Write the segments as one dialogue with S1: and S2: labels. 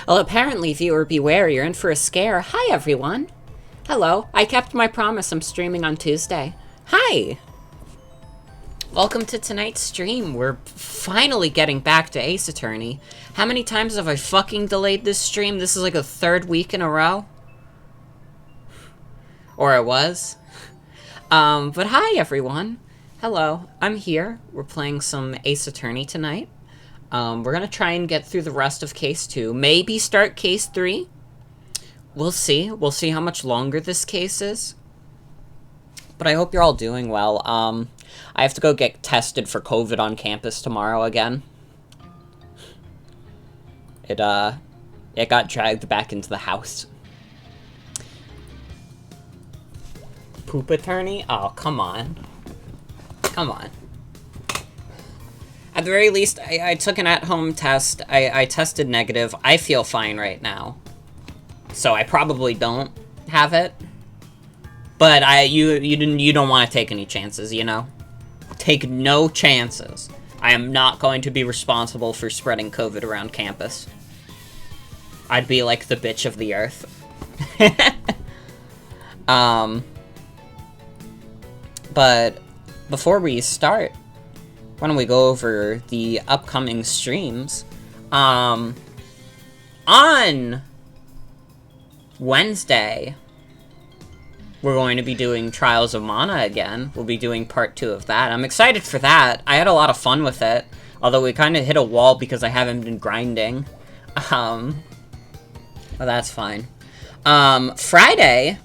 S1: Well, apparently, viewer beware, you're in for a scare. Hi, everyone. Hello. I kept my promise. I'm streaming on Tuesday. Hi. Welcome to tonight's stream. We're finally getting back to Ace Attorney. How many times have I fucking delayed this stream? This is like a third week in a row. Or it was. But hi, everyone. Hello. I'm here. We're playing some Ace Attorney tonight. We're gonna try and get through the rest of Case 2. Maybe start Case 3. We'll see. We'll see how much longer this case is. But I hope you're all doing well. I have to go get tested for COVID on campus tomorrow again. It got dragged back into the house. Poop attorney? Oh, come on. Come on. At the very least, I took an at-home test. I tested negative. I feel fine right now. So I probably don't have it. But you don't want to take any chances, you know? Take no chances. I am not going to be responsible for spreading COVID around campus. I'd be like the bitch of the earth. But before we start, why don't we go over the upcoming streams? On Wednesday, we're going to be doing Trials of Mana again. We'll be doing part 2 of that. I'm excited for that. I had a lot of fun with it, although we kind of hit a wall because I haven't been grinding. Well, that's fine. Friday,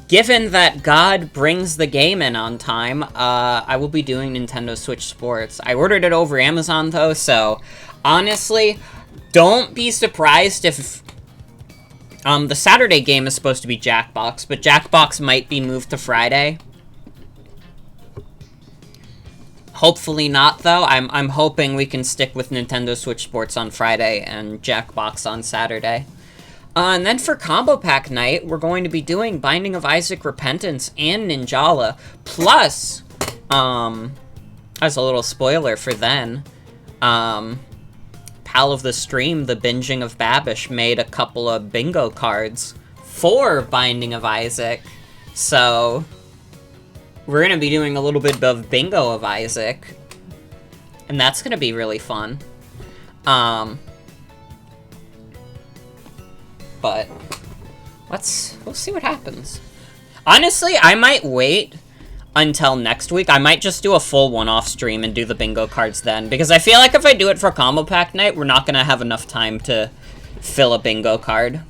S1: given that God brings the game in on time, I will be doing Nintendo Switch Sports. I ordered it over Amazon, though, so honestly, don't be surprised if... the Saturday game is supposed to be Jackbox, but Jackbox might be moved to Friday. Hopefully not, though. I'm hoping we can stick with Nintendo Switch Sports on Friday and Jackbox on Saturday. And then for Combo Pack Night, we're going to be doing Binding of Isaac Repentance and Ninjala. Plus, as a little spoiler for then, Pal of the Stream, the Binging of Babish, made a couple of bingo cards for Binding of Isaac. So, we're going to be doing a little bit of Bingo of Isaac. And that's going to be really fun. But we'll see what happens. Honestly, I might wait until next week. I might just do a full one-off stream and do the bingo cards then, because I feel like if I do it for combo pack night, we're not gonna have enough time to fill a bingo card.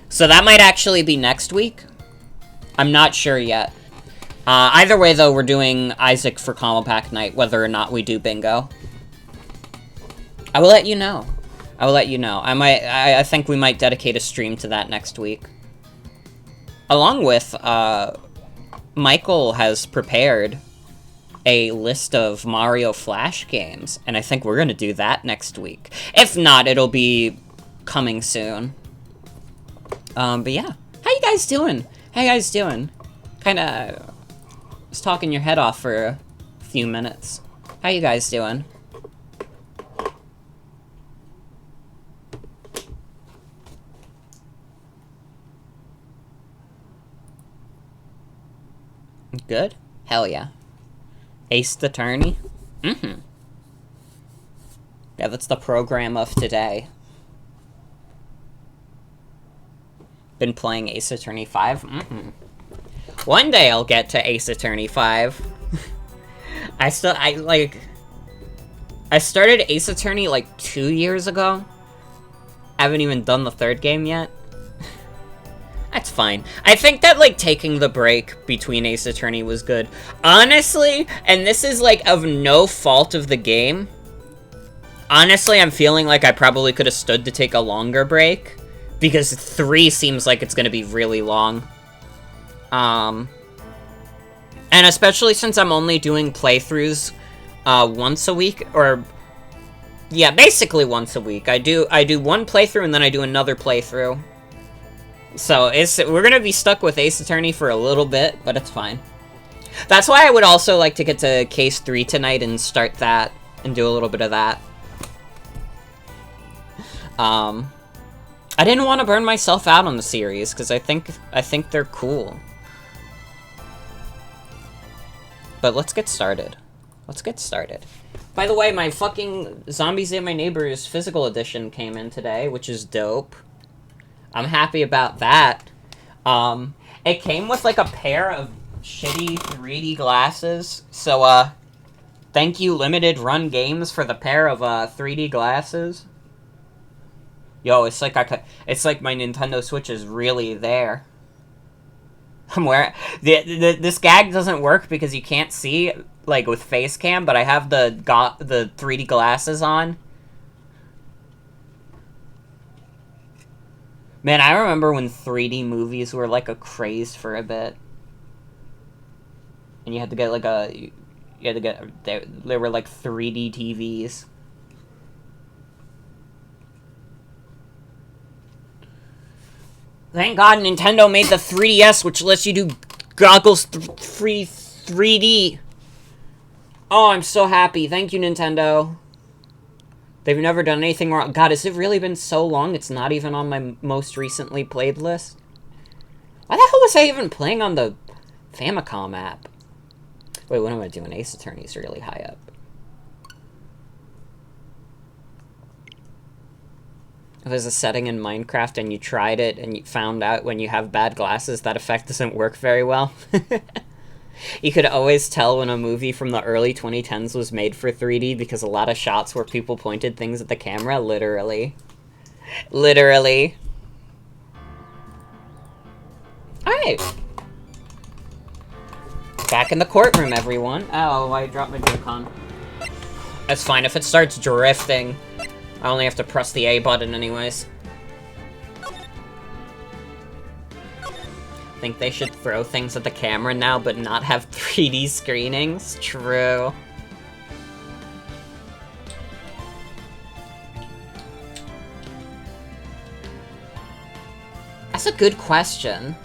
S1: So that might actually be next week. I'm not sure yet. Either way, though, we're doing Isaac for combo pack night, whether or not we do bingo. I will let you know. I will let you know. I think we might dedicate a stream to that next week. Along with, Michael has prepared a list of Mario Flash games, and I think we're gonna do that next week. If not, it'll be coming soon. But yeah. How you guys doing? How you guys doing? Kinda was talking your head off for a few minutes. How you guys doing? Good? Hell yeah. Ace Attorney? Mm-hmm. Yeah, that's the program of today. Been playing Ace Attorney 5? Mm-hmm. One day I'll get to Ace Attorney 5. I started Ace Attorney like 2 years ago. I haven't even done the third game yet. That's fine. I think that, like, taking the break between Ace Attorney was good. Honestly, and this is, like, of no fault of the game. Honestly, I'm feeling like I probably could have stood to take a longer break. Because 3 seems like it's gonna be really long. And especially since I'm only doing playthroughs, once a week, or... Yeah, basically once a week. I do one playthrough and then I do another playthrough. So, we're gonna be stuck with Ace Attorney for a little bit, but it's fine. That's why I would also like to get to Case 3 tonight and start that, and do a little bit of that. I didn't want to burn myself out on the series, because I think they're cool. But let's get started. Let's get started. By the way, my fucking Zombies Ate My Neighbors physical edition came in today, which is dope. I'm happy about that. It came with, like, a pair of shitty 3D glasses, so, thank you, Limited Run Games, for the pair of, 3D glasses. Yo, it's like it's like my Nintendo Switch is really there. I'm wearing... This gag doesn't work because you can't see, like, with face cam, but I have the 3D glasses on. Man, I remember when 3D movies were, like, a craze for a bit. And you had to get, like, they were, like, 3D TVs. Thank God Nintendo made the 3DS, which lets you do goggles free 3D. Oh, I'm so happy. Thank you, Nintendo. They've never done anything wrong. God, has it really been so long it's not even on my most recently played list? Why the hell was I even playing on the Famicom app? Wait, what am I doing? Ace Attorney's really high up. There's a setting in Minecraft and you tried it and you found out when you have bad glasses that effect doesn't work very well. You could always tell when a movie from the early 2010s was made for 3D because a lot of shots where people pointed things at the camera, literally. Literally. Alright. Back in the courtroom, everyone. Oh, I dropped my Joy-Con. That's fine. If it starts drifting, I only have to press the A button anyways. Think they should throw things at the camera now, but not have 3D screenings? True. That's a good question.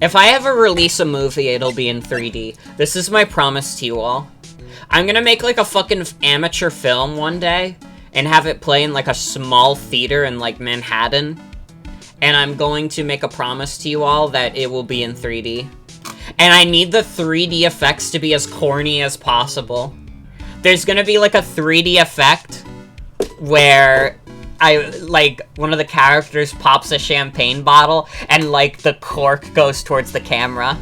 S1: If I ever release a movie, it'll be in 3D. This is my promise to you all. I'm gonna make, like, a fucking amateur film one day, and have it play in, like, a small theater in, like, Manhattan. And I'm going to make a promise to you all that it will be in 3D. And I need the 3D effects to be as corny as possible. There's gonna be, like, a 3D effect where like, one of the characters pops a champagne bottle, and, like, the cork goes towards the camera.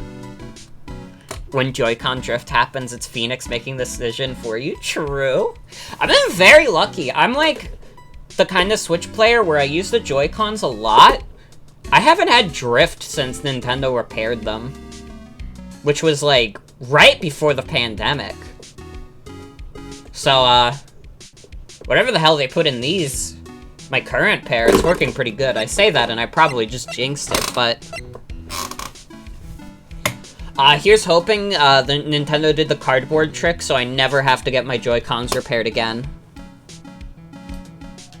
S1: When Joy-Con drift happens, it's Phoenix making the decision for you. True. I've been very lucky. I'm, like, the kind of Switch player where I use the Joy-Cons a lot. I haven't had drift since Nintendo repaired them. Which was, like, right before the pandemic. So, whatever the hell they put in these, my current pair, it's working pretty good. I say that and I probably just jinxed it, but... here's hoping, the Nintendo did the cardboard trick, so I never have to get my Joy-Cons repaired again.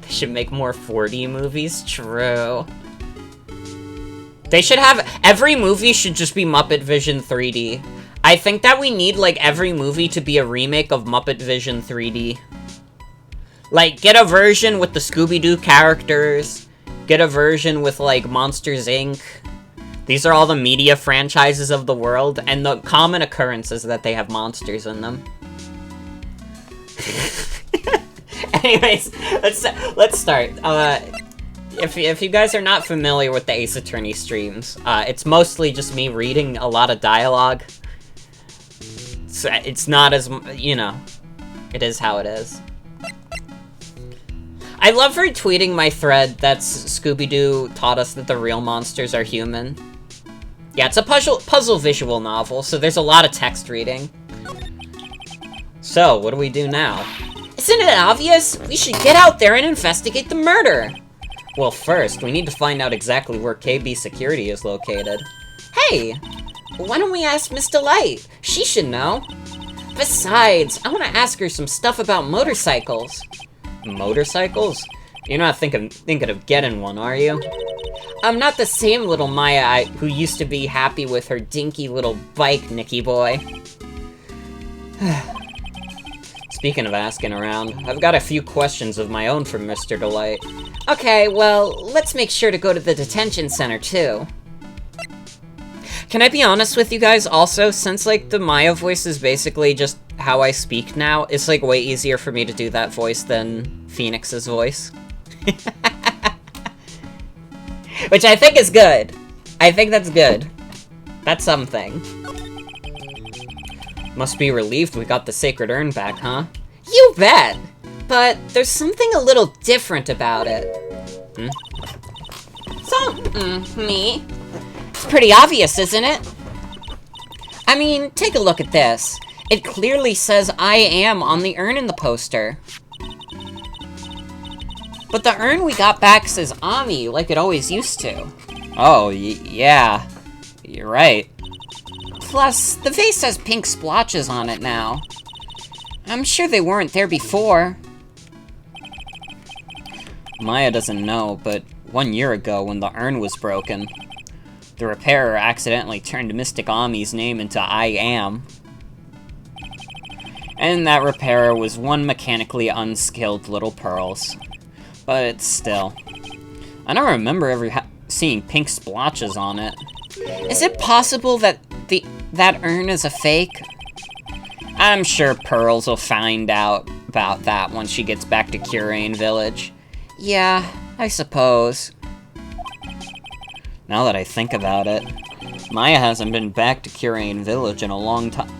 S1: They should make more 4D movies? True. They should have... Every movie should just be Muppet Vision 3D. I think that we need, like, every movie to be a remake of Muppet Vision 3D. Like, get a version with the Scooby-Doo characters. Get a version with, like, Monsters, Inc. These are all the media franchises of the world, and the common occurrence is that they have monsters in them. Anyways, let's start. If you guys are not familiar with the Ace Attorney streams, it's mostly just me reading a lot of dialogue. So it's not as, you know, it is how it is. I love retweeting my thread that's Scooby-Doo taught us that the real monsters are human. Yeah, it's a puzzle visual novel, so there's a lot of text reading. So, what do we do now? Isn't it obvious? We should get out there and investigate the murder! Well, first, we need to find out exactly where KB Security is located. Hey! Why don't we ask Miss Delight? She should know. Besides, I want to ask her some stuff about motorcycles. Motorcycles? You're not thinking of getting one, are you? I'm not the same little Maya who used to be happy with her dinky little bike, Nicky boy. Speaking of asking around, I've got a few questions of my own for Mr. Delight. Okay, well, let's make sure to go to the detention center, too. Can I be honest with you guys also? Since, like, the Maya voice is basically just how I speak now, it's, like, way easier for me to do that voice than Phoenix's voice. Which I think is good. I think that's good. That's something. Must be relieved we got the sacred urn back, huh? You bet! But there's something a little different about it. Me? It's pretty obvious, isn't it? I mean, take a look at this. It clearly says I am on the urn in the poster. But the urn we got back says Ami, like it always used to. Oh, yeah. You're right. Plus, the vase has pink splotches on it now. I'm sure they weren't there before. Maya doesn't know, but 1 year ago when the urn was broken, the repairer accidentally turned Mystic Ami's name into I Am. And that repairer was one mechanically unskilled little Pearls. But still, I don't remember ever seeing pink splotches on it. Is it possible that that urn is a fake? I'm sure Pearls will find out about that once she gets back to Curain Village. Yeah, I suppose. Now that I think about it, Maya hasn't been back to Curain Village in a long time.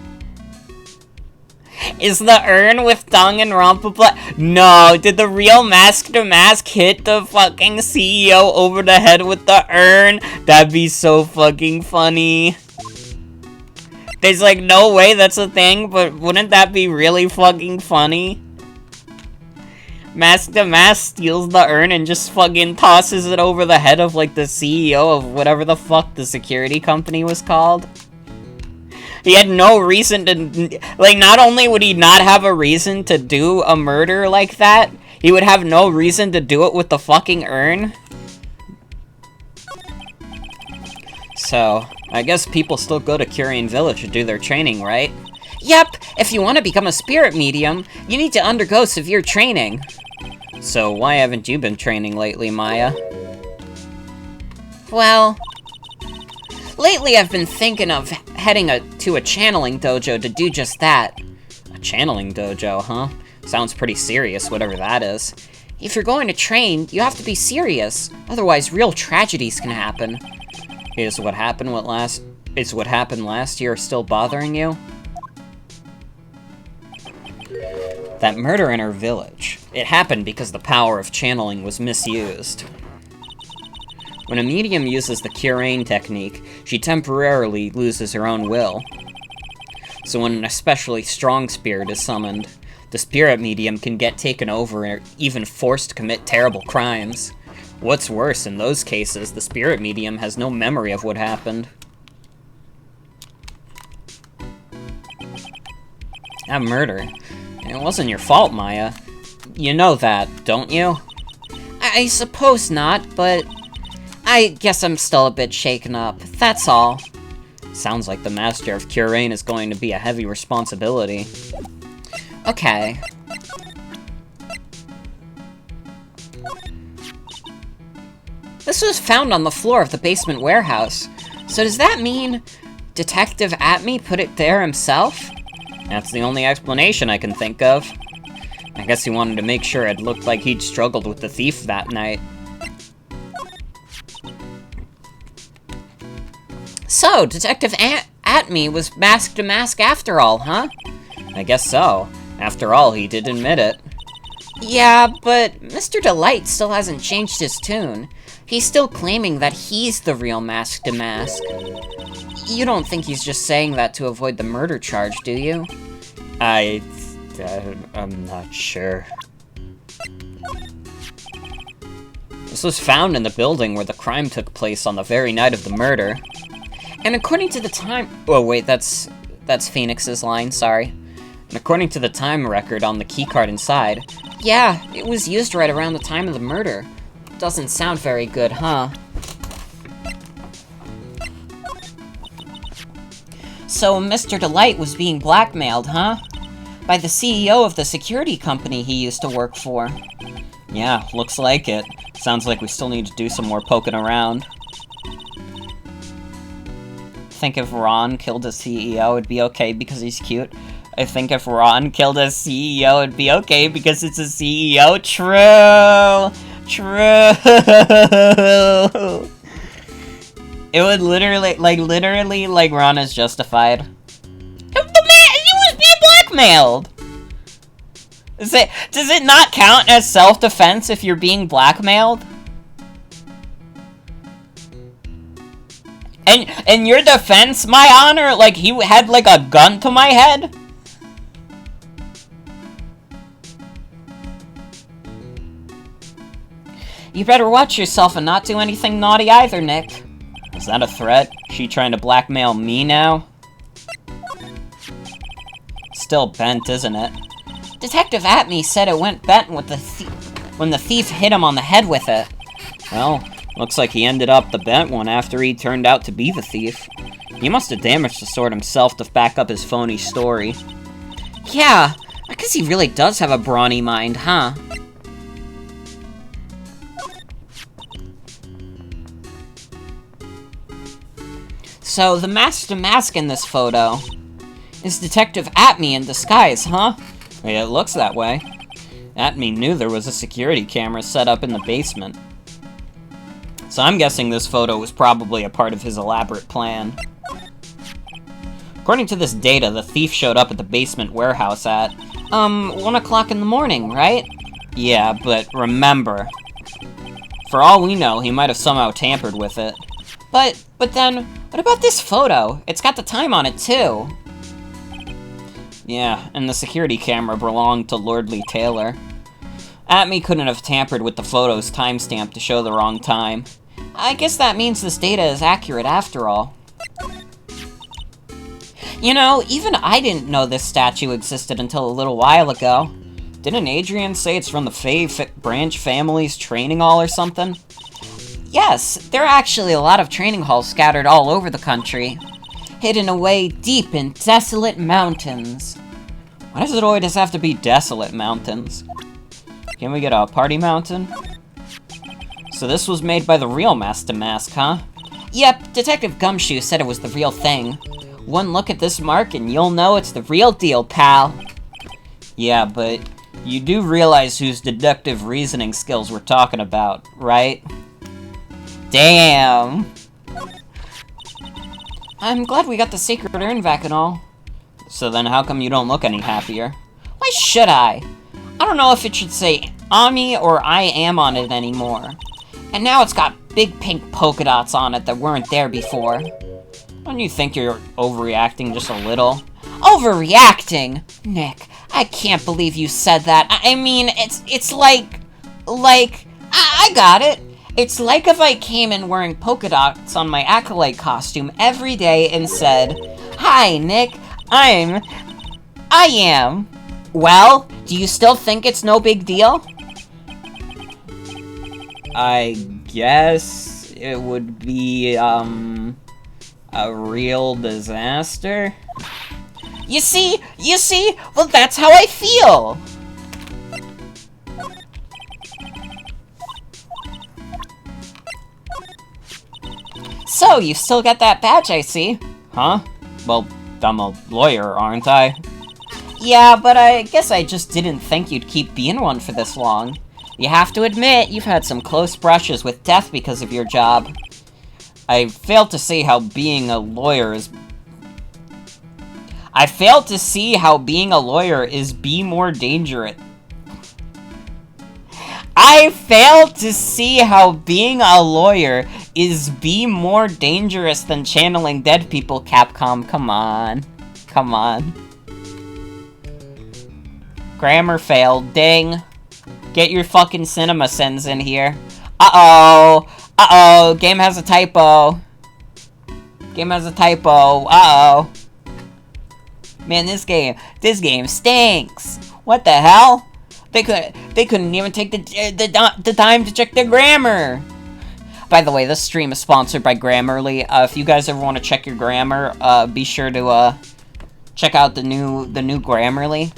S1: Is the urn with Danganronpa? No, did the real Mask to Mask hit the fucking CEO over the head with the urn? That'd be so fucking funny. There's like no way that's a thing, but wouldn't that be really fucking funny? Mask to Mask steals the urn and just fucking tosses it over the head of like the CEO of whatever the fuck the security company was called. He had no reason to, like, not only would he not have a reason to do a murder like that, he would have no reason to do it with the fucking urn. So, I guess people still go to Curain Village to do their training, right? Yep, if you want to become a spirit medium, you need to undergo severe training. So, why haven't you been training lately, Maya? Well, lately I've been thinking of heading to a channeling dojo to do just that. A channeling dojo, huh? Sounds pretty serious, whatever that is. If you're going to train, you have to be serious. Otherwise, real tragedies can happen. Is what happened last year still bothering you? That murder in her village. It happened because the power of channeling was misused. When a medium uses the Curain technique, she temporarily loses her own will. So when an especially strong spirit is summoned, the spirit medium can get taken over or even forced to commit terrible crimes. What's worse, in those cases, the spirit medium has no memory of what happened. That murder. It wasn't your fault, Maya. You know that, don't you? I suppose not, but I guess I'm still a bit shaken up. That's all. Sounds like the Master of Curain is going to be a heavy responsibility. Okay. This was found on the floor of the basement warehouse. So does that mean Detective Atme put it there himself? That's the only explanation I can think of. I guess he wanted to make sure it looked like he'd struggled with the thief that night. So, Detective Atme was mask to mask after all, huh? I guess so. After all, he did admit it. Yeah, but Mr. Delight still hasn't changed his tune. He's still claiming that he's the real Mask to Mask. You don't think he's just saying that to avoid the murder charge, do you? I'm not sure. This was found in the building where the crime took place on the very night of the murder. And according to the time... Oh, wait, that's Phoenix's line, sorry. And according to the time record on the keycard inside, yeah, it was used right around the time of the murder. Doesn't sound very good, huh? So Mr. Delight was being blackmailed, huh? By the CEO of the security company he used to work for. Yeah, looks like it. Sounds like we still need to do some more poking around. Think if Ron killed a CEO, it'd be okay because he's cute. I think if Ron killed a CEO, it'd be okay because it's a CEO. True! True! It would literally, Ron is justified. The man, he was being blackmailed! Does it not count as self-defense if you're being blackmailed? And in your defense, my honor, like, he had, like, a gun to my head? You better watch yourself and not do anything naughty either, Nick. Is that a threat? She trying to blackmail me now? Still bent, isn't it? Detective Atme said it went bent with when the thief hit him on the head with it. Well, looks like he ended up the bent one after he turned out to be the thief. He must have damaged the sword himself to back up his phony story. Yeah, I guess he really does have a brawny mind, huh? So, the Mask to Mask in this photo is Detective Atme in disguise, huh? Yeah, it looks that way. Atme knew there was a security camera set up in the basement. So I'm guessing this photo was probably a part of his elaborate plan. According to this data, the thief showed up at the basement warehouse at, 1 o'clock in the morning, right? Yeah, but remember, for all we know, he might have somehow tampered with it. But then, what about this photo? It's got the time on it, too. Yeah, and the security camera belonged to Lordly Taylor. Atme couldn't have tampered with the photo's timestamp to show the wrong time. I guess that means this data is accurate after all. You know, even I didn't know this statue existed until a little while ago. Didn't Adrian say it's from the Fae branch family's training hall or something? Yes, there are actually a lot of training halls scattered all over the country, hidden away deep in desolate mountains. Why does it always have to be desolate mountains? Can we get a party mountain? So this was made by the real Mask to Mask, huh? Yep, Detective Gumshoe said it was the real thing. One look at this mark and you'll know it's the real deal, pal. Yeah, but You do realize whose deductive reasoning skills we're talking about, right? Damn! I'm glad we got the sacred urn back and all. So then how come you don't look any happier? Why should I? I don't know if it should say Ami or I am on it anymore. And now it's got big pink polka dots on it that weren't there before. Don't you think you're overreacting just a little? Overreacting? Nick, I can't believe you said that. I mean, it's like, I got it. It's like if I came in wearing polka dots on my acolyte costume every day and said, "Hi, Nick, I am. Well, do you still think it's no big deal?" I guess it would be, a real disaster. You see? Well, that's how I feel! So, you still got that badge, I see. Huh? Well, I'm a lawyer, aren't I? Yeah, but I guess I just didn't think you'd keep being one for this long. You have to admit, you've had some close brushes with death because of your job. I fail to see how being a lawyer is... be more dangerous. I fail to see how being a lawyer is more dangerous than channeling dead people, Capcom. Come on. Come on. Grammar failed. Ding. Get your fucking cinema sins in here. Uh-oh. Uh-oh. Game has a typo. Game has a typo. Uh-oh. Man, this game stinks. What the hell? They couldn't even take the time to check their grammar. By the way, this stream is sponsored by Grammarly. If you guys ever want to check your grammar, be sure to check out the new Grammarly.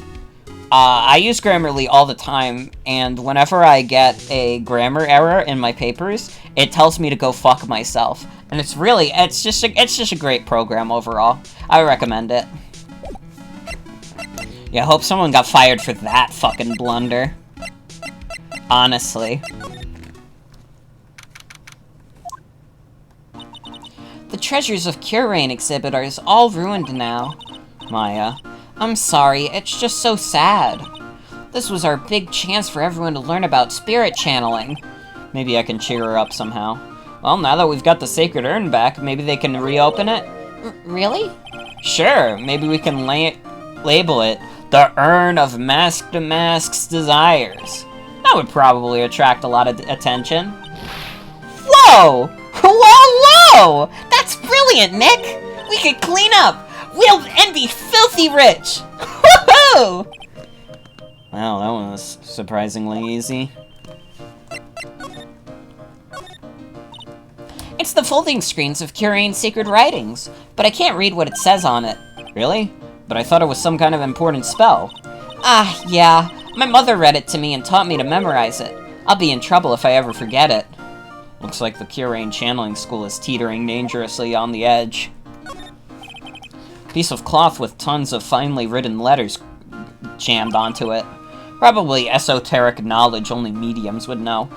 S1: I use Grammarly all the time, and whenever I get a grammar error in my papers, it tells me to go fuck myself. And it's just a great program overall. I recommend it. Yeah, I hope someone got fired for that fucking blunder. Honestly. The Treasures of Curain exhibit is all ruined now. Maya, I'm sorry, it's just so sad. This was our big chance for everyone to learn about spirit channeling. Maybe I can cheer her up somehow. Well, now that we've got the sacred urn back, maybe they can reopen it? Really? Sure, maybe we can label it the Urn of Mask's Desires. That would probably attract a lot of attention. Whoa! Whoa! That's brilliant, Nick! We could clean up! And be filthy rich! Woohoo! Wow, that one was surprisingly easy. It's the folding screens of Curain's secret writings, but I can't read what it says on it. Really? But I thought it was some kind of important spell. Ah, yeah. My mother read it to me and taught me to memorize it. I'll be in trouble if I ever forget it. Looks like the Curain channeling school is teetering dangerously on the edge. Piece of cloth with tons of finely written letters jammed onto it. Probably esoteric knowledge only mediums would know.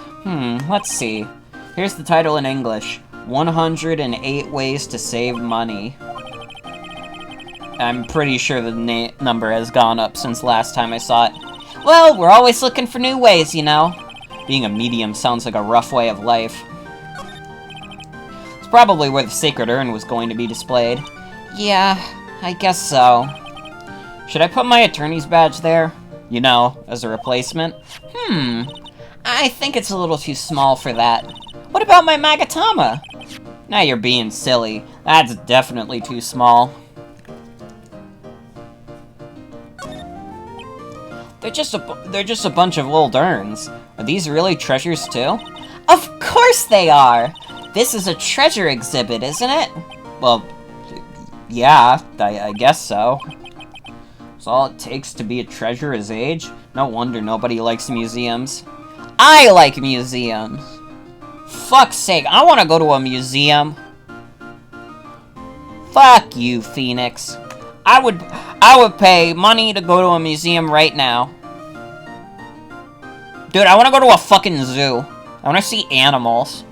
S1: Let's see. Here's the title in English. 108 Ways to Save Money. I'm pretty sure the number has gone up since last time I saw it. Well, we're always looking for new ways, you know. Being a medium sounds like a rough way of life. It's probably where the sacred urn was going to be displayed. Yeah, I guess so. Should I put my attorney's badge there? You know, as a replacement? I think it's a little too small for that. What about my Magatama? Now you're being silly. That's definitely too small. They're just a bunch of old urns. Are these really treasures too? Of course they are! This is a treasure exhibit, isn't it? Well, yeah, I guess so. That's all it takes to be a treasure is age? No wonder nobody likes museums. I like museums! Fuck's sake, I want to go to a museum. Fuck you, Phoenix. I would pay money to go to a museum right now. Dude, I want to go to a fucking zoo. I want to see animals.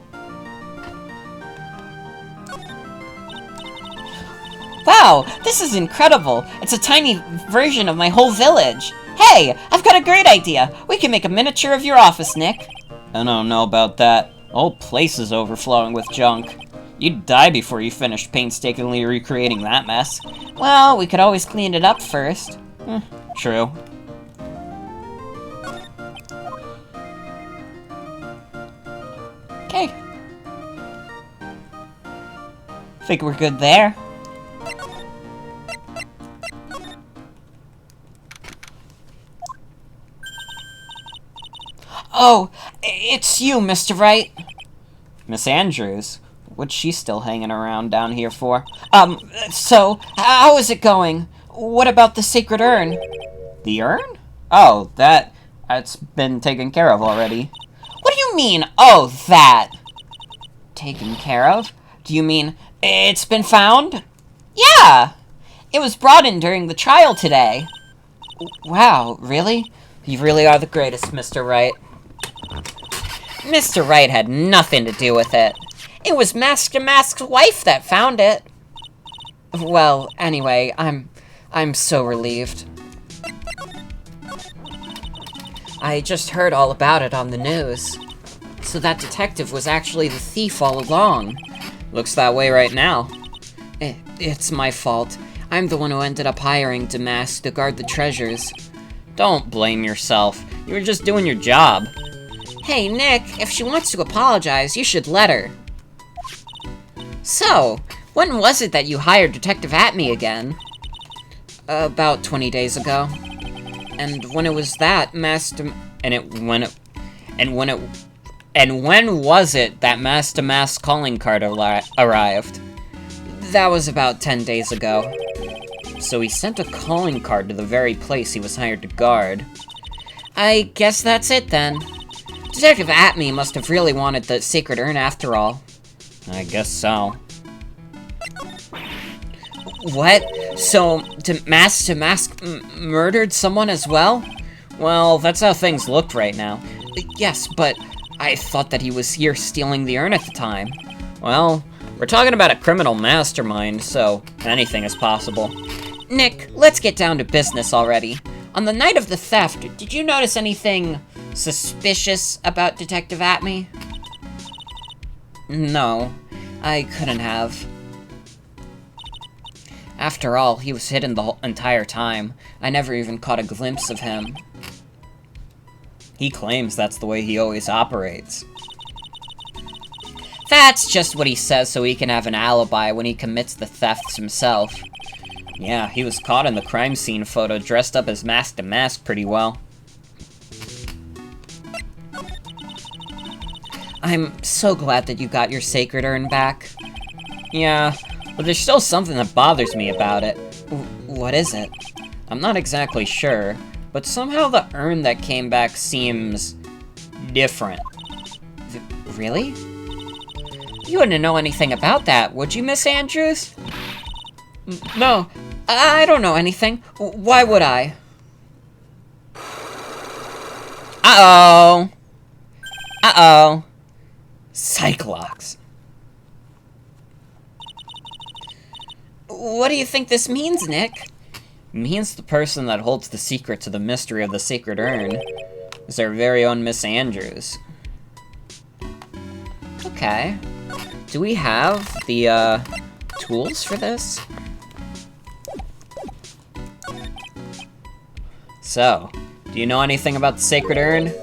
S1: Wow, this is incredible. It's a tiny version of my whole village. Hey, I've got a great idea. We can make a miniature of your office, Nick. I don't know about that. The whole place is overflowing with junk. You'd die before you finished painstakingly recreating that mess. Well, we could always clean it up first. True. Okay. Think we're good there. Oh, it's you, Mr. Wright. Miss Andrews? What's she still hanging around down here for? So, how is it going? What about the sacred urn? The urn? Oh, that's been taken care of already. What do you mean, oh, that? Taken care of? Do you mean it's been found? Yeah! It was brought in during the trial today. Wow, really? You really are the greatest, Mr. Wright. Mr. Wright had nothing to do with it. It was Master Mask's wife that found it. Well, anyway, I'm so relieved. I just heard all about it on the news. So that detective was actually the thief all along. Looks that way right now. It's my fault. I'm the one who ended up hiring Damask to guard the treasures. Don't blame yourself. You were just doing your job. Hey, Nick, if she wants to apologize, you should let her. So, when was it that you hired Detective Atme again? About 20 days ago. And when it was that, when was it that Master Mask's calling card arrived? That was about 10 days ago. So he sent a calling card to the very place he was hired to guard. I guess that's it then. Detective Atme must have really wanted the sacred urn after all. I guess so. What? So, Master Mask murdered someone as well? Well, that's how things looked right now. Yes, but I thought that he was here stealing the urn at the time. Well, we're talking about a criminal mastermind, so anything is possible. Nick, let's get down to business already. On the night of the theft, did you notice anything suspicious about Detective Atme? No, I couldn't have. After all, he was hidden the whole entire time. I never even caught a glimpse of him. He claims that's the way he always operates. That's just what he says so he can have an alibi when he commits the thefts himself. Yeah, he was caught in the crime scene photo dressed up as Master Mask pretty well. I'm so glad that you got your sacred urn back. Yeah, but there's still something that bothers me about it. What is it? I'm not exactly sure, but somehow the urn that came back seems different. Really? You wouldn't know anything about that, would you, Miss Andrews? No, I don't know anything. Why would I? Uh-oh. Uh-oh. Cyclops. What do you think this means, Nick? It means the person that holds the secret to the mystery of the sacred urn is our very own Miss Andrews. Okay. Do we have the, tools for this? So, do you know anything about the sacred urn?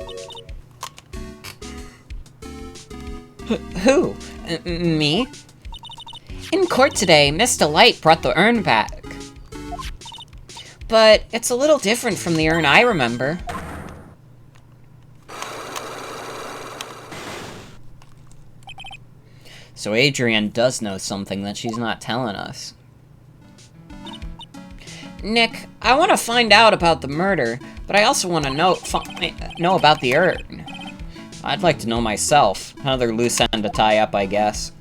S1: Who? Me? In court today, Miss Delight brought the urn back. But it's a little different from the urn I remember. So Adrienne does know something that she's not telling us. Nick, I want to find out about the murder, but I also want to know about the urn. I'd like to know myself. Another loose end to tie up, I guess.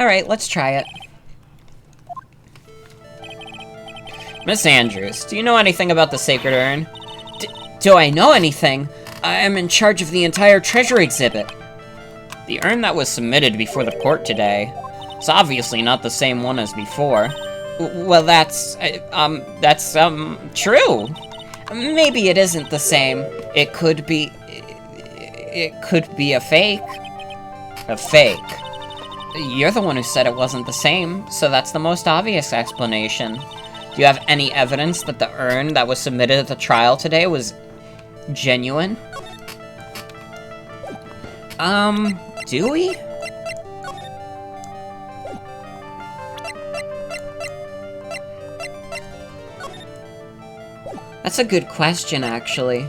S1: Alright, let's try it. Miss Andrews, do you know anything about the Sacred Urn? Do I know anything? I am in charge of the entire treasure exhibit. The urn that was submitted before the court today is obviously not the same one as before. Well, that's true. Maybe it isn't the same. It could be a fake. A fake. You're the one who said it wasn't the same, so that's the most obvious explanation. Do you have any evidence that the urn that was submitted at the trial today was genuine? Do we? That's a good question, actually.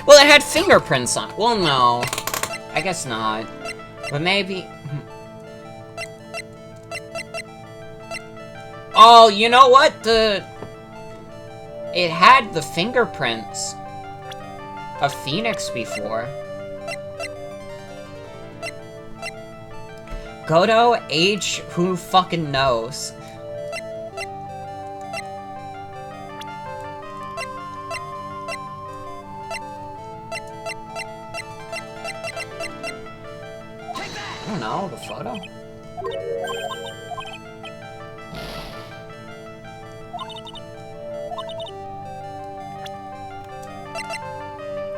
S1: Well, it had fingerprints on it. Well, no. I guess not. But maybe... Oh, you know what? It had the fingerprints of Phoenix before. Godo, age, who fucking knows? I don't know, the photo?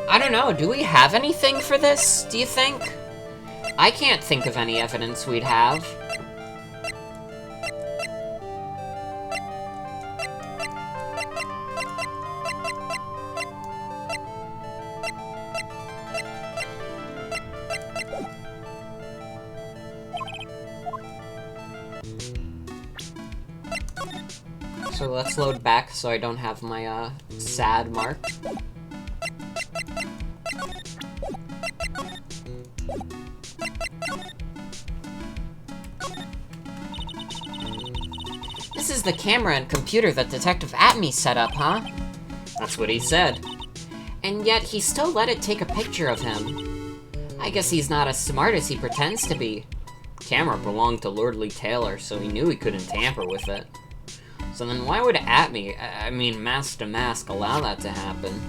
S1: I don't know, do we have anything for this, do you think? I can't think of any evidence we'd have. So let's load back so I don't have my, sad mark. This is the camera and computer that Detective Atme set up, huh? That's what he said. And yet, he still let it take a picture of him. I guess he's not as smart as he pretends to be. The camera belonged to Lordly Taylor, so he knew he couldn't tamper with it. So then why would Atme, I mean Mask to Mask, allow that to happen?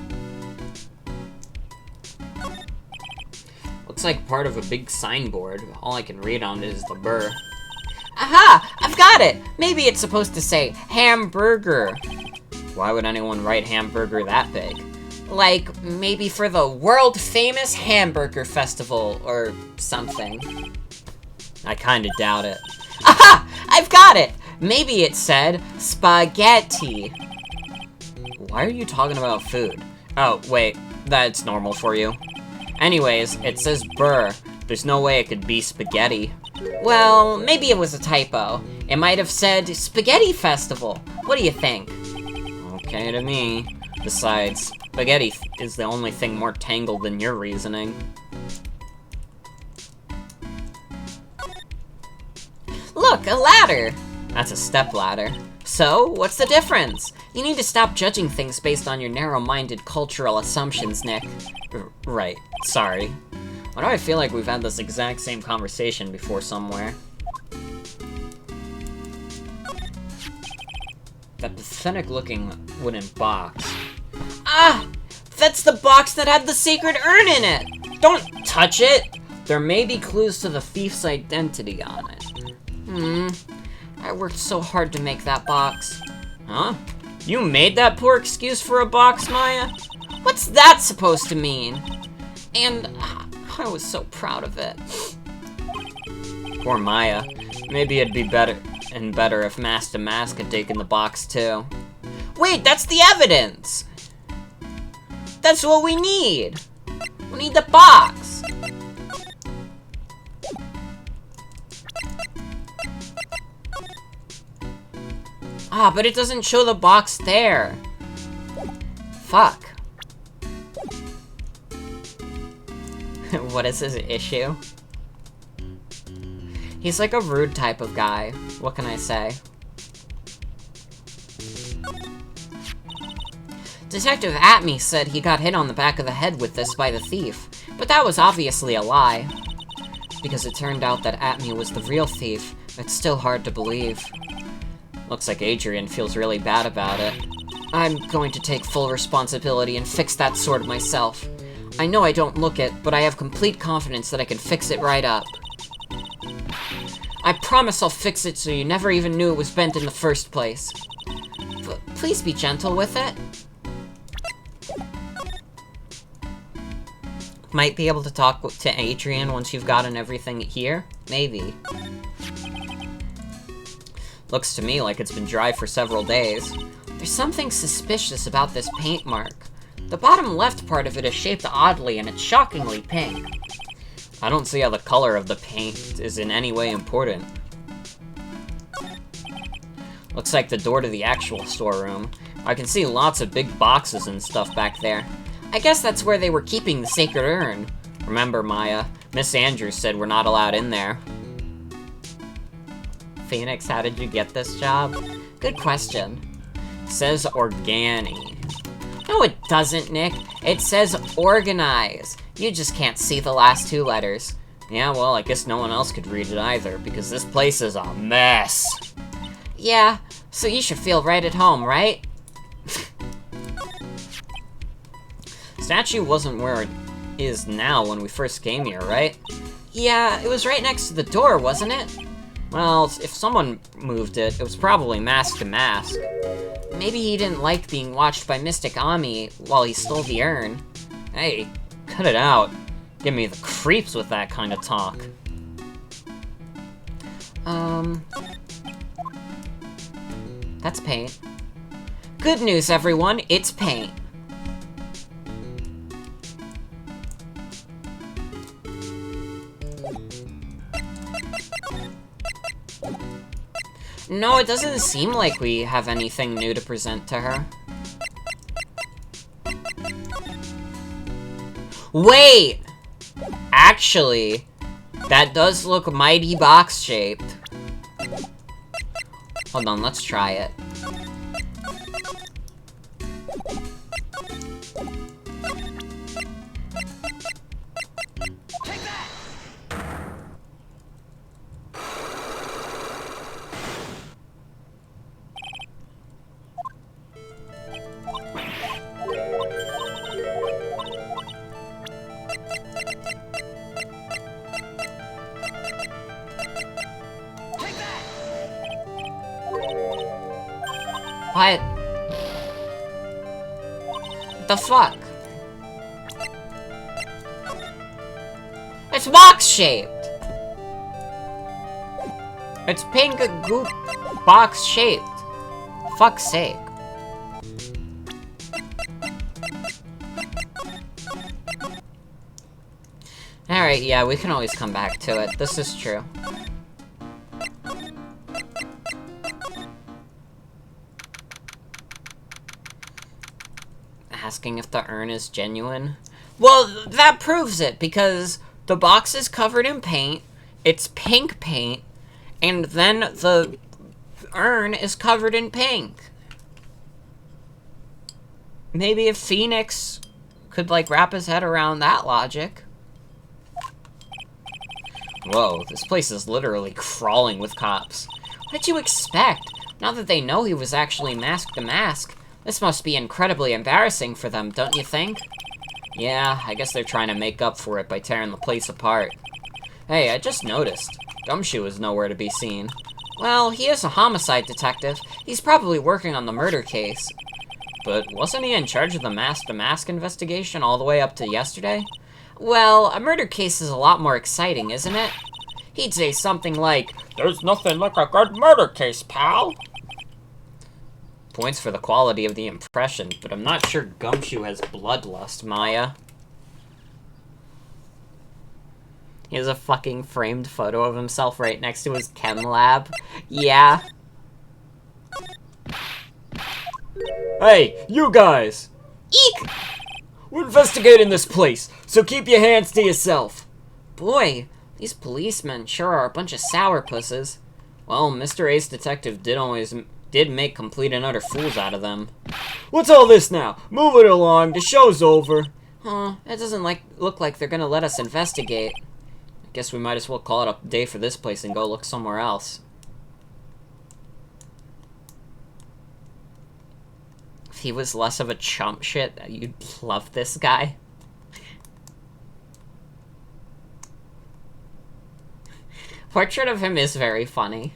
S1: Looks like part of a big signboard. All I can read on it is the burr. Aha! I've got it! Maybe it's supposed to say hamburger. Why would anyone write hamburger that big? Like, maybe for the world-famous hamburger festival or something. I kinda doubt it. Aha! I've got it! Maybe it said spaghetti. Why are you talking about food? Oh, wait. That's normal for you. Anyways, it says burr. There's no way it could be spaghetti. Well, maybe it was a typo. It might have said Spaghetti Festival. What do you think? Okay to me. Besides, spaghetti is the only thing more tangled than your reasoning. Look, a ladder! That's a stepladder. So, what's the difference? You need to stop judging things based on your narrow-minded cultural assumptions, Nick. Right, sorry. Why do I feel like we've had this exact same conversation before somewhere? That pathetic-looking wooden box. Ah! That's the box that had the sacred urn in it! Don't touch it! There may be clues to the thief's identity on it. I worked so hard to make that box. Huh? You made that poor excuse for a box, Maya? What's that supposed to mean? And I was so proud of it. Poor Maya. Maybe it'd be better if Mask to Mask had taken the box too. Wait, that's the evidence! That's what we need! We need the box! Ah, but it doesn't show the box there. Fuck. What is his issue? He's like a rude type of guy. What can I say? Detective Atme said he got hit on the back of the head with this by the thief, but that was obviously a lie. Because it turned out that Atme was the real thief, it's still hard to believe. Looks like Adrian feels really bad about it. I'm going to take full responsibility and fix that sword myself. I know I don't look it, but I have complete confidence that I can fix it right up. I promise I'll fix it so you never even knew it was bent in the first place. But please be gentle with it. Might be able to talk to Adrian once you've gotten everything here? Maybe. Looks to me like it's been dry for several days. There's something suspicious about this paint mark. The bottom left part of it is shaped oddly and it's shockingly pink. I don't see how the color of the paint is in any way important. Looks like the door to the actual storeroom. I can see lots of big boxes and stuff back there. I guess that's where they were keeping the sacred urn. Remember, Maya, Miss Andrews said we're not allowed in there. Phoenix, how did you get this job? Good question. It says organi. No, it doesn't, Nick. It says organize. You just can't see the last two letters. Yeah, well, I guess no one else could read it either, because this place is a mess. Yeah, so you should feel right at home, right? Statue wasn't where it is now when we first came here, right? Yeah, it was right next to the door, wasn't it? Well, if someone moved it, it was probably mask to mask. Maybe he didn't like being watched by Mystic Ami while he stole the urn. Hey, cut it out. Give me the creeps with that kind of talk. That's paint. Good news, everyone, it's paint. No, it doesn't seem like we have anything new to present to her. Wait! Actually, that does look mighty box-shaped. Hold on, let's try it. What? The fuck? It's box-shaped! It's pink goop box-shaped. Fuck's sake. Alright, yeah, we can always come back to it. This is true. Asking if the urn is genuine? Well, that proves it, because the box is covered in paint, it's pink paint, and then the urn is covered in pink. Maybe if Phoenix could, like, wrap his head around that logic. Whoa, this place is literally crawling with cops. What did you expect? Now that they know he was actually mask to mask, this must be incredibly embarrassing for them, don't you think? Yeah, I guess they're trying to make up for it by tearing the place apart. Hey, I just noticed. Gumshoe is nowhere to be seen. Well, he is a homicide detective. He's probably working on the murder case. But wasn't he in charge of the mask-to-mask investigation all the way up to yesterday? Well, a murder case is a lot more exciting, isn't it? He'd say something like, "There's nothing like a good murder case, pal." Points for the quality of the impression, but I'm not sure Gumshoe has bloodlust, Maya. He has a fucking framed photo of himself right next to his chem lab. Yeah. Hey, you guys! Eek! We're investigating this place, so keep your hands to yourself. Boy, these policemen sure are a bunch of sourpusses. Well, Mr. Ace Detective did make complete and utter fools out of them.
S2: What's all this now? Move it along, the show's over.
S1: It doesn't look like they're gonna let us investigate. I guess we might as well call it a day for this place and go look somewhere else. If he was less of a chump shit, you'd love this guy. Portrait of him is very funny.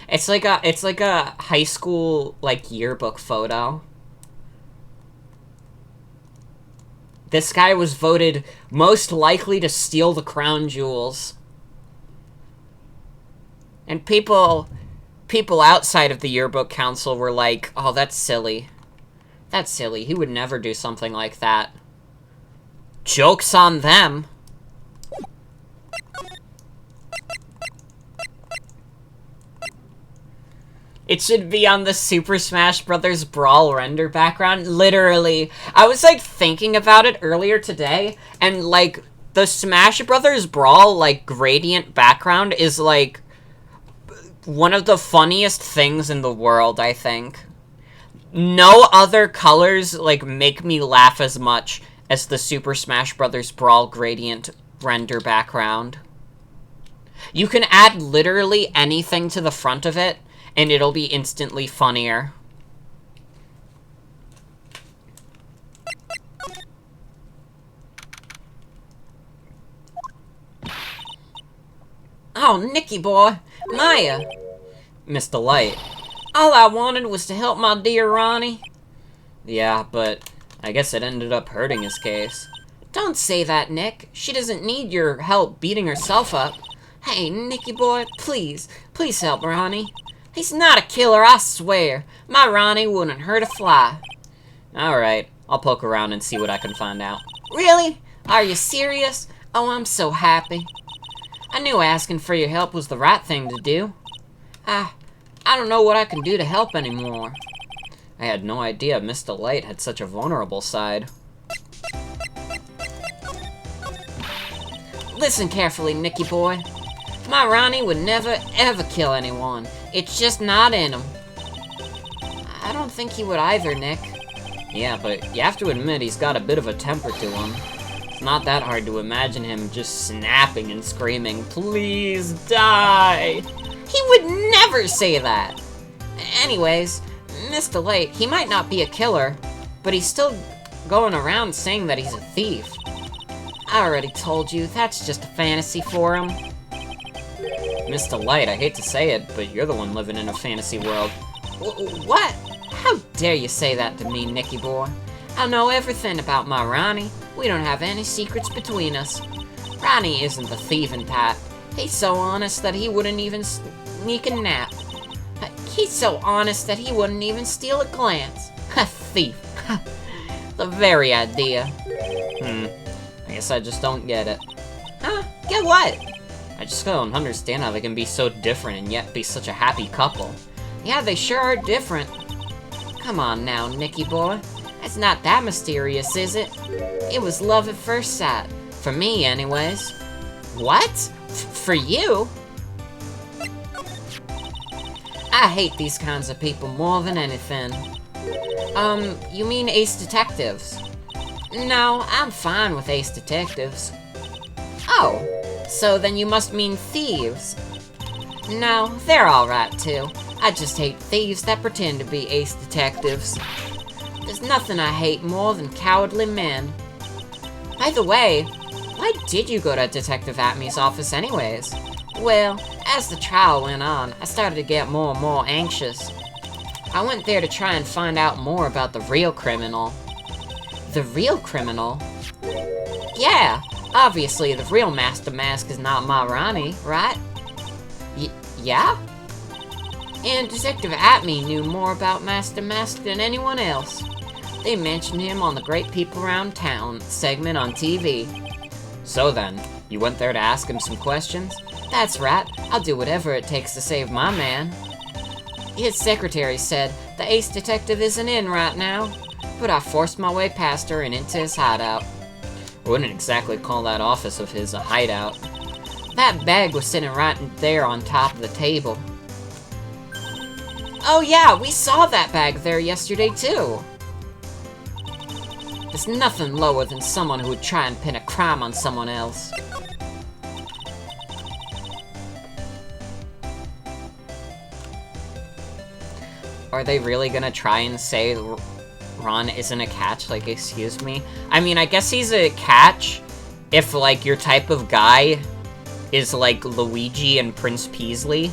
S1: It's like a high school like yearbook photo. This guy was voted most likely to steal the crown jewels. And people outside of the yearbook council were like, "Oh, that's silly. That's silly. He would never do something like that." Joke's on them. It should be on the Super Smash Bros. Brawl render background. Literally. I was, like, thinking about it earlier today, and, like, the Smash Bros. Brawl, like, gradient background is, like, one of the funniest things in the world, I think. No other colors, like, make me laugh as much as the Super Smash Bros. Brawl gradient render background. You can add literally anything to the front of it, and it'll be instantly funnier. Oh, Nicky boy. Maya. Mr. Light. All I wanted was to help my dear Ronnie. Yeah, but I guess it ended up hurting his case. Don't say that, Nick. She doesn't need your help beating herself up. Hey, Nicky boy, please help Ronnie. He's not a killer, I swear. My Ronnie wouldn't hurt a fly. Alright, I'll poke around and see what I can find out. Really? Are you serious? Oh, I'm so happy. I knew asking for your help was the right thing to do. I don't know what I can do to help anymore. I had no idea Mr. Light had such a vulnerable side. Listen carefully, Nicky boy. My Ronnie would never, ever kill anyone. It's just not in him. I don't think he would either, Nick. Yeah, but you have to admit he's got a bit of a temper to him. It's not that hard to imagine him just snapping and screaming, "Please die!" He would never say that! Anyways, Mr. Light, he might not be a killer, but he's still going around saying that he's a thief. I already told you, that's just a fantasy for him. Mr. Light, I hate to say it, but you're the one living in a fantasy world. What? How dare you say that to me, Nicky boy? I know everything about my Ronnie. We don't have any secrets between us. Ronnie isn't the thieving type. He's so honest that he wouldn't even sneak a nap. He's so honest that he wouldn't even steal a glance. A thief. The very idea. I guess I just don't get it. Huh? Get what? I just don't understand how they can be so different and yet be such a happy couple. Yeah, they sure are different. Come on now, Nicky boy. It's not that mysterious, is it? It was love at first sight. For me, anyways. What? For you? I hate these kinds of people more than anything. You mean ace detectives? No, I'm fine with ace detectives. Oh, so then you must mean thieves. No, they're alright too. I just hate thieves that pretend to be ace detectives. There's nothing I hate more than cowardly men. By the way, why did you go to Detective Atmy's office anyways? Well, as the trial went on, I started to get more and more anxious. I went there to try and find out more about the real criminal. The real criminal? Yeah, obviously the real Master Mask is not my Ronnie, right? Yeah? And Detective Atmy knew more about Master Mask than anyone else. They mentioned him on the Great People Around Town segment on TV. So then, you went there to ask him some questions? That's right, I'll do whatever it takes to save my man. His secretary said the ace detective isn't in right now, but I forced my way past her and into his hideout. I wouldn't exactly call that office of his a hideout. That bag was sitting right there on top of the table. Oh yeah, we saw that bag there yesterday too. There's nothing lower than someone who would try and pin a crime on someone else. Are they really gonna try and say Ron isn't a catch? Like, excuse me? I mean, I guess he's a catch if, like, your type of guy is, like, Luigi and Prince Peasley.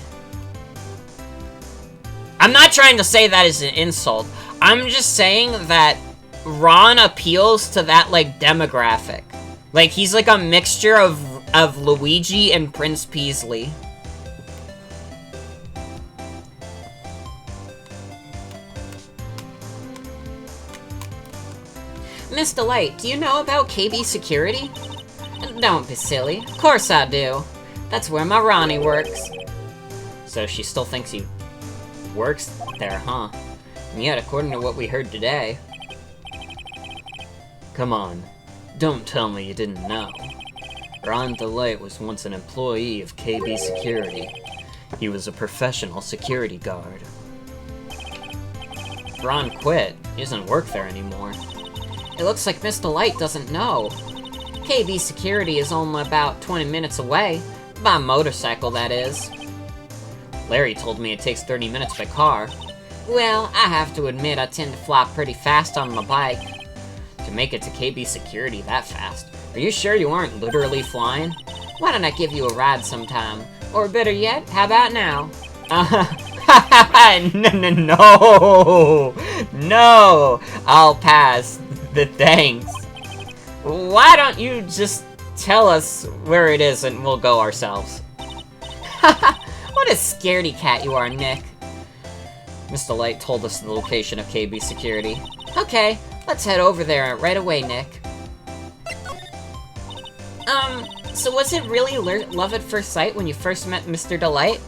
S1: I'm not trying to say that as an insult. I'm just saying that Ron appeals to that, like, demographic. Like, he's like a mixture of Luigi and Prince Peasley. Miss Delight, do you know about KB Security? Don't be silly. Of course I do. That's where my Ronnie works. So she still thinks he works there, huh? And yet, according to what we heard today...
S2: Come on. Don't tell me you didn't know. Ron Delight was once an employee of KB Security. He was a professional security guard.
S1: Ron quit. He doesn't work there anymore. It looks like Miss Delight doesn't know. KB Security is only about 20 minutes away. By motorcycle, that is. Larry told me it takes 30 minutes by car. Well, I have to admit I tend to fly pretty fast on my bike. To make it to KB Security that fast. Are you sure you aren't literally flying? Why don't I give you a ride sometime? Or better yet, how about now? No! I'll pass. The thanks. Why don't you just tell us where it is and we'll go ourselves? What a scaredy cat you are, Nick. Mr. Light told us the location of KB Security. Okay, let's head over there right away, Nick. So was it really love at first sight when you first met Mr. Delight?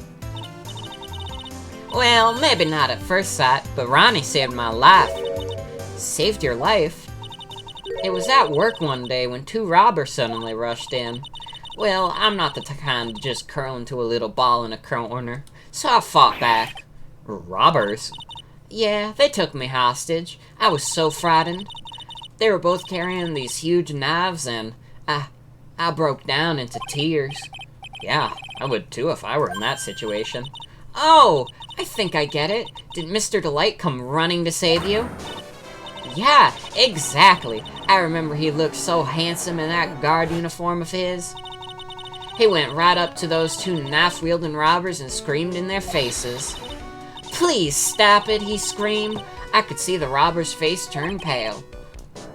S1: Well, maybe not at first sight, but Ronnie saved my life. Saved your life? It was at work one day when 2 robbers suddenly rushed in. Well, I'm not the kind to just curl into a little ball in a corner, so I fought back.
S2: Robbers?
S1: Yeah, they took me hostage. I was so frightened. They were both carrying these huge knives, and I broke down into tears.
S2: Yeah, I would too if I were in that situation.
S1: Oh, I think I get it. Did Mr. Delight come running to save you? Yeah, exactly. I remember he looked so handsome in that guard uniform of his. He went right up to those 2 knife-wielding robbers and screamed in their faces. Please stop it, he screamed. I could see the robber's face turn pale.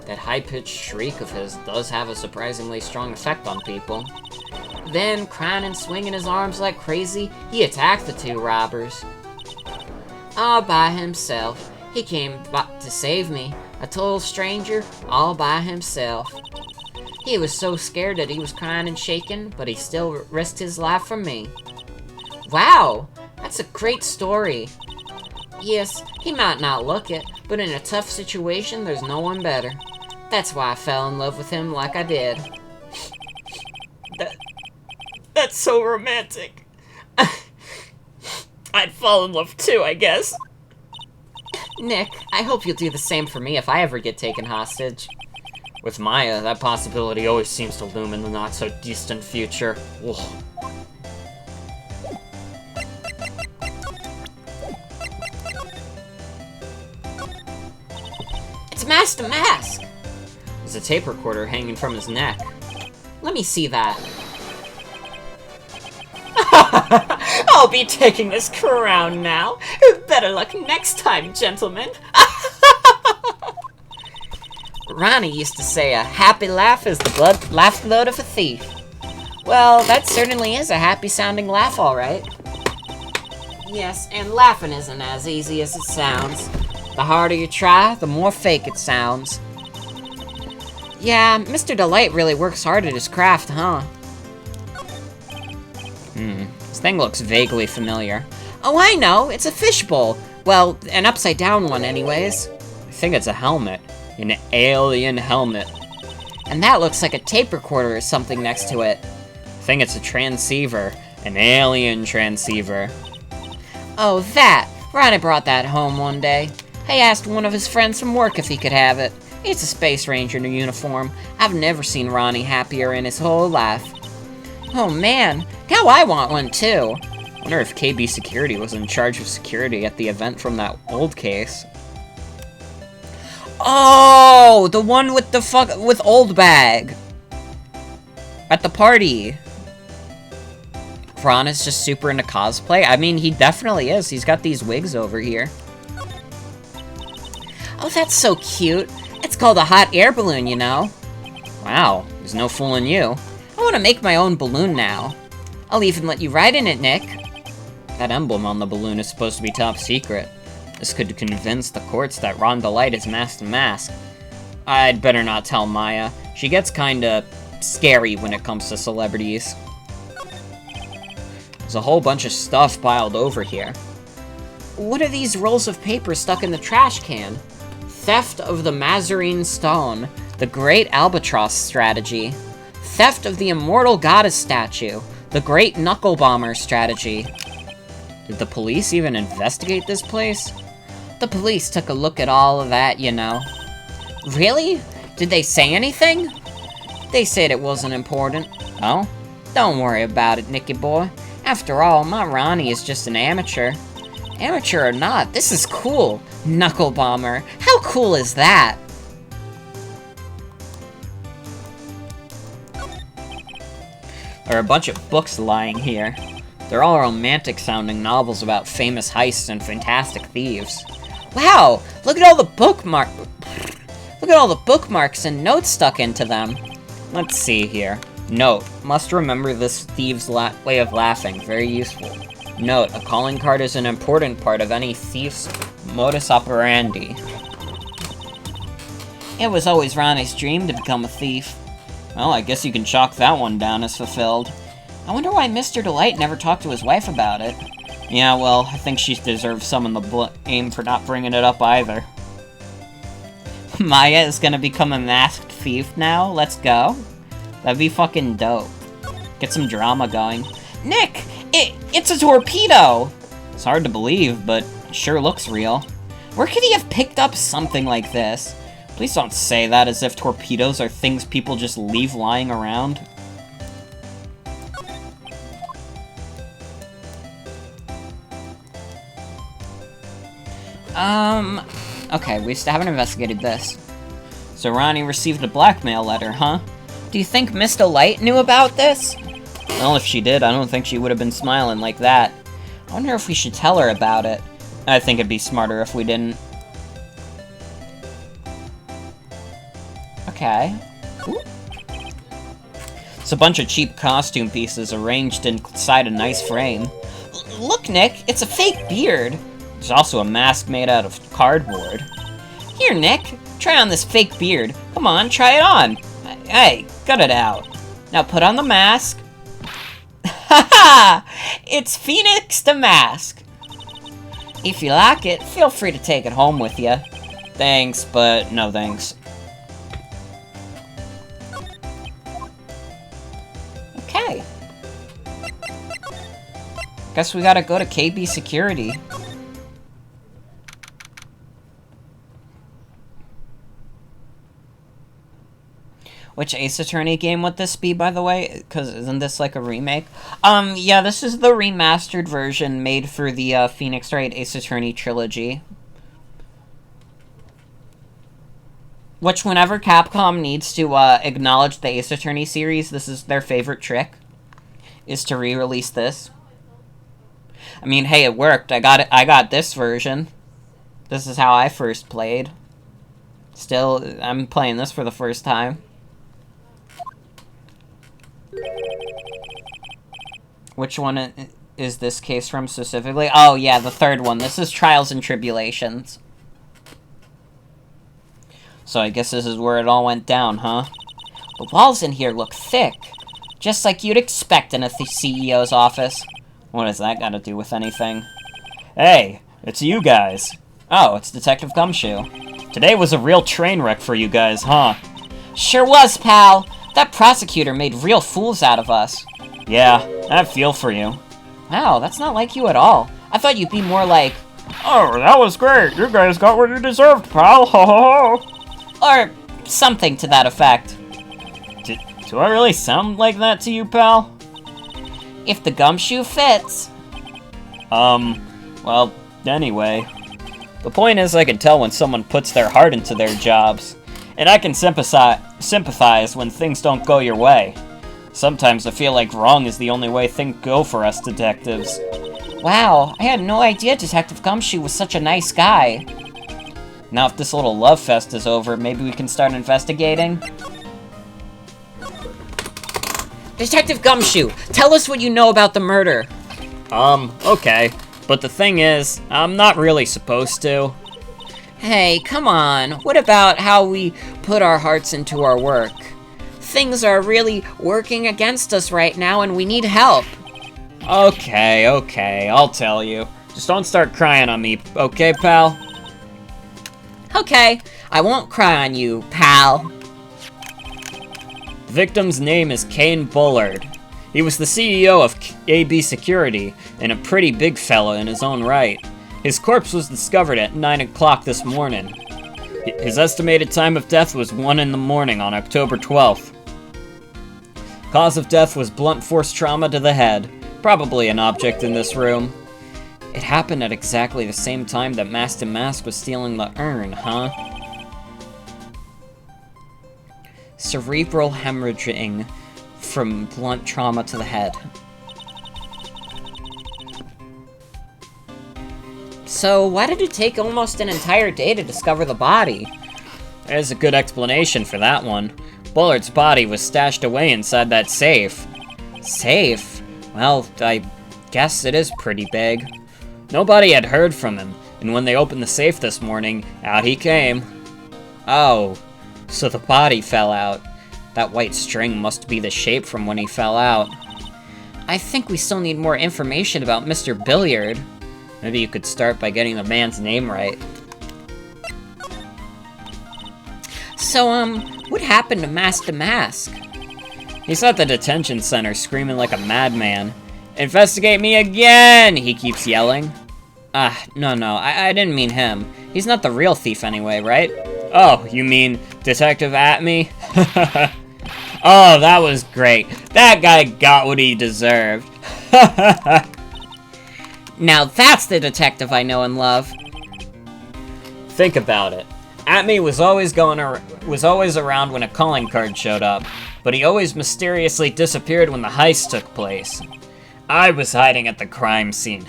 S2: That high-pitched shriek of his does have a surprisingly strong effect on people.
S1: Then, crying and swinging his arms like crazy, he attacked the 2 robbers. All by himself. He came to save me. A total stranger, all by himself. He was so scared that he was crying and shaking, but he still risked his life for me. Wow, that's a great story. Yes, he might not look it, but in a tough situation, there's no one better. That's why I fell in love with him like I did. That's so romantic. I'd fall in love too, I guess. Nick, I hope you'll do the same for me if I ever get taken hostage.
S2: With Maya, that possibility always seems to loom in the not-so-distant future. Ugh.
S1: It's Master Mask!
S2: There's a tape recorder hanging from his neck.
S1: Let me see that. I'll be taking this crown now. Better luck next time, gentlemen. Ronnie used to say a happy laugh is the lifeblood of a thief. Well, that certainly is a happy-sounding laugh, all right. Yes, and laughing isn't as easy as it sounds. The harder you try, the more fake it sounds. Yeah, Mr. Delight really works hard at his craft, huh? This thing looks vaguely familiar. Oh, I know! It's a fishbowl! Well, an upside-down one, anyways.
S2: I think it's a helmet. An alien helmet.
S1: And that looks like a tape recorder or something next to it.
S2: I think it's a transceiver. An alien transceiver.
S1: Oh, that! Ronnie brought that home one day. He asked one of his friends from work if he could have it. It's a Space Ranger in a uniform. I've never seen Ronnie happier in his whole life. Oh man, now I want one too.
S2: Wonder if KB Security was in charge of security at the event from that old case.
S1: Oh, the one with the with Old Bag. At the party. Ron is just super into cosplay. I mean, he definitely is. He's got these wigs over here. Oh, that's so cute. It's called a hot air balloon, you know.
S2: Wow, there's no fooling you.
S1: I want to make my own balloon now. I'll even let you ride in it, Nick.
S2: That emblem on the balloon is supposed to be top secret. This could convince the courts that Ron Delight is masked and masked. I'd better not tell Maya. She gets kinda scary when it comes to celebrities. There's a whole bunch of stuff piled over here.
S1: What are these rolls of paper stuck in the trash can? Theft of the Mazarine Stone. The Great Albatross Strategy. Theft of the Immortal Goddess Statue. The Great Knuckle Bomber Strategy.
S2: Did the police even investigate this place?
S1: The police took a look at all of that, you know. Really? Did they say anything? They said it wasn't important.
S2: Oh?
S1: Don't worry about it, Nicky boy. After all, my Ronnie is just an amateur. Amateur or not, this is cool. Knuckle Bomber. How cool is that?
S2: There are a bunch of books lying here. They're all romantic-sounding novels about famous heists and fantastic thieves.
S1: Wow! Look at all the bookmarks and notes stuck into them.
S2: Let's see here. Note, must remember this thieves' way of laughing. Very useful. Note, a calling card is an important part of any thief's modus operandi.
S1: It was always Ronnie's dream to become a thief.
S2: Well, I guess you can chalk that one down as fulfilled.
S1: I wonder why Mr. Delight never talked to his wife about it.
S2: Yeah, well, I think she deserves some in the blame for not bringing it up either.
S1: Maya is gonna become a masked thief now? Let's go.
S2: That'd be fucking dope. Get some drama going.
S1: Nick! It's a torpedo!
S2: It's hard to believe, but it sure looks real.
S1: Where could he have picked up something like this?
S2: Please don't say that as if torpedoes are things people just leave lying around.
S1: Okay, we still haven't investigated this.
S2: So Ronnie received a blackmail letter, huh?
S1: Do you think Miss Delight knew about this?
S2: Well, if she did, I don't think she would have been smiling like that.
S1: I wonder if we should tell her about it.
S2: I think it'd be smarter if we didn't.
S1: Okay. Ooh.
S2: It's a bunch of cheap costume pieces arranged inside a nice frame.
S1: Look, Nick, it's a fake beard.
S2: There's also a mask made out of cardboard.
S1: Here, Nick, try on this fake beard. Come on, try it on.
S2: Hey, cut it out.
S1: Now put on the mask. Haha! It's Phoenix the Mask. If you like it, feel free to take it home with you.
S2: Thanks, but no thanks.
S1: Okay. Guess we gotta go to KB Security. Which Ace Attorney game would this be, by the way? Because isn't this like a remake? Yeah, this is the remastered version made for the Phoenix Wright Ace Attorney trilogy. Which, whenever Capcom needs to acknowledge the Ace Attorney series, this is their favorite trick, is to re-release this. I mean, hey, it worked. I got this version. This is how I first played. Still, I'm playing this for the first time. Which one is this case from specifically? Oh, yeah, the third one. This is Trials and Tribulations.
S2: So I guess this is where it all went down, huh?
S1: The walls in here look thick. Just like you'd expect in a CEO's office.
S2: What does that got to do with anything? Hey, it's you guys. Oh, it's Detective Gumshoe. Today was a real train wreck for you guys, huh?
S1: Sure was, pal. That prosecutor made real fools out of us.
S2: Yeah, I feel for you.
S1: Wow, that's not like you at all. I thought you'd be more like,
S2: Oh, that was great. You guys got what you deserved, pal. Ho ho ho.
S1: Or something to that effect.
S2: Do I really sound like that to you, pal?
S1: If the gumshoe fits.
S2: Well, anyway. The point is I can tell when someone puts their heart into their jobs. And I can sympathize when things don't go your way. Sometimes I feel like wrong is the only way things go for us detectives.
S1: Wow, I had no idea Detective Gumshoe was such a nice guy.
S2: Now if this little love fest is over, maybe we can start investigating?
S1: Detective Gumshoe, tell us what you know about the murder.
S2: Okay. But the thing is, I'm not really supposed to.
S1: Hey, come on. What about how we put our hearts into our work? Things are really working against us right now and we need help.
S2: Okay, I'll tell you. Just don't start crying on me, okay, pal?
S1: Okay, I won't cry on you, pal.
S2: The victim's name is Kane Bullard. He was the CEO of AB Security, and a pretty big fella in his own right. His corpse was discovered at 9 o'clock this morning. His estimated time of death was 1 in the morning on October 12th. Cause of death was blunt force trauma to the head, probably an object in this room. It happened at exactly the same time that Masked Mask was stealing the urn, huh?
S1: Cerebral hemorrhaging from blunt trauma to the head. So, why did it take almost an entire day to discover the body?
S2: There's a good explanation for that one. Bullard's body was stashed away inside that safe.
S1: Safe?
S2: Well, I guess it is pretty big. Nobody had heard from him, and when they opened the safe this morning, out he came.
S1: Oh, so the body fell out. That white string must be the shape from when he fell out. I think we still need more information about Mr. Billiard.
S2: Maybe you could start by getting the man's name right.
S1: So, what happened to Masked Mask?
S2: He's at the detention center screaming like a madman. Investigate me again, he keeps yelling.
S1: No, I didn't mean him. He's not the real thief anyway, right?
S2: Oh, you mean Detective Atme? Oh, that was great. That guy got what he deserved.
S1: Now that's the detective I know and love.
S2: Think about it. Atme was always around when a calling card showed up, but he always mysteriously disappeared when the heist took place. I was hiding at the crime scene.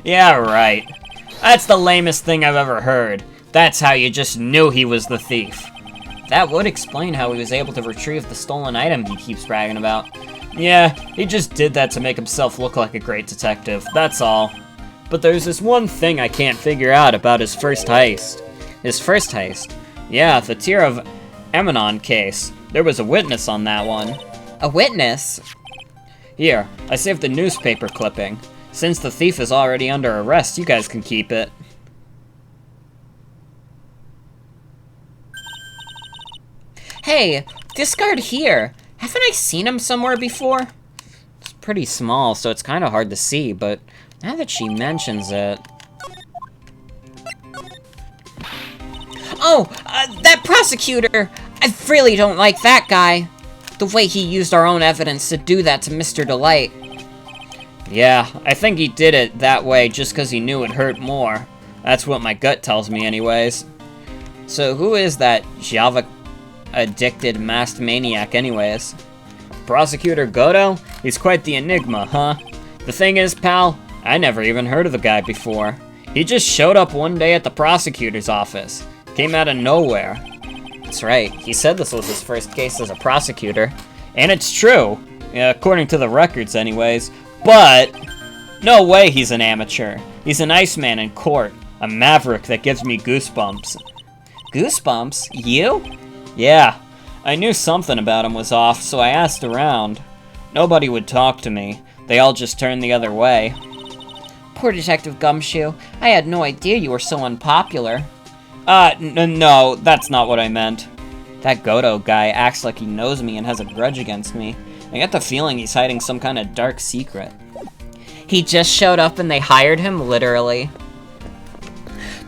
S2: Yeah, right. That's the lamest thing I've ever heard. That's how you just knew he was the thief.
S1: That would explain how he was able to retrieve the stolen item he keeps bragging about.
S2: Yeah, he just did that to make himself look like a great detective, that's all. But there's this one thing I can't figure out about his first heist.
S1: His first heist?
S2: Yeah, the Tear of Emanon case. There was a witness on that one.
S1: A witness?
S2: Here, I saved the newspaper clipping. Since the thief is already under arrest, you guys can keep it.
S1: Hey, this guard here. Haven't I seen him somewhere before?
S2: It's pretty small, so it's kind of hard to see, but now that she mentions it...
S1: Oh, that prosecutor! I really don't like that guy. The way he used our own evidence to do that to Mr. Delight.
S2: Yeah, I think he did it that way just because he knew it hurt more. That's what my gut tells me anyways. So who is that Java-addicted masked maniac anyways? Prosecutor Godo? He's quite the enigma, huh? The thing is, pal, I never even heard of the guy before. He just showed up one day at the prosecutor's office. Came out of nowhere.
S1: That's right, he said this was his first case as a prosecutor.
S2: And it's true, according to the records anyways. But, no way he's an amateur. He's an Iceman in court, a maverick that gives me goosebumps.
S1: Goosebumps? You?
S2: Yeah, I knew something about him was off, so I asked around. Nobody would talk to me. They all just turned the other way.
S1: Poor Detective Gumshoe. I had no idea you were so unpopular.
S2: No, that's not what I meant.
S1: That Godo guy acts like he knows me and has a grudge against me.
S2: I get the feeling he's hiding some kind of dark secret.
S1: He just showed up and they hired him, literally.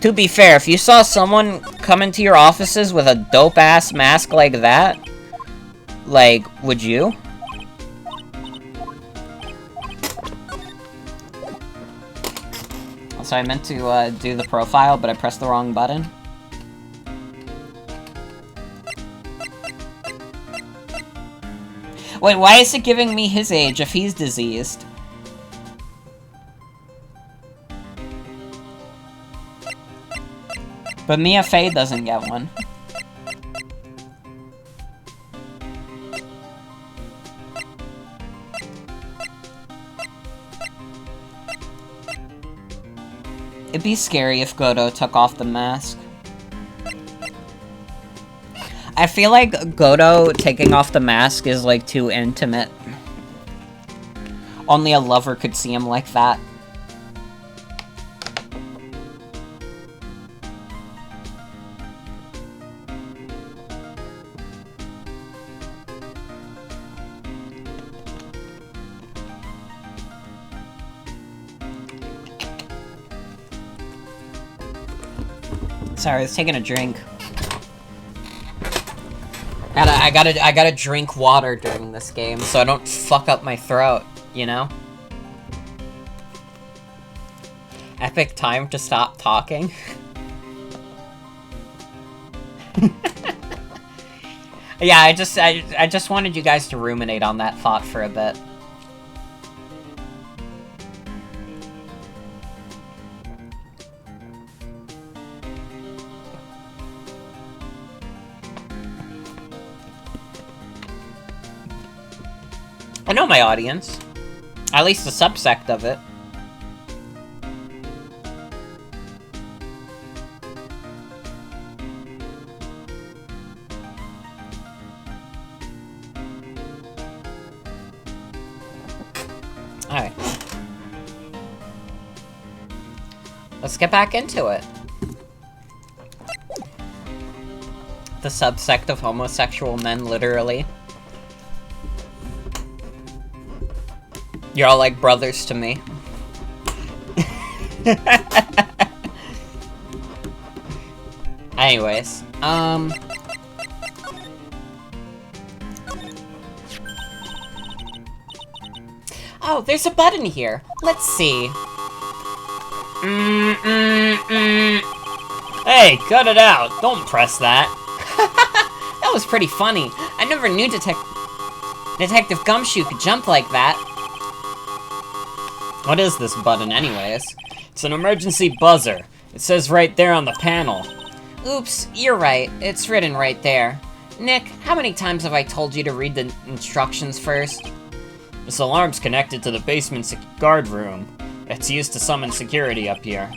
S2: To be fair, if you saw someone come into your offices with a dope-ass mask like that, like, would you? So I meant to do the profile, but I pressed the wrong button. Wait, why is it giving me his age if he's diseased? But Mia Fey doesn't get one. It'd be scary if Godo took off the mask. I feel like Godo taking off the mask is, like, too intimate. Only a lover could see him like that. Sorry, I was taking a drink. I gotta drink water during this game so I don't fuck up my throat, you know? Epic time to stop talking. Yeah, I just wanted you guys to ruminate on that thought for a bit. I know my audience. At least a subsect of it. Alright. Let's get back into it. The subsect of homosexual men, literally. You're all like brothers to me. Anyways, oh, there's a button here. Let's see.
S3: Hey, cut it out. Don't press that.
S1: That was pretty funny. I never knew Detective Gumshoe could jump like that.
S3: What is this button, anyways? It's an emergency buzzer. It says right there on the panel.
S1: Oops, you're right. It's written right there. Nick, how many times have I told you to read the instructions first?
S3: This alarm's connected to the basement guard room. It's used to summon security up here.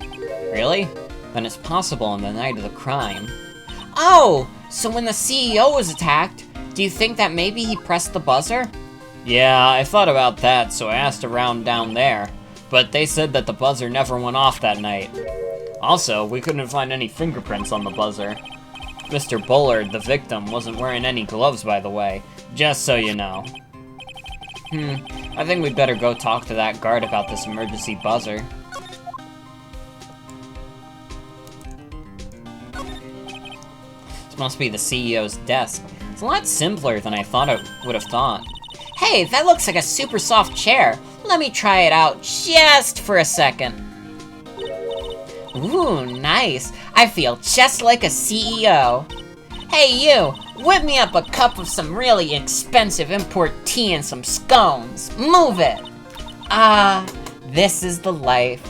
S1: Really? Then it's possible on the night of the crime. Oh! So when the CEO was attacked, do you think that maybe he pressed the buzzer?
S3: Yeah, I thought about that, so I asked around down there. But they said that the buzzer never went off that night. Also, we couldn't find any fingerprints on the buzzer. Mr. Bullard, the victim, wasn't wearing any gloves, by the way. Just so you know.
S1: I think we'd better go talk to that guard about this emergency buzzer. This must be the CEO's desk. It's a lot simpler than I thought it would have thought. Hey, that looks like a super soft chair. Let me try it out just for a second. Ooh, nice. I feel just like a CEO. Hey, you, whip me up a cup of some really expensive import tea and some scones. Move it. Ah, this is the life.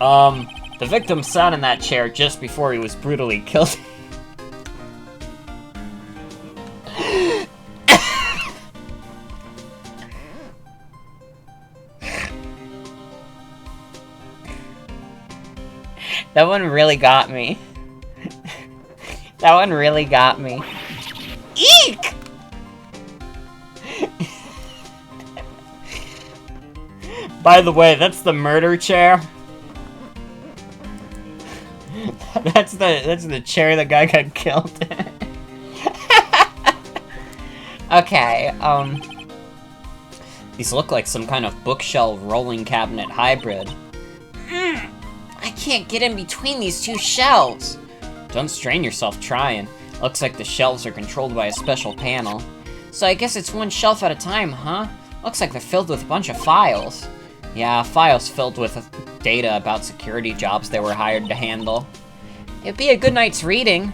S3: The victim sat in that chair just before he was brutally killed.
S1: That one really got me. That one really got me. Eek!
S3: By the way, that's the murder chair. That's the chair the guy got killed in.
S1: Okay, these look like some kind of bookshelf rolling cabinet hybrid. I can't get in between these two shelves.
S2: Don't strain yourself trying. Looks like the shelves are controlled by a special panel.
S1: So I guess it's one shelf at a time, huh? Looks like they're filled with a bunch of files.
S2: Yeah, files filled with data about security jobs they were hired to handle.
S1: It'd be a good night's reading,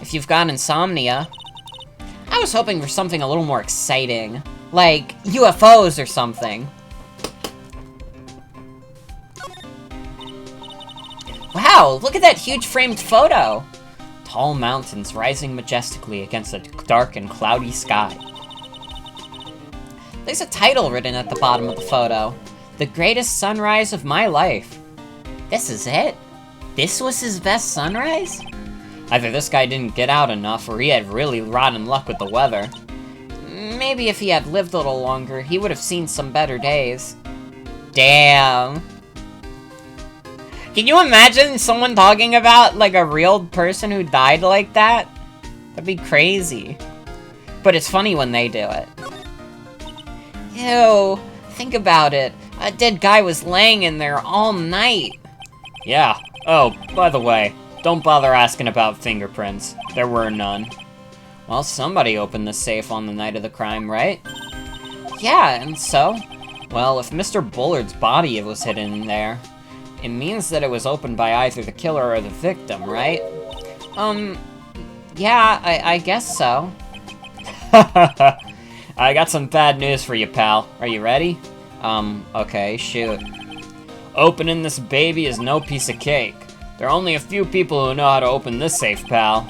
S1: if you've got insomnia. I was hoping for something a little more exciting, like UFOs or something. Wow, look at that huge framed photo!
S2: Tall mountains rising majestically against a dark and cloudy sky.
S1: There's a title written at the bottom of the photo. The greatest sunrise of my life. This is it? This was his best sunrise?
S2: Either this guy didn't get out enough, or he had really rotten luck with the weather.
S1: Maybe if he had lived a little longer, he would have seen some better days. Damn. Can you imagine someone talking about, like, a real person who died like that? That'd be crazy. But it's funny when they do it. Ew, think about it. A dead guy was laying in there all night.
S2: Yeah. Oh, by the way, don't bother asking about fingerprints. There were none.
S1: Well, somebody opened the safe on the night of the crime, right? Yeah, and so?
S2: Well, if Mr. Bullard's body was hidden in there, it means that it was opened by either the killer or the victim, right?
S1: Yeah, I guess so.
S2: I got some bad news for you, pal. Are you ready?
S1: Okay, shoot.
S2: Opening this baby is no piece of cake. There are only a few people who know how to open this safe, pal.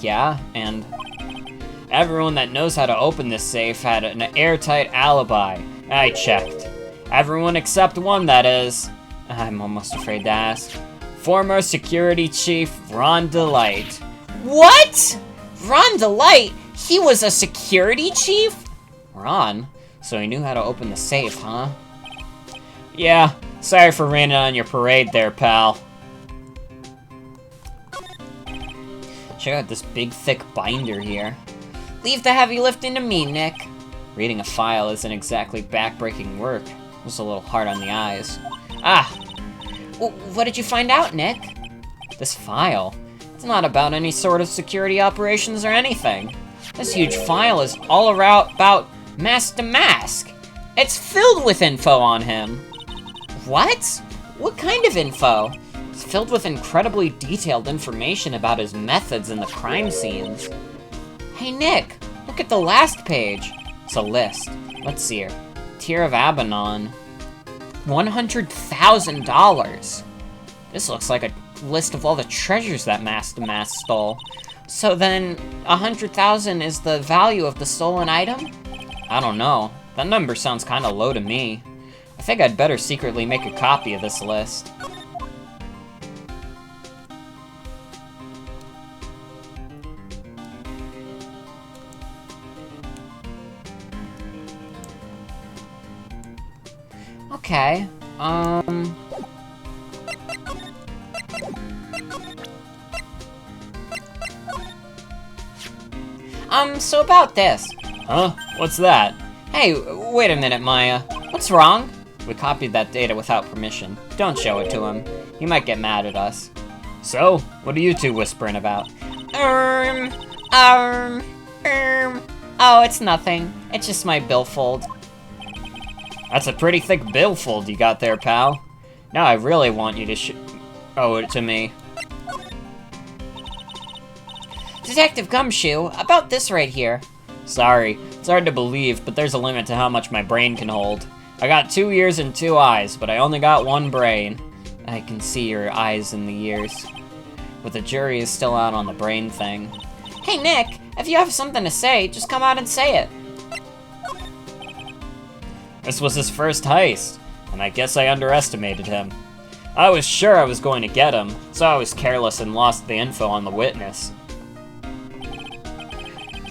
S1: Yeah, and?
S2: Everyone that knows how to open this safe had an airtight alibi. I checked. Everyone except one, that is. I'm almost afraid to ask. Former Security Chief Ron DeLight.
S1: What? Ron DeLight? He was a security chief?
S2: Ron? So he knew how to open the safe, huh? Yeah, sorry for raining on your parade there, pal. Check out this big, thick binder here.
S1: Leave the heavy lifting to me, Nick.
S2: Reading a file isn't exactly back-breaking work. Just a little hard on the eyes. Ah!
S1: What did you find out, Nick?
S2: This file.
S1: It's not about any sort of security operations or anything. This huge file is all about Mask to Mask. It's filled with info on him. What? What kind of info? It's filled with incredibly detailed information about his methods in the crime scenes. Hey Nick, look at the last page.
S2: It's a list. Let's see here.
S1: Tear of Abaddon. $100,000. This looks like a list of all the treasures that Mask to Mask stole. So then, 100,000 is the value of the stolen item?
S2: I don't know. That number sounds kinda low to me. I think I'd better secretly make a copy of this list.
S1: Okay, so about this.
S2: Huh? What's that?
S1: Hey, wait a minute, Maya. What's wrong?
S2: We copied that data without permission. Don't show it to him. He might get mad at us. So, what are you two whispering about?
S1: Oh, it's nothing. It's just my billfold.
S2: That's a pretty thick billfold you got there, pal. Now I really want you to owe it to me.
S1: Detective Gumshoe, about this right here.
S2: Sorry, it's hard to believe, but there's a limit to how much my brain can hold. I got 2 ears and 2 eyes, but I only got 1 brain.
S1: I can see your eyes in the ears. But the jury is still out on the brain thing. Hey Nick, if you have something to say, just come out and say it.
S2: This was his first heist, and I guess I underestimated him. I was sure I was going to get him, so I was careless and lost the info on the witness.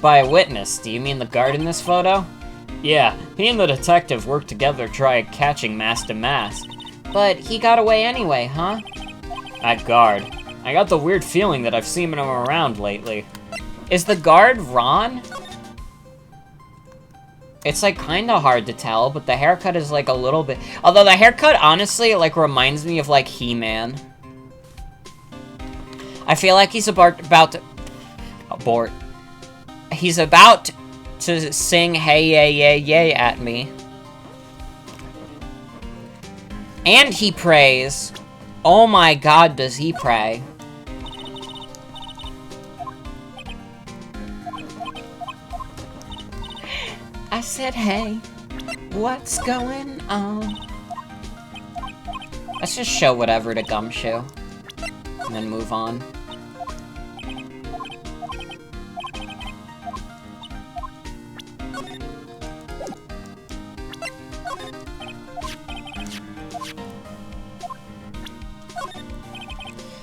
S1: By a witness, do you mean the guard in this photo?
S2: Yeah, he and the detective worked together to try catching Mask to Mask.
S1: But he got away anyway, huh?
S2: That guard. I got the weird feeling that I've seen him around lately.
S1: Is the guard Ron? It's, like, kind of hard to tell, but the haircut is, like, a little bit... Although the haircut, honestly, like, reminds me of, like, He-Man. I feel like he's about to... Abort. He's about to sing Hey Yay Yay Yay at me. And he prays. Oh my god, does he pray. I said, hey, what's going on? Let's just show whatever to Gumshoe. And then move on.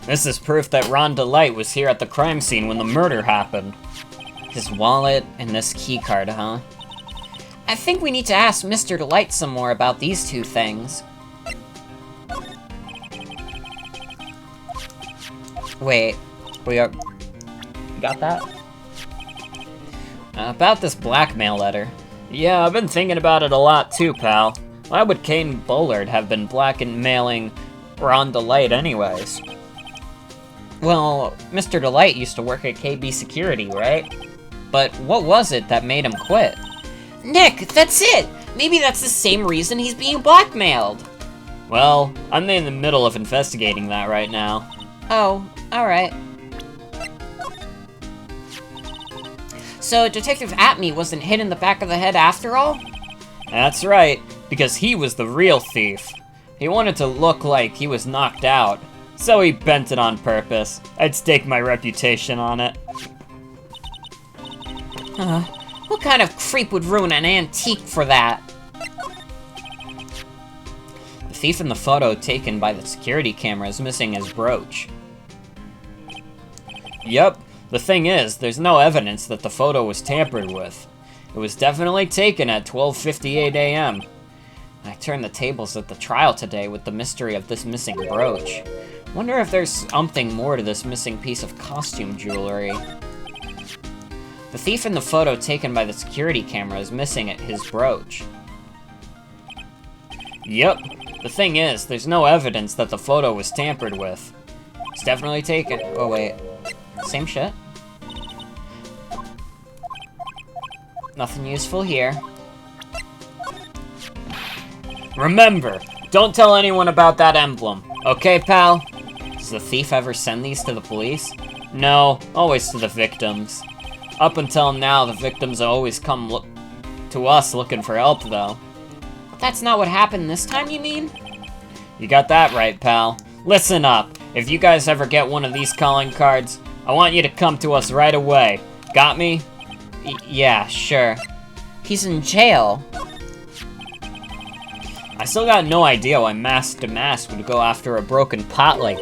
S3: This is proof that Ron DeLite was here at the crime scene when the murder happened.
S1: His wallet and this keycard, huh? I think we need to ask Mr. DeLite some more about these two things. Wait, you got that?
S3: About this blackmail letter. Yeah, I've been thinking about it a lot too, pal. Why would Kane Bullard have been blackmailing Ron DeLite anyways?
S1: Well, Mr. DeLite used to work at KB Security, right? But what was it that made him quit? Nick, that's it! Maybe that's the same reason he's being blackmailed.
S3: Well, I'm in the middle of investigating that right now.
S1: Oh, alright. So Detective Atme wasn't hit in the back of the head after all?
S3: That's right, because he was the real thief. He wanted to look like he was knocked out, so he bent it on purpose. I'd stake my reputation on it.
S1: What kind of creep would ruin an antique for that?
S3: The thief in the photo taken by the security camera is missing his brooch. Yep, the thing is, there's no evidence that the photo was tampered with. It was definitely taken at 12:58 a.m.
S1: I turned the tables at the trial today with the mystery of this missing brooch. Wonder if there's something more to this missing piece of costume jewelry. The thief in the photo taken by the security camera is missing his brooch.
S3: Yep, the thing is, there's no evidence that the photo was tampered with.
S1: It's definitely taken. Oh wait, same shit? Nothing useful here.
S3: Remember, don't tell anyone about that emblem, okay, pal?
S1: Does the thief ever send these to the police?
S3: No, always to the victims. Up until now, the victims always come to us looking for help, though.
S1: That's not what happened this time, you mean?
S3: You got that right, pal. Listen up. If you guys ever get one of these calling cards, I want you to come to us right away. Got me?
S1: Yeah, sure. He's in jail.
S3: I still got no idea why Mask to Mask would go after a broken pot like...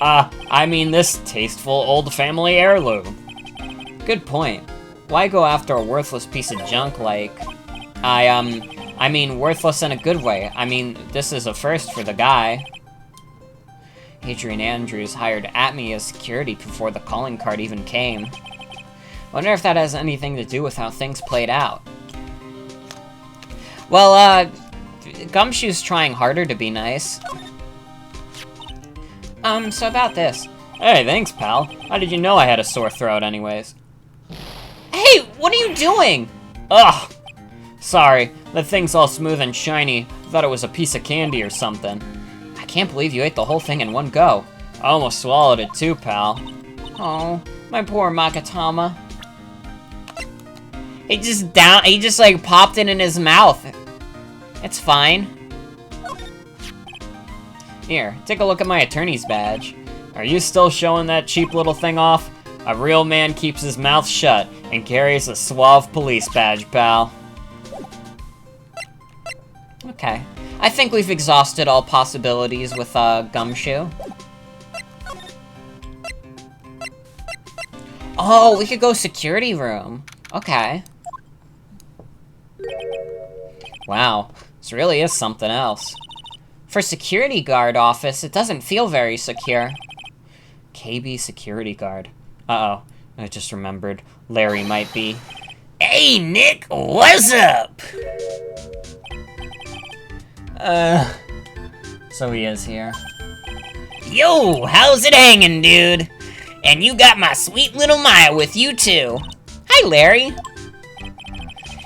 S3: I mean this tasteful old family heirloom.
S1: Good point. Why go after a worthless piece of junk like... I mean worthless in a good way. I mean, this is a first for the guy. Adrian Andrews hired Atme as security before the calling card even came. Wonder if that has anything to do with how things played out. Well, Gumshoe's trying harder to be nice. So about this.
S3: Hey, thanks, pal. How did you know I had a sore throat anyways?
S1: Hey, what are you doing?
S3: Ugh! Sorry, that thing's all smooth and shiny. I thought it was a piece of candy or something.
S1: I can't believe you ate the whole thing in one go.
S3: I almost swallowed it too, pal.
S1: Oh, my poor Makatama. He just like popped it in his mouth. It's fine. Here, take a look at my attorney's badge.
S3: Are you still showing that cheap little thing off? A real man keeps his mouth shut and carries a suave police badge, pal.
S1: Okay. I think we've exhausted all possibilities with, Gumshoe. Oh, we could go security room. Okay. Wow, this really is something else. For security guard office, it doesn't feel very secure. KB security guard. Uh-oh, I just remembered. Larry might be
S2: Hey, Nick, what's up?
S3: So he is here.
S2: Yo, how's it hanging, dude? And you got my sweet little Maya with you, too.
S1: Hi, Larry.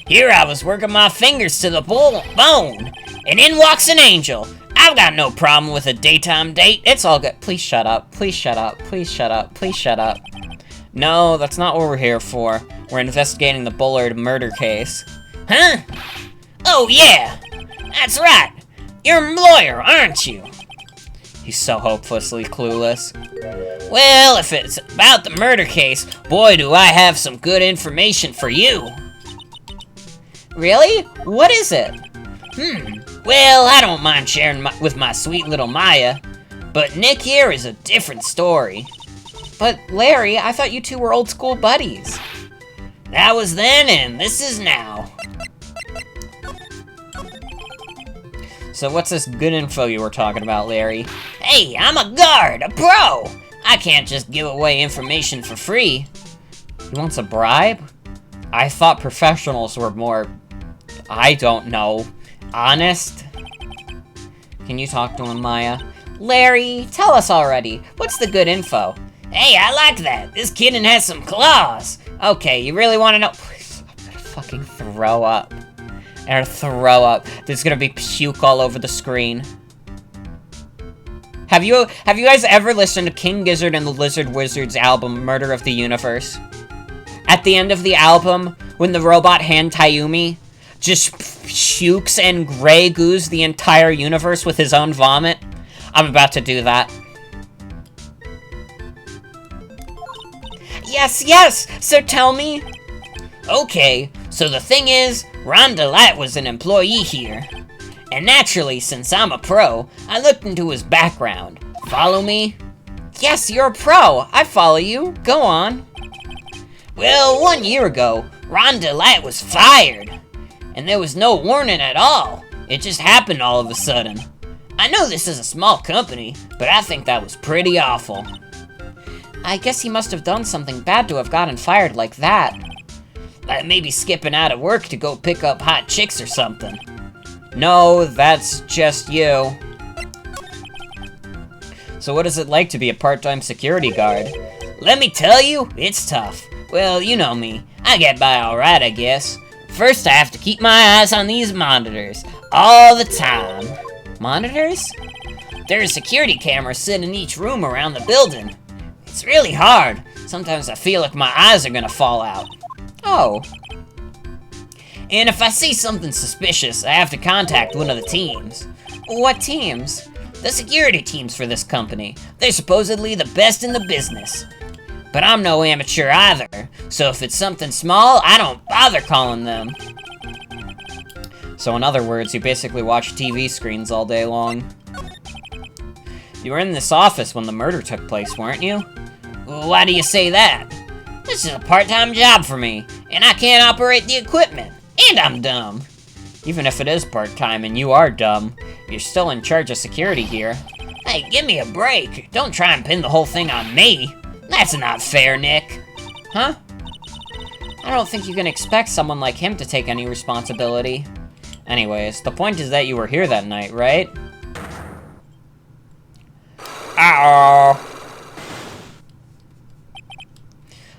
S2: Here I was working my fingers to the bone, and in walks an angel. I've got no problem with a daytime date.
S1: It's all good. Please shut up. Please shut up. Please shut up. Please shut up. No, that's not what we're here for. We're investigating the Bullard murder case.
S2: Huh? Oh, yeah. That's right. You're a lawyer, aren't you?
S1: He's so hopelessly clueless.
S2: Well, if it's about the murder case, boy, do I have some good information for you.
S1: Really? What is it?
S2: Well, I don't mind sharing with my sweet little Maya, but Nick here is a different story.
S1: But Larry, I thought you two were old school buddies.
S2: That was then, and this is now.
S1: So what's this good info you were talking about, Larry?
S2: Hey, I'm a guard, a pro! I can't just give away information for free.
S1: He wants a bribe? I thought professionals were more, I don't know, honest? Can you talk to him, Maya? Larry, tell us already. What's the good info?
S2: Hey, I like that. This kitten has some claws.
S1: Okay, you really want to know? Please, I'm gonna fucking throw up. I'm gonna throw up. There's gonna be puke all over the screen. Have you guys ever listened to King Gizzard and the Lizard Wizard's album, Murder of the Universe? At the end of the album, when the robot hand Tayumi just pukes and gray goos the entire universe with his own vomit, I'm about to do that. Yes, so tell me.
S2: Okay, so the thing is, Ron DeLite was an employee here. And naturally, since I'm a pro, I looked into his background. Follow me?
S1: Yes, you're a pro. I follow you. Go on.
S2: Well, 1 year ago, Ron DeLite was fired. And there was no warning at all. It just happened all of a sudden. I know this is a small company, but I think that was pretty awful.
S1: I guess he must have done something bad to have gotten fired like that.
S2: Like maybe skipping out of work to go pick up hot chicks or something.
S1: No, that's just you. So what is it like to be a part-time security guard?
S2: Let me tell you, it's tough. Well, you know me. I get by alright, I guess. First, I have to keep my eyes on these monitors all the time.
S1: Monitors?
S2: There's security cameras sitting in each room around the building. It's really hard. Sometimes I feel like my eyes are gonna fall out.
S1: Oh.
S2: And if I see something suspicious, I have to contact one of the teams.
S1: What teams?
S2: The security teams for this company. They're supposedly the best in the business. But I'm no amateur either, so if it's something small, I don't bother calling them.
S1: So in other words, you basically watch TV screens all day long. You were in this office when the murder took place, weren't you?
S2: Well, why do you say that? This is a part-time job for me, and I can't operate the equipment, and I'm dumb.
S1: Even if it is part-time and you are dumb, you're still in charge of security here.
S2: Hey, give me a break. Don't try and pin the whole thing on me. That's not fair, Nick.
S1: Huh? I don't think you can expect someone like him to take any responsibility. Anyways, the point is that you were here that night, right?
S2: Uh-oh.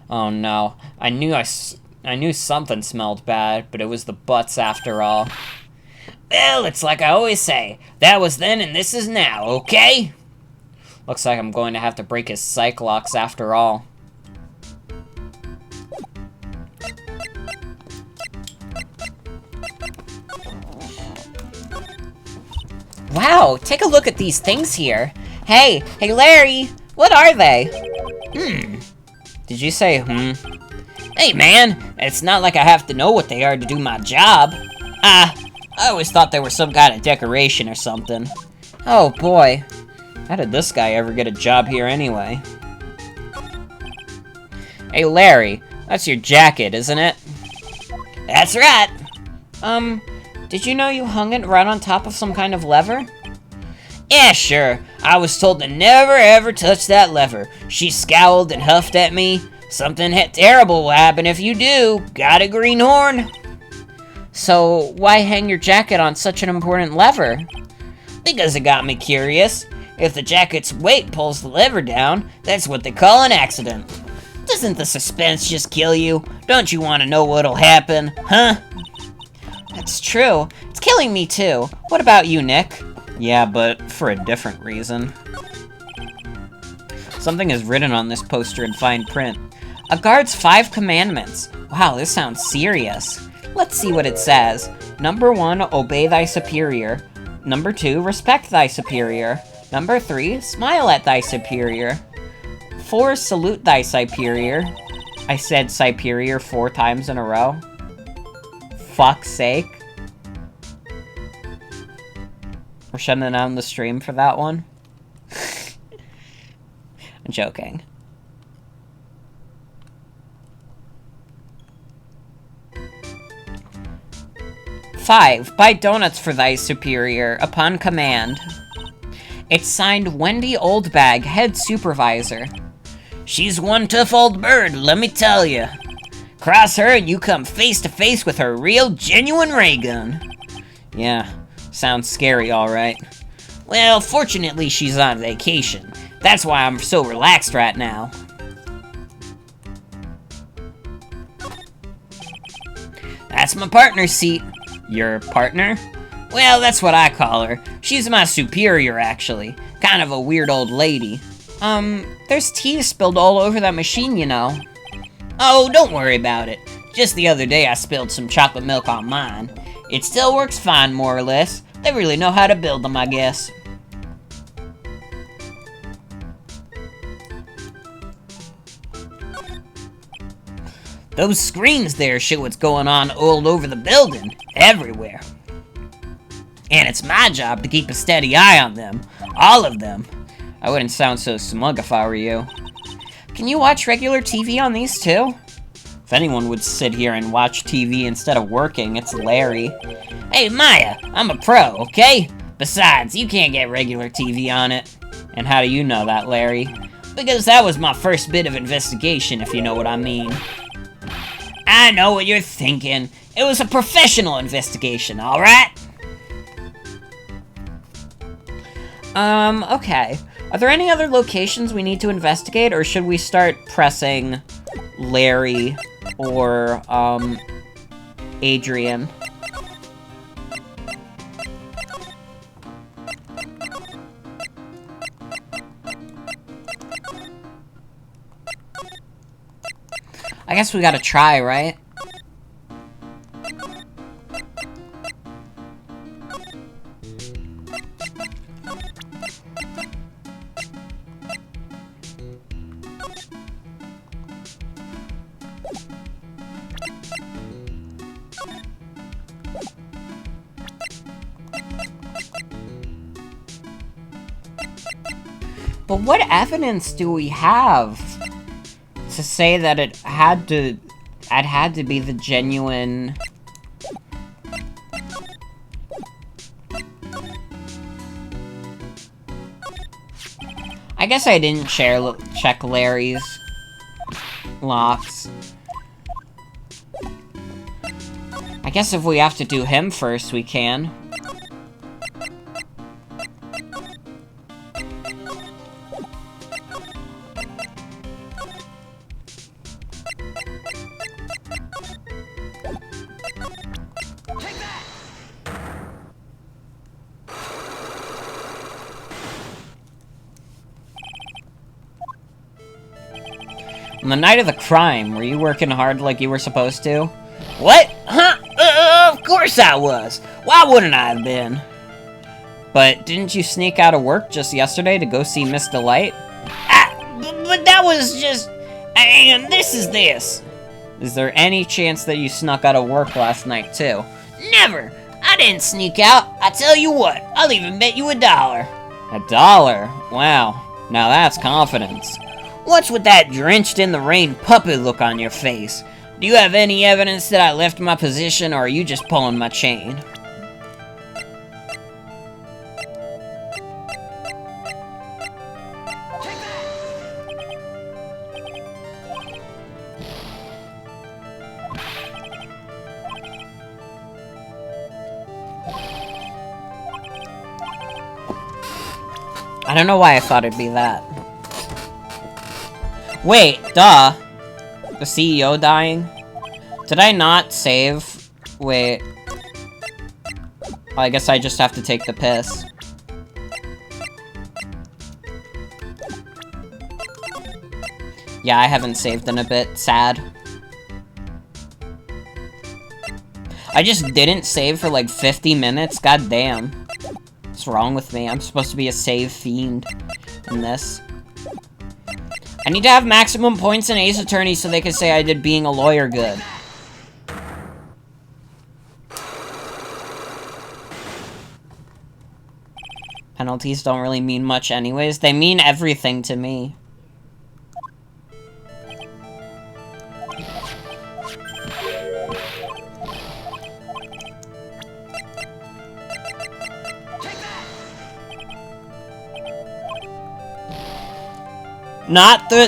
S1: Oh no, I knew something smelled bad, but it was the butts after all.
S2: Well, it's like I always say, that was then and this is now, okay?
S1: Looks like I'm going to have to break his psych locks after all. Wow, take a look at these things here. Hey Larry, what are they? Did you say
S2: Hey man, it's not like I have to know what they are to do my job. I always thought they were some kind of decoration or something.
S1: Oh boy, how did this guy ever get a job here anyway? Hey Larry, that's your jacket, isn't it?
S2: That's right.
S1: Did you know you hung it right on top of some kind of lever?
S2: Yeah, sure. I was told to never ever touch that lever. She scowled and huffed at me, Something terrible will happen if you do. Got a greenhorn?
S1: So, why hang your jacket on such an important lever?
S2: Because it got me curious. If the jacket's weight pulls the lever down, that's what they call an accident. Doesn't the suspense just kill you? Don't you want to know what'll happen, huh?
S1: That's true. It's killing me too. What about you, Nick?
S3: Yeah, but for a different reason. Something is written on this poster in fine print.
S1: A guard's 5 commandments. Wow, this sounds serious. Let's see what it says. Number 1, obey thy superior. Number 2, respect thy superior. Number 3, smile at thy superior. 4, salute thy superior. I said superior 4 times in a row. Fuck's sake. We're shutting down the stream for that one. I'm joking. Five, buy donuts for thy superior, upon command. It's signed Wendy Oldbag, head supervisor.
S2: She's one tough old bird, let me tell you. Cross her and you come face to face with her real, genuine ray gun.
S3: Yeah, sounds scary, alright.
S2: Well, fortunately she's on vacation. That's why I'm so relaxed right now. That's my partner's seat.
S3: Your partner?
S2: Well, that's what I call her. She's my superior, actually. Kind of a weird old lady.
S1: There's tea spilled all over that machine, you know.
S2: Oh, don't worry about it. Just the other day I spilled some chocolate milk on mine. It still works fine, more or less. They really know how to build them, I guess. Those screens there show what's going on all over the building. Everywhere. And it's my job to keep a steady eye on them. All of them.
S3: I wouldn't sound so smug if I were you.
S1: Can you watch regular TV on these too?
S3: If anyone would sit here and watch TV instead of working, it's Larry.
S2: Hey, Maya, I'm a pro, okay? Besides, you can't get regular TV on it.
S3: And how do you know that, Larry?
S2: Because that was my first bit of investigation, if you know what I mean. I know what you're thinking. It was a professional investigation, alright?
S1: Okay. Are there any other locations we need to investigate, or should we start pressing Larry or, Adrian? I guess we gotta try, right? But what evidence do we have to say that it had to be the genuine... I guess I didn't check Larry's locks. I guess if we have to do him first, we can. On the night of the crime, were you working hard like you were supposed to?
S2: What? Huh? Of course I was. Why wouldn't I have been?
S1: But didn't you sneak out of work just yesterday to go see Miss Delight?
S2: But that was just... And this is this.
S1: Is there any chance that you snuck out of work last night, too?
S2: Never. I didn't sneak out. I tell you what, I'll even bet you $1.
S1: $1? Wow. Now that's confidence.
S2: What's with that drenched-in-the-rain puppet look on your face? Do you have any evidence that I left my position, or are you just pulling my chain?
S1: don't know why I thought it'd be that. Wait, duh. The CEO dying? Did I not save? Wait. I guess I just have to take the piss. Yeah, I haven't saved in a bit. Sad. I just didn't save for like 50 minutes? God damn. What's wrong with me? I'm supposed to be a save fiend in this. I need to have maximum points in Ace Attorney so they can say I did being a lawyer good. Penalties don't really mean much anyways. They mean everything to me. Not the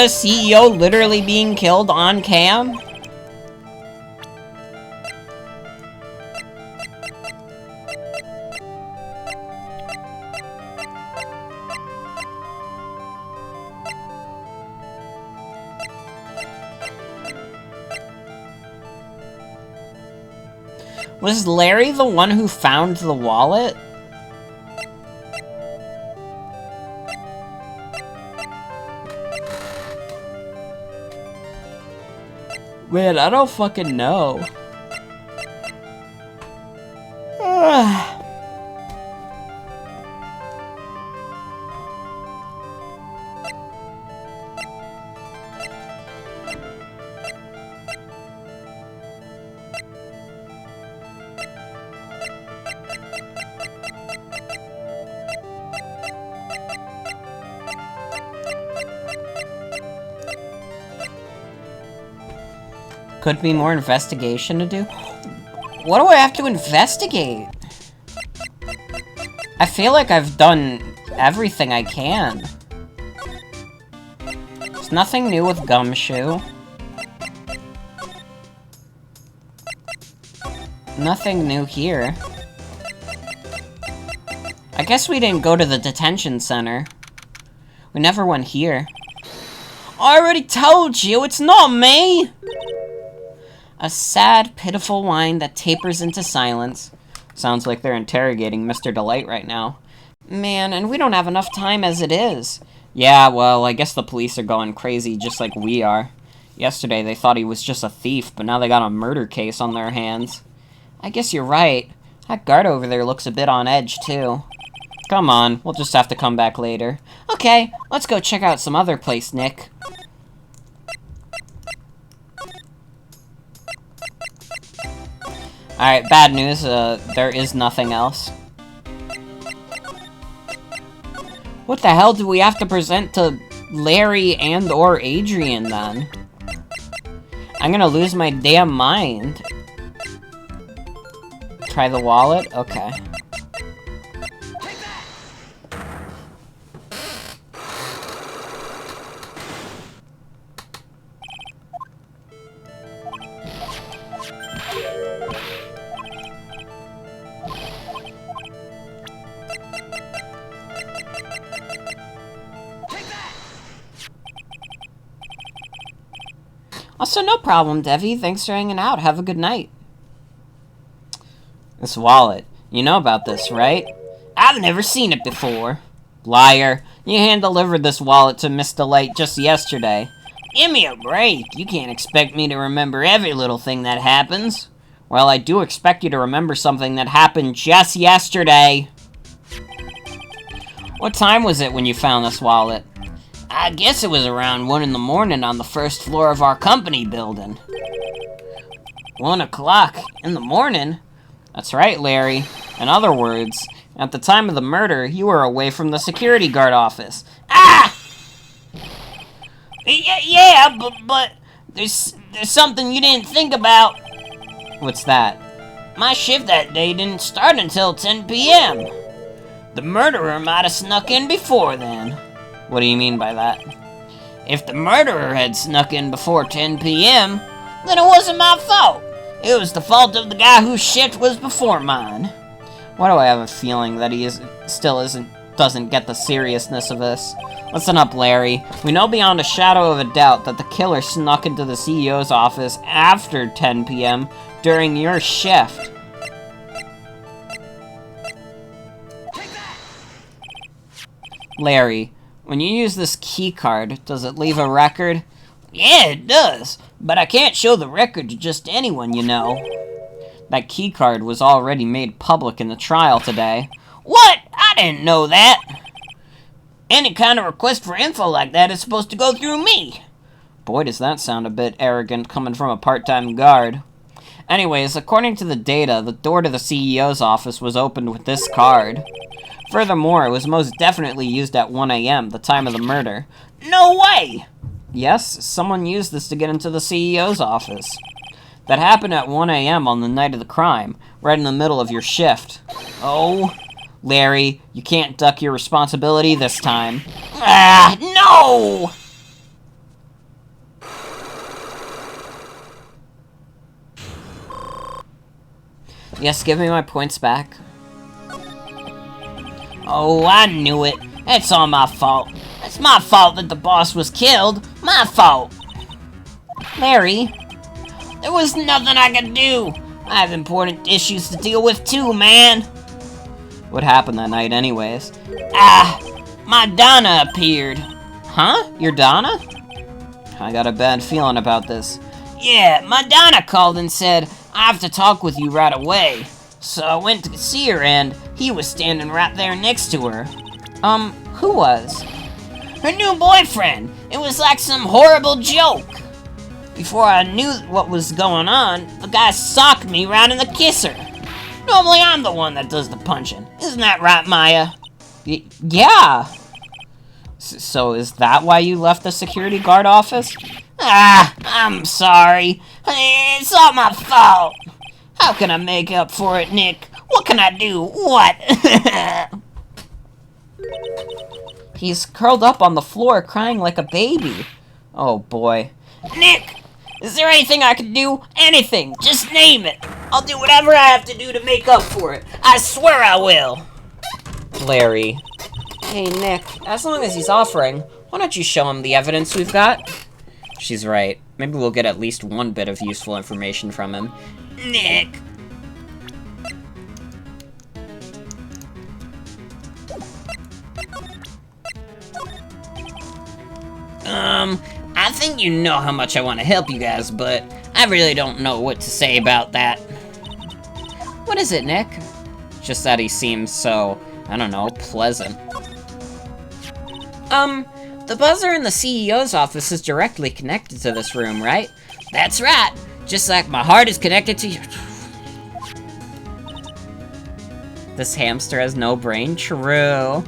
S1: CEO literally being killed on cam? Was Larry the one who found the wallet? Man, I don't fucking know. Could be more investigation to do. What do I have to investigate? I feel like I've done everything I can. There's nothing new with Gumshoe. Nothing new here. I guess we didn't go to the detention center. We never went here. I already told you, it's not me! A sad, pitiful whine that tapers into silence. Sounds like they're interrogating Mr. Delight right now. Man, and we don't have enough time as it is. Yeah, well, I guess the police are going crazy just like we are. Yesterday they thought he was just a thief, but now they got a murder case on their hands. I guess you're right. That guard over there looks a bit on edge, too. Come on, we'll just have to come back later. Okay, let's go check out some other place, Nick. Alright, bad news, there is nothing else. What the hell do we have to present to Larry and or Adrian, then? I'm gonna lose my damn mind. Try the wallet? Okay. Also, no problem, Devi. Thanks for hanging out. Have a good night. This wallet. You know about this, right? I've never seen it before. Liar. You hand-delivered this wallet to Miss Delight just yesterday. Give me a break. You can't expect me to remember every little thing that happens. Well, I do expect you to remember something that happened just yesterday. What time was it when you found this wallet? I guess it was around 1 in the morning on the first floor of our company building. 1 o'clock in the morning? That's right, Larry. In other words, at the time of the murder, you were away from the security guard office. Ah! Yeah, but there's something you didn't think about. What's that? My shift that day didn't start until 10 p.m. The murderer might have snuck in before then. What do you mean by that? If the murderer had snuck in before 10 p.m., then it wasn't my fault. It was the fault of the guy whose shift was before mine. Why do I have a feeling that he still isn't
S2: doesn't get the seriousness of this. Listen up, Larry. We know beyond a shadow of a doubt that the killer snuck into the CEO's office after 10 p.m. during your shift. Larry, when you use this key card, does it leave a record?
S4: Yeah, it does. But I can't show the record to just anyone, you know.
S2: That key card was already made public in the trial today.
S4: What? I didn't know that. Any kind of request for info like that is supposed to go through me.
S2: Boy, does that sound a bit arrogant coming from a part-time guard. Anyways, according to the data, the door to the CEO's office was opened with this card. Furthermore, it was most definitely used at 1 a.m., the time of the murder.
S4: No way!
S2: Yes, someone used this to get into the CEO's office. That happened at 1 a.m. on the night of the crime, right in the middle of your shift. Oh, Larry, you can't duck your responsibility this time.
S4: Ah, no!
S2: Yes, give me my points back.
S4: Oh, I knew it. It's all my fault. It's my fault that the boss was killed. My fault.
S2: Larry,
S4: there was nothing I could do. I have important issues to deal with too, man.
S2: what happened that night anyways?
S4: My Donna appeared.
S2: Huh? Your Donna? I got a bad feeling about this.
S4: Yeah, my Donna called and said, I have to talk with you right away. So I went to see her and he was standing right there next to her.
S2: Who was?
S4: Her new boyfriend. It was like some horrible joke. Before I knew what was going on, the guy socked me right in the kisser. Normally I'm the one that does the punching. Isn't that right, Maya?
S2: Yeah. So is that why you left the security guard office?
S4: I'm sorry. It's all my fault. How can I make up for it, Nick? What can I do? What?
S2: He's curled up on the floor crying like a baby. Oh boy.
S4: Nick! Is there anything I can do? Anything! Just name it! I'll do whatever I have to do to make up for it. I swear I will!
S2: Larry.
S1: Hey, Nick, as long as he's offering, why don't you show him the evidence we've got?
S2: She's right. Maybe we'll get at least one bit of useful information from him.
S4: Nick! I think you know how much I want to help you guys, but I really don't know what to say about that.
S1: What is it, Nick?
S2: Just that he seems so, I don't know, pleasant.
S1: The buzzer in the CEO's office is directly connected to this room, right?
S4: That's right. Just like my heart is connected to you.
S2: This hamster has no brain? True.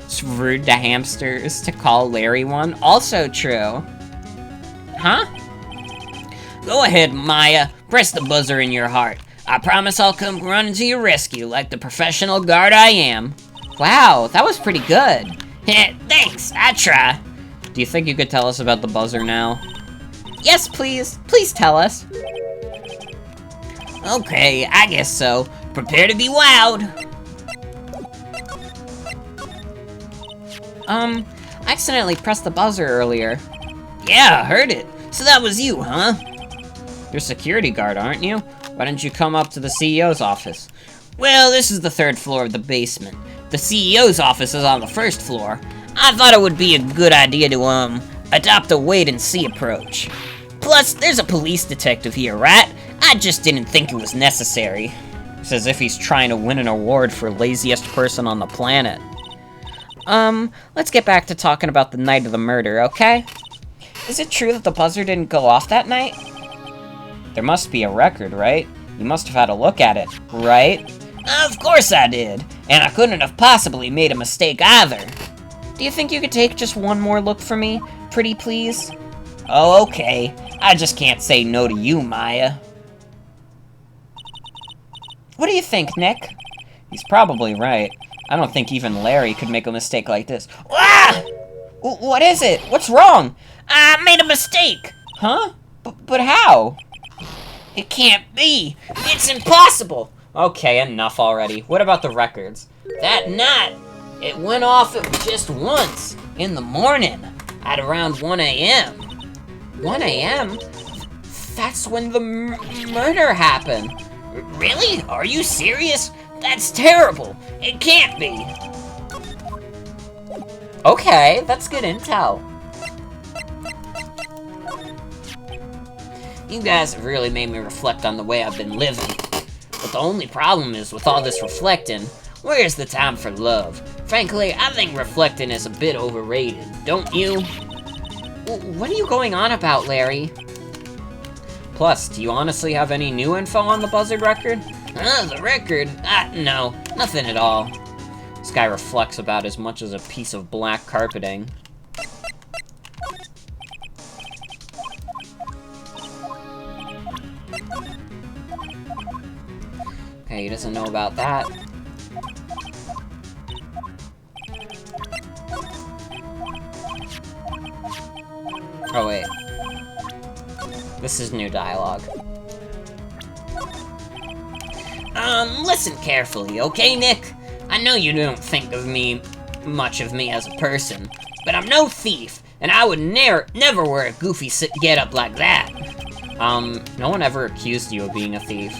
S2: It's rude to hamsters to call Larry one. Also true.
S4: Huh? Go ahead, Maya. Press the buzzer in your heart. I promise I'll come running to your rescue like the professional guard I am.
S1: Wow, that was pretty good.
S4: Thanks, I try.
S2: Do you think you could tell us about the buzzer now?
S1: Yes, please. Please tell us.
S4: Okay, I guess so. Prepare to be wowed.
S1: I accidentally pressed the buzzer earlier.
S4: Yeah, I heard it. So that was you, huh?
S2: You're a security guard, aren't you? Why didn't you come up to the CEO's office?
S4: Well, this is the 3rd floor of the basement. The CEO's office is on the 1st floor. I thought it would be a good idea to, adopt a wait-and-see approach. Plus, there's a police detective here, right? I just didn't think it was necessary.
S2: It's as if he's trying to win an award for laziest person on the planet.
S1: Let's get back to talking about the night of the murder, okay? Is it true that the buzzer didn't go off that night?
S2: There must be a record, right? You must have had a look at it, right?
S4: Of course I did. And I couldn't have possibly made a mistake either.
S1: Do you think you could take just one more look for me? Pretty please?
S4: Oh, okay. I just can't say no to you, Maya.
S1: What do you think, Nick?
S2: He's probably right. I don't think even Larry could make a mistake like this.
S4: Ah!
S1: What is it? What's wrong?
S4: I made a mistake.
S1: Huh? But how?
S4: It can't be. It's impossible.
S2: Okay, enough already. What about the records?
S4: That night, It went off just once, in the morning, at around 1 a.m.
S1: 1 a.m.? That's when the murder happened.
S4: Really? Are you serious? That's terrible. It can't be.
S1: Okay, that's good intel.
S4: You guys have really made me reflect on the way I've been living. But the only problem is, with all this reflecting, where's the time for love? Frankly, I think reflecting is a bit overrated, don't you?
S1: What are you going on about, Larry? Plus, do you honestly have any new info on the Buzzard record?
S4: The record? No, nothing at all.
S1: This guy reflects about as much as a piece of black carpeting. Okay, he doesn't know about that. Oh, wait. This is new dialogue.
S4: Listen carefully, okay, Nick? I know you don't think much of me as a person, but I'm no thief, and I would never wear a goofy get-up like that.
S1: No one ever accused you of being a thief.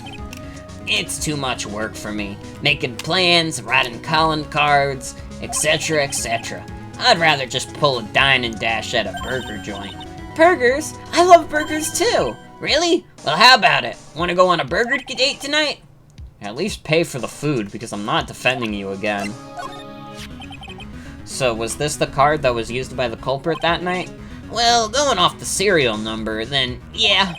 S4: It's too much work for me, making plans, writing calling cards, etc., etc. I'd rather just pull a dine and dash at a burger joint.
S1: Burgers? I love burgers too!
S4: Really? Well, how about it? Want to go on a burger date tonight?
S1: At least pay for the food, because I'm not defending you again. So, was this the card that was used by the culprit that night?
S4: Well, going off the serial number, then, yeah.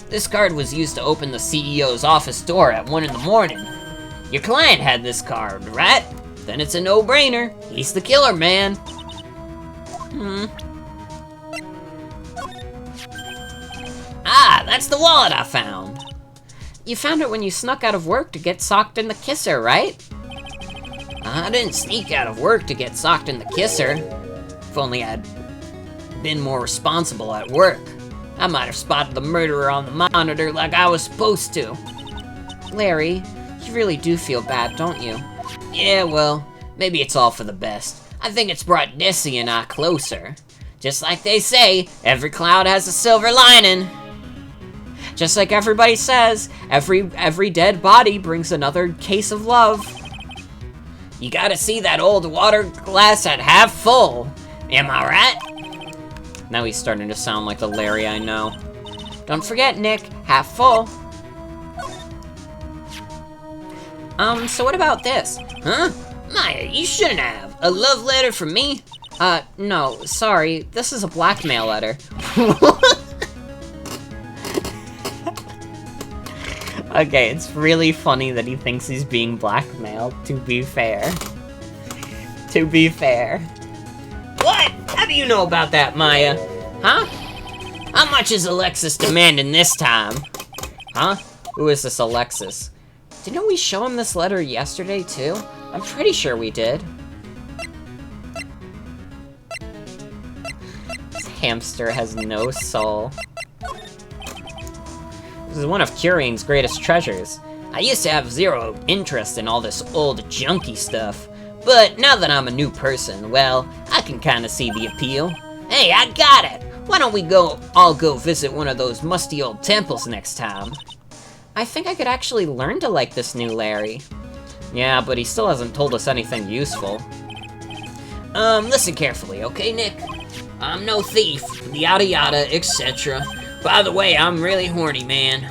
S4: This card was used to open the CEO's office door at 1 in the morning. Your client had this card, right? Then it's a no-brainer. He's the killer, man. Ah, that's the wallet I found.
S1: You found it when you snuck out of work to get socked in the kisser, right?
S4: I didn't sneak out of work to get socked in the kisser. If only I'd been more responsible at work. I might have spotted the murderer on the monitor like I was supposed to.
S1: Larry, you really do feel bad, don't you?
S4: Yeah, well, maybe it's all for the best. I think it's brought Desi and I closer. Just like they say, every cloud has a silver lining.
S1: Just like everybody says, every dead body brings another case of love.
S4: You gotta see that old water glass at half full. Am I right?
S1: Now he's starting to sound like the Larry I know. Don't forget, Nick, half full. So what about this?
S4: Huh? Maya, you shouldn't have. A love letter from me?
S1: No, sorry. This is a blackmail letter. Okay, it's really funny that he thinks he's being blackmailed, to be fair. To be fair.
S4: What? How do you know about that, Maya? Huh? How much is Alexis demanding this time?
S1: Huh? Who is this Alexis? Didn't we show him this letter yesterday, too? I'm pretty sure we did. This hamster has no soul. This is one of Curine's greatest treasures.
S4: I used to have zero interest in all this old junky stuff, but now that I'm a new person, well, I can kinda see the appeal. Hey, I got it! Why don't we all go visit one of those musty old temples next time?
S1: I think I could actually learn to like this new Larry. Yeah, but he still hasn't told us anything useful.
S4: Listen carefully, okay, Nick? I'm no thief, yada yada, etc. By the way, I'm really horny, man.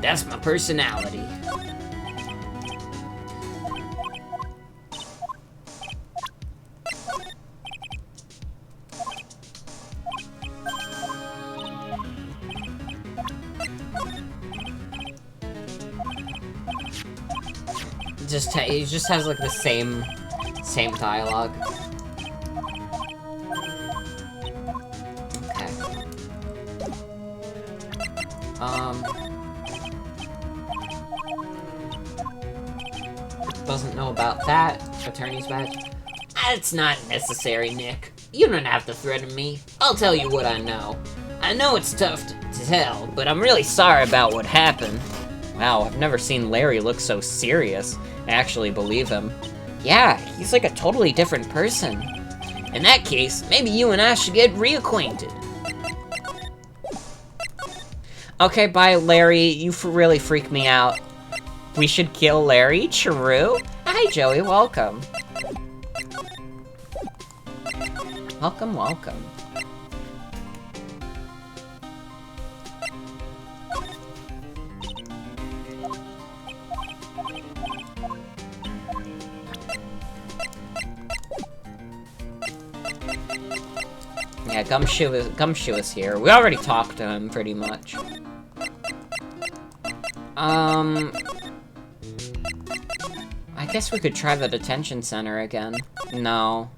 S4: That's my personality.
S1: He just has like the same dialogue. Okay. Doesn't know about that. Attorney's badge.
S4: That's not necessary, Nick. You don't have to threaten me. I'll tell you what I know. I know it's tough to tell, but I'm really sorry about what happened.
S1: Wow, I've never seen Larry look so serious. I actually believe him. Yeah, he's like a totally different person.
S4: In that case, maybe you and I should get reacquainted.
S1: Okay, bye, Larry. You really freak me out. We should kill Larry? True? Hi, Joey. Welcome. Welcome, welcome. Yeah, Gumshoe is here. We already talked to him, pretty much. I guess we could try the detention center again. No.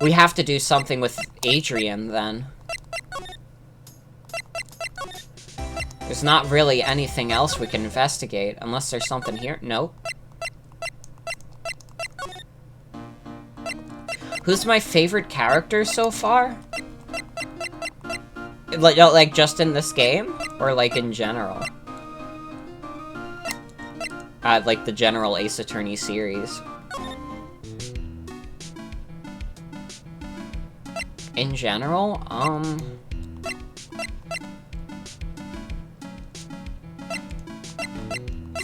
S1: We have to do something with Adrian, then. There's not really anything else we can investigate, unless there's something here. Nope. Who's my favorite character so far? Like, just in this game? Or, like, in general? Like, the general Ace Attorney series. In general,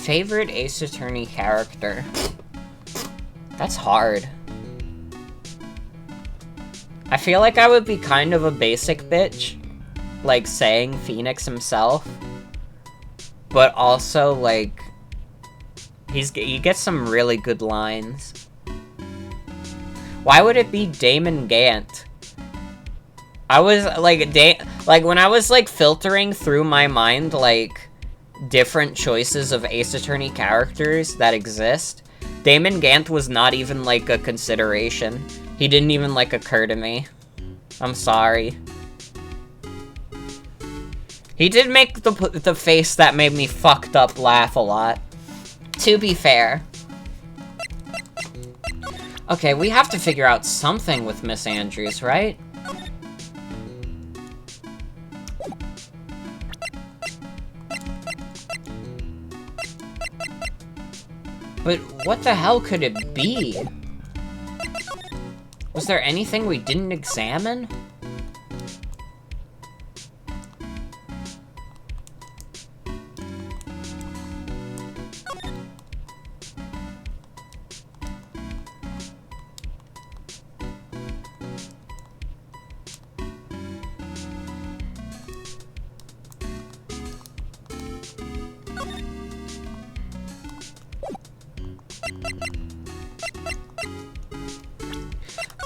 S1: favorite Ace Attorney character? That's hard. I feel like I would be kind of a basic bitch. Like, saying Phoenix himself. But also, like... He gets some really good lines. Why would it be Damon Gant? I was, like, when I was, like, filtering through my mind, like, different choices of Ace Attorney characters that exist, Damon Gant was not even, like, a consideration. He didn't even, like, occur to me. I'm sorry. He did make the face that made me fucked up laugh a lot. To be fair. Okay, we have to figure out something with Miss Andrews, right? But what the hell could it be? Was there anything we didn't examine?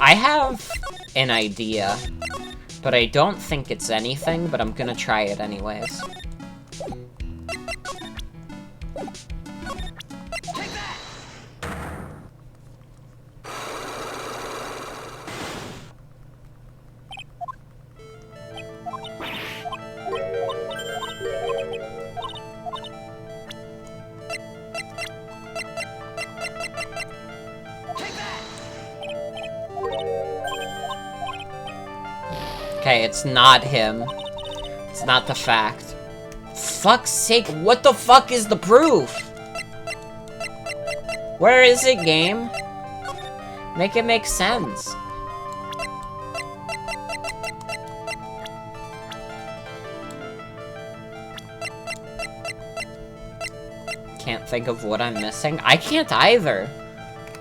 S1: I have an idea, but I don't think it's anything, but I'm gonna try it anyways. Okay, it's not him. It's not the fact. Fuck's sake, what the fuck is the proof? Where is it, game? Make it make sense. Can't think of what I'm missing. I can't either.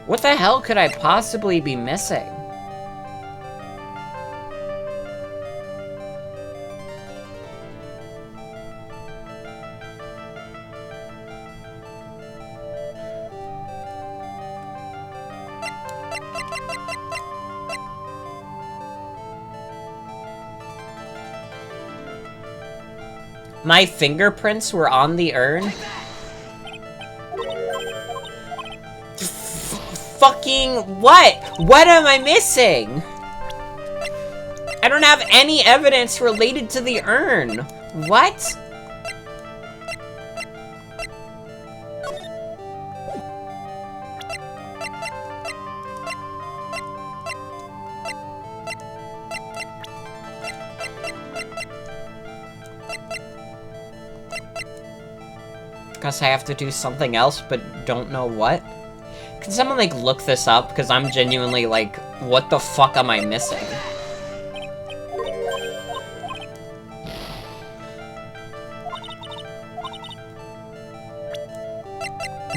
S1: What the hell could I possibly be missing? My fingerprints were on the urn? Fucking what? What am I missing? I don't have any evidence related to the urn. What? Because I have to do something else, but don't know what? Can someone, like, look this up? Because I'm genuinely, like, what the fuck am I missing?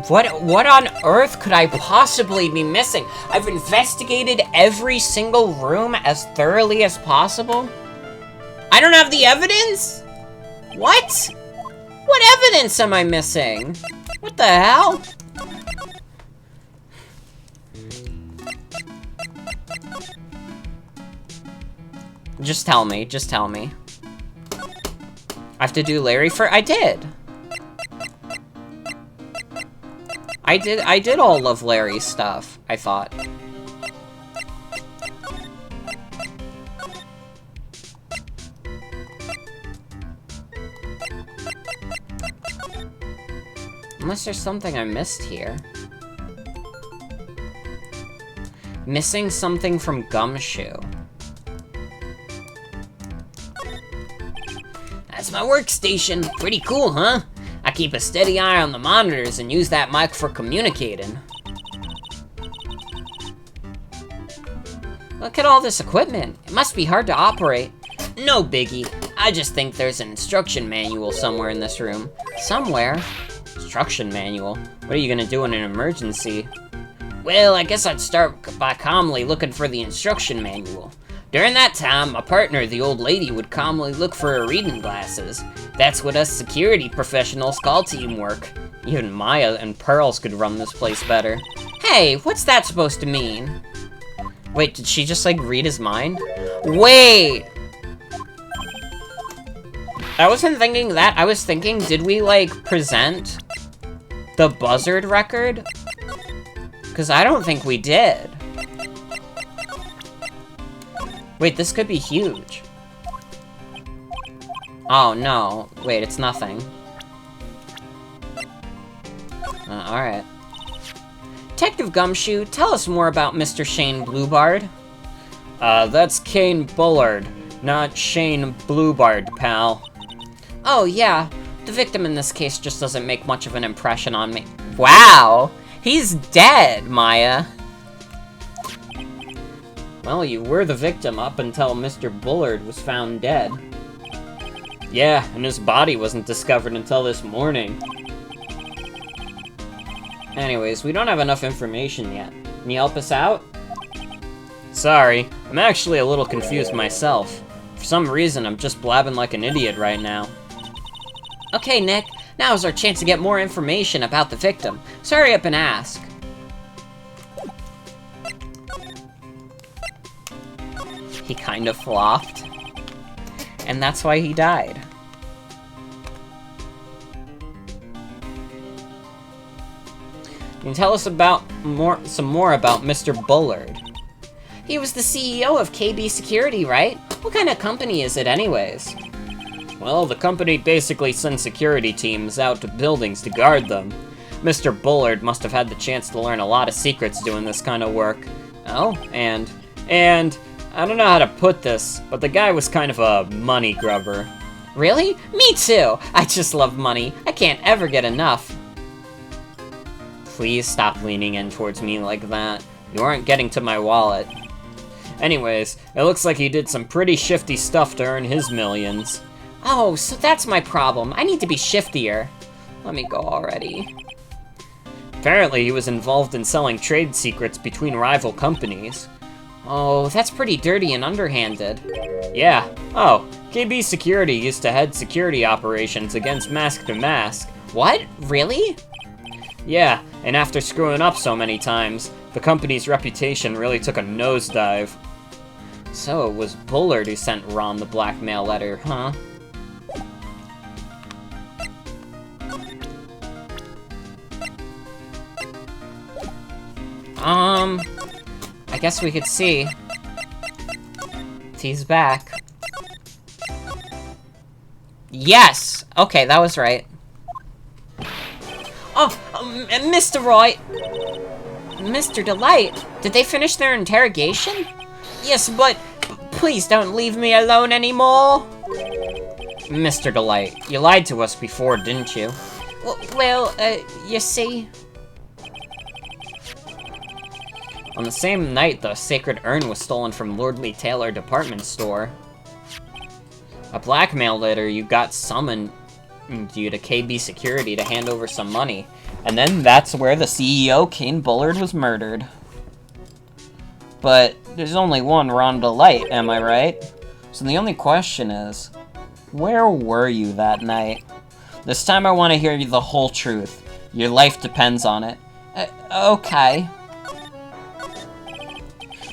S1: What on earth could I possibly be missing? I've investigated every single room as thoroughly as possible. I don't have the evidence? What? What evidence am I missing? What the hell? Just tell me, just tell me. I have to do Larry for— I did! I did all of Larry's stuff, I thought. Unless there's something I missed here. Missing something from Gumshoe. That's my workstation. Pretty cool, huh? I keep a steady eye on the monitors and use that mic for communicating. Look at all this equipment. It must be hard to operate. No biggie. I just think there's an instruction manual somewhere in this room. Somewhere? Instruction manual? What are you gonna do in an emergency? Well, I guess I'd start by calmly looking for the instruction manual. During that time, my partner, the old lady, would calmly look for her reading glasses. That's what us security professionals call teamwork. Even Maya and Pearls could run this place better. Hey, what's that supposed to mean? Wait, did she just, like, read his mind? Wait! I wasn't thinking that. I was thinking, did we, like, present the Buzzard record? Because I don't think we did. Wait, this could be huge. Oh, no. Wait, it's nothing. Alright. Detective Gumshoe, tell us more about Mr. Shane Bluebard. That's Kane Bullard, not Shane Bluebard, pal. Oh, yeah. The victim in this case just doesn't make much of an impression on me. Wow! He's dead, Maya. Well, you were the victim up until Mr. Bullard was found dead. Yeah, and his body wasn't discovered until this morning. Anyways, we don't have enough information yet. Can you help us out? Sorry, I'm actually a little confused myself. For some reason, I'm just blabbing like an idiot right now. Okay, Nick, now is our chance to get more information about the victim. So hurry up and ask. He kind of flopped. And that's why he died. You can tell us about some more about Mr. Bullard. He was the CEO of KB Security, right? What kind of company is it anyways? Well, the company basically sends security teams out to buildings to guard them. Mr. Bullard must have had the chance to learn a lot of secrets doing this kind of work. Oh, and I don't know how to put this, but the guy was kind of a money grubber. Really? Me too! I just love money. I can't ever get enough. Please stop leaning in towards me like that. You aren't getting to my wallet. Anyways, it looks like he did some pretty shifty stuff to earn his millions. Oh, so that's my problem. I need to be shiftier. Let me go already. Apparently, he was involved in selling trade secrets between rival companies. Oh, that's pretty dirty and underhanded. Yeah. Oh, KB Security used to head security operations against Mask to Mask. What? Really? Yeah, and after screwing up so many times, the company's reputation really took a nosedive. So it was Bullard who sent Ron the blackmail letter, huh? I guess we could see if he's back. Yes! Okay, that was right. Oh, Mr. Wright! Mr. Delight, did they finish their interrogation? Yes, but please don't leave me alone anymore. Mr. Delight, you lied to us before, didn't you? Well, you see...
S2: On the same night, the sacred urn was stolen from Lordly Taylor department store. A blackmail letter, you got summoned you to KB security to hand over some money.
S3: And then that's where the CEO, Kane Bullard, was murdered. But there's only one Rhonda Light, am I right? So the only question is, where were you that night? This time I want to hear you the whole truth. Your life depends on it. Okay.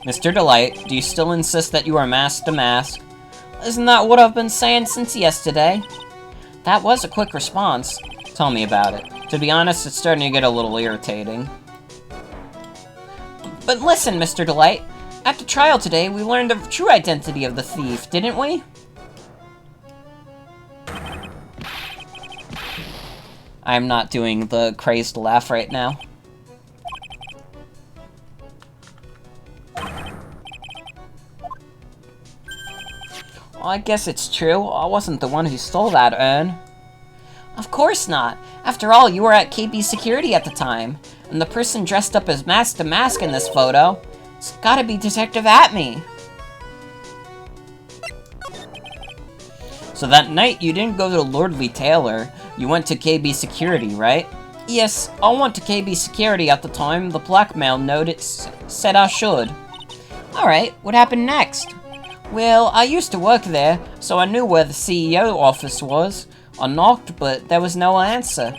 S3: Mr. Delight, do you still insist that you are masked to mask? Isn't that what I've been saying since yesterday? That was a quick response. Tell me about it. To be honest, it's starting to get a little irritating. But listen, Mr. Delight. At the trial today, we learned the true identity of the thief, didn't we? I'm not doing the crazed laugh right now. Well, I guess it's true. I wasn't the one who stole that urn. Of course not. After all, you were at KB Security at the time. And the person dressed up as Mask to Mask in this photo, it's gotta be Detective Atme. So that night, you didn't go to Lordly Taylor. You went to KB Security, right? Yes, I went to KB Security at the time. The blackmail note said I should. Alright, what happened next? Well, I used to work there, so I knew where the CEO office was. I knocked, but there was no answer.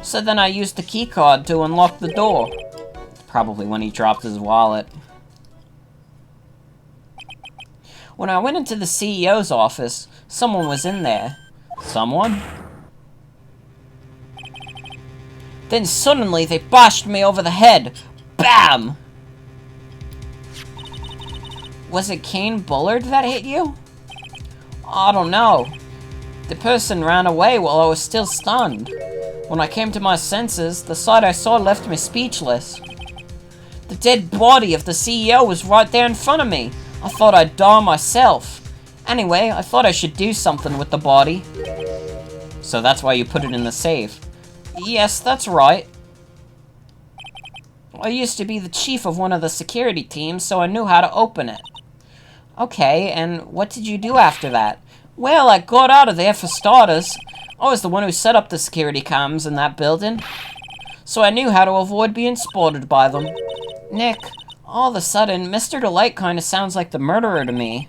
S3: So then I used the keycard to unlock the door. Probably when he dropped his wallet. When I went into the CEO's office, someone was in there. Someone? Then suddenly they bashed me over the head. BAM! Was it Kane Bullard that hit you? I don't know. The person ran away while I was still stunned. When I came to my senses, the sight I saw left me speechless. The dead body of the CEO was right there in front of me. I thought I'd die myself. Anyway, I thought I should do something with the body. So that's why you put it in the safe? Yes, that's right. I used to be the chief of one of the security teams, so I knew how to open it. Okay, and what did you do after that? Well, I got out of there for starters. I was the one who set up the security cams in that building, so I knew how to avoid being spotted by them. Nick, all of a sudden, Mr. Delight kind of sounds like the murderer to me.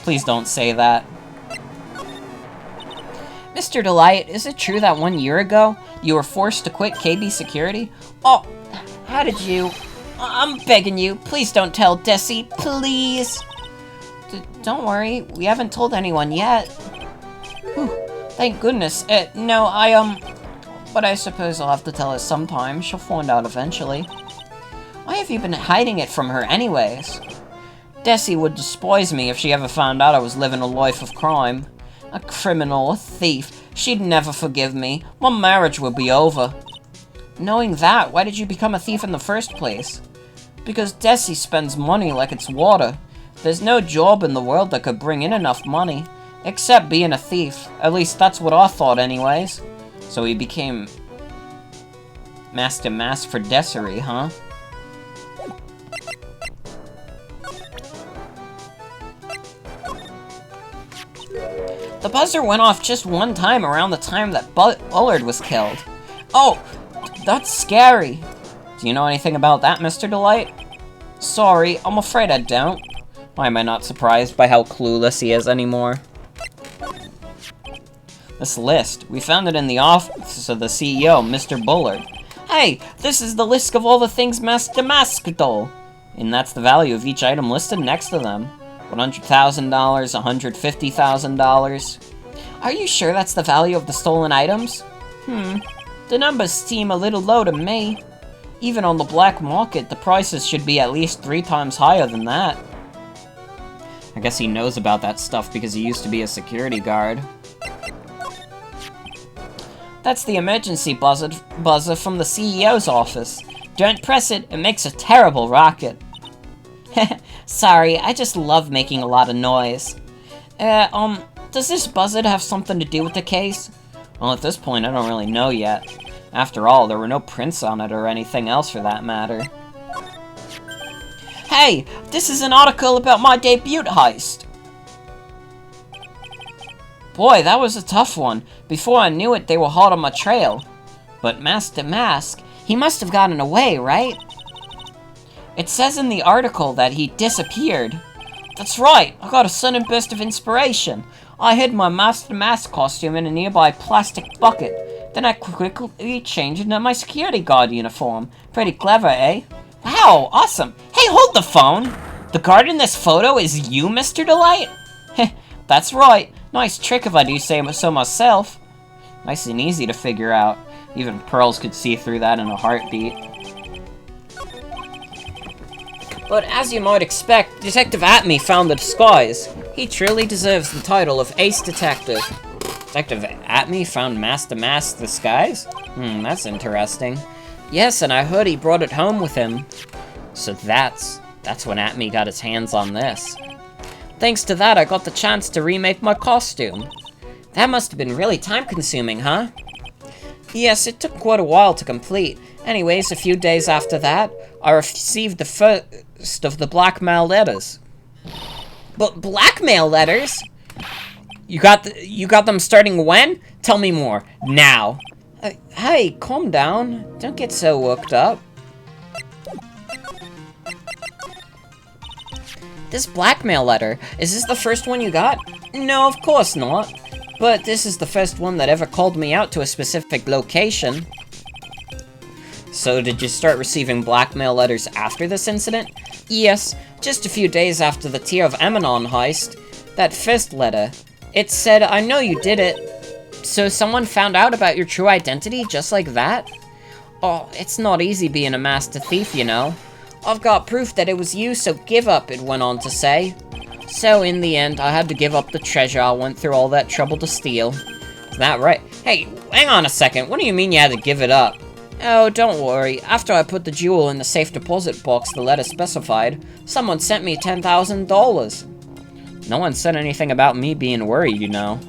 S3: Please don't say that. Mr. Delight, is it true that 1 year ago, you were forced to quit KB Security? Oh, how did you? I'm begging you, please don't tell Desi, please. Don't worry, we haven't told anyone yet. Whew, thank goodness. No, but I suppose I'll have to tell her sometime. She'll find out eventually. Why have you been hiding it from her anyways? Desi would despise me if she ever found out I was living a life of crime. A criminal, a thief. She'd never forgive me. My marriage would be over. Knowing that, why did you become a thief in the first place? Because Desi spends money like it's water. There's no job in the world that could bring in enough money. Except being a thief. At least that's what I thought anyways. So he became Mask to Mask for Desiree, huh? The buzzer went off just one time around the time that Bullard was killed. Oh, that's scary. Do you know anything about that, Mr. Delight? Sorry, I'm afraid I don't. Why am I not surprised by how clueless he is anymore? This list, we found it in the office of the CEO, Mr. Bullard. Hey, this is the list of all the things Mask to Mask stole. And that's the value of each item listed next to them. $100,000, $150,000. Are you sure that's the value of the stolen items? The numbers seem a little low to me. Even on the black market, the prices should be at least 3 times higher than that. I guess he knows about that stuff because he used to be a security guard. That's the emergency buzzer from the CEO's office. Don't press it, it makes a terrible racket. Sorry, I just love making a lot of noise. Does this buzzer have something to do with the case? Well, at this point, I don't really know yet.
S2: After all, there were no prints on it or anything else for that matter. Hey, this is an article about my debut heist. Boy, that was a tough one. Before I knew it, they were hot on my trail. But Master Mask, he must have gotten away, right? It says in the article that he disappeared. That's right, I got a sudden burst of inspiration. I hid my Master Mask costume in a nearby plastic bucket. Then I quickly changed into my security guard uniform. Pretty clever, eh? Wow, awesome. Hey, hold the phone! The guard in this photo is you, Mr. Delight? Heh, that's right. Nice trick if I do say so myself. Nice and easy to figure out. Even Pearls could see through that in a heartbeat.
S1: But as you might expect, Detective Atme found the disguise. He truly deserves the title of Ace Detective.
S2: Detective Atme found Master Mask's disguise? That's interesting.
S1: Yes, and I heard he brought it home with him.
S2: So that's when Atme got his hands on this.
S1: Thanks to that, I got the chance to remake my costume.
S2: That must have been really time-consuming, huh?
S1: Yes, it took quite a while to complete. Anyways, a few days after that, I received the first of the blackmail letters.
S2: But blackmail letters?
S1: You got them starting when? Tell me more, now.
S2: Hey, calm down. Don't get so worked up.
S1: This blackmail letter, is this the first one you got?
S2: No, of course not. But this is the first one that ever called me out to a specific location.
S1: So did you start receiving blackmail letters after this incident?
S2: Yes, just a few days after the Tear of Emanon heist. That first letter, it said, I know you did it.
S1: So someone found out about your true identity just like that?
S2: Oh, it's not easy being a master thief, you know. I've got proof that it was you, so give up, it went on to say. So in the end, I had to give up the treasure I went through all that trouble to steal.
S1: Is that right? Hey, hang on a second, what do you mean you had to give it up?
S2: Oh, don't worry. After I put the jewel in the safe deposit box the letter specified, someone sent me $10,000.
S1: No one said anything about me being worried, you know.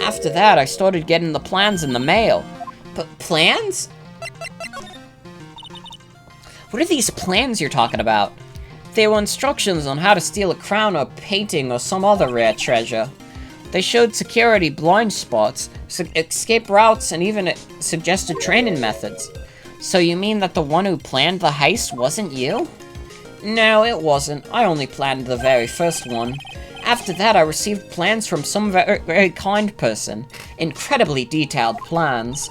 S2: After that, I started getting the plans in the mail.
S1: But plans?
S2: What are these plans you're talking about? They were instructions on how to steal a crown or painting or some other rare treasure. They showed security blind spots, escape routes, and even suggested training methods.
S1: So you mean that the one who planned the heist wasn't you?
S2: No, it wasn't. I only planned the very first one. After that, I received plans from some very kind person. Incredibly detailed plans.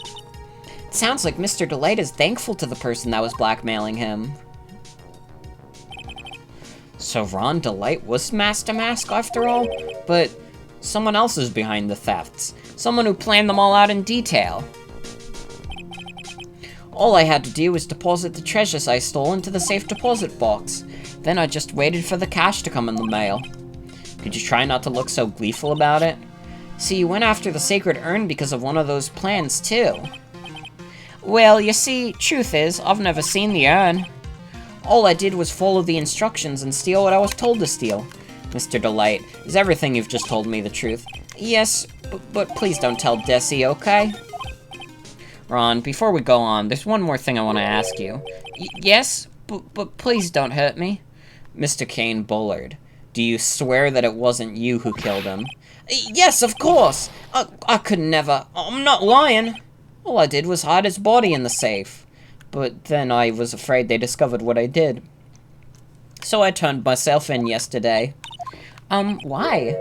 S1: It sounds like Mr. Delight is thankful to the person that was blackmailing him.
S2: So Ron Delight was Master Mask after all? But someone else is behind the thefts. Someone who planned them all out in detail. All I had to do was deposit the treasures I stole into the safe deposit box. Then I just waited for the cash to come in the mail. Could you try not to look so gleeful about it? See, you went after the sacred urn because of one of those plans, too.
S1: Well, you see, truth is, I've never seen the urn.
S2: All I did was follow the instructions and steal what I was told to steal. Mr. Delight, is everything you've just told me the truth?
S1: Yes, but please don't tell Desi, okay?
S2: Ron, before we go on, there's one more thing I want to ask you.
S1: Yes, but please don't hurt me.
S2: Mr. Kane Bullard, do you swear that it wasn't you who killed him?
S1: Yes, of course! I could never. I'm not lying.
S2: All I did was hide his body in the safe. But then I was afraid they discovered what I did. So I turned myself in yesterday.
S1: Why?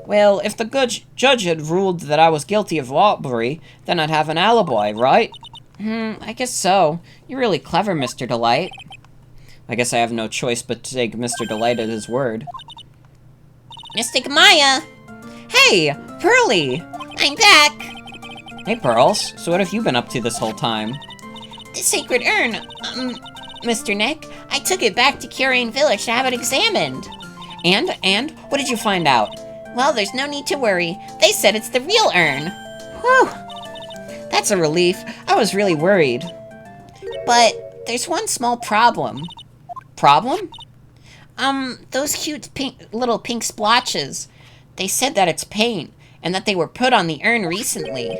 S2: Well, if the judge had ruled that I was guilty of robbery, then I'd have an alibi, right?
S1: I guess so. You're really clever, Mr. Delight.
S2: I guess I have no choice but to take Mr. Delight at his word.
S4: Mystic Maya!
S1: Hey, Pearly!
S4: I'm back!
S2: Hey, Pearls. So what have you been up to this whole time?
S4: The sacred urn, Mr. Nick. I took it back to Curian Village to have it examined.
S1: And? What did you find out?
S4: Well, there's no need to worry. They said it's the real urn.
S1: Whew! That's a relief. I was really worried.
S4: But there's one small problem.
S1: Problem?
S4: Those cute little pink splotches. They said that it's paint, and that they were put on the urn recently.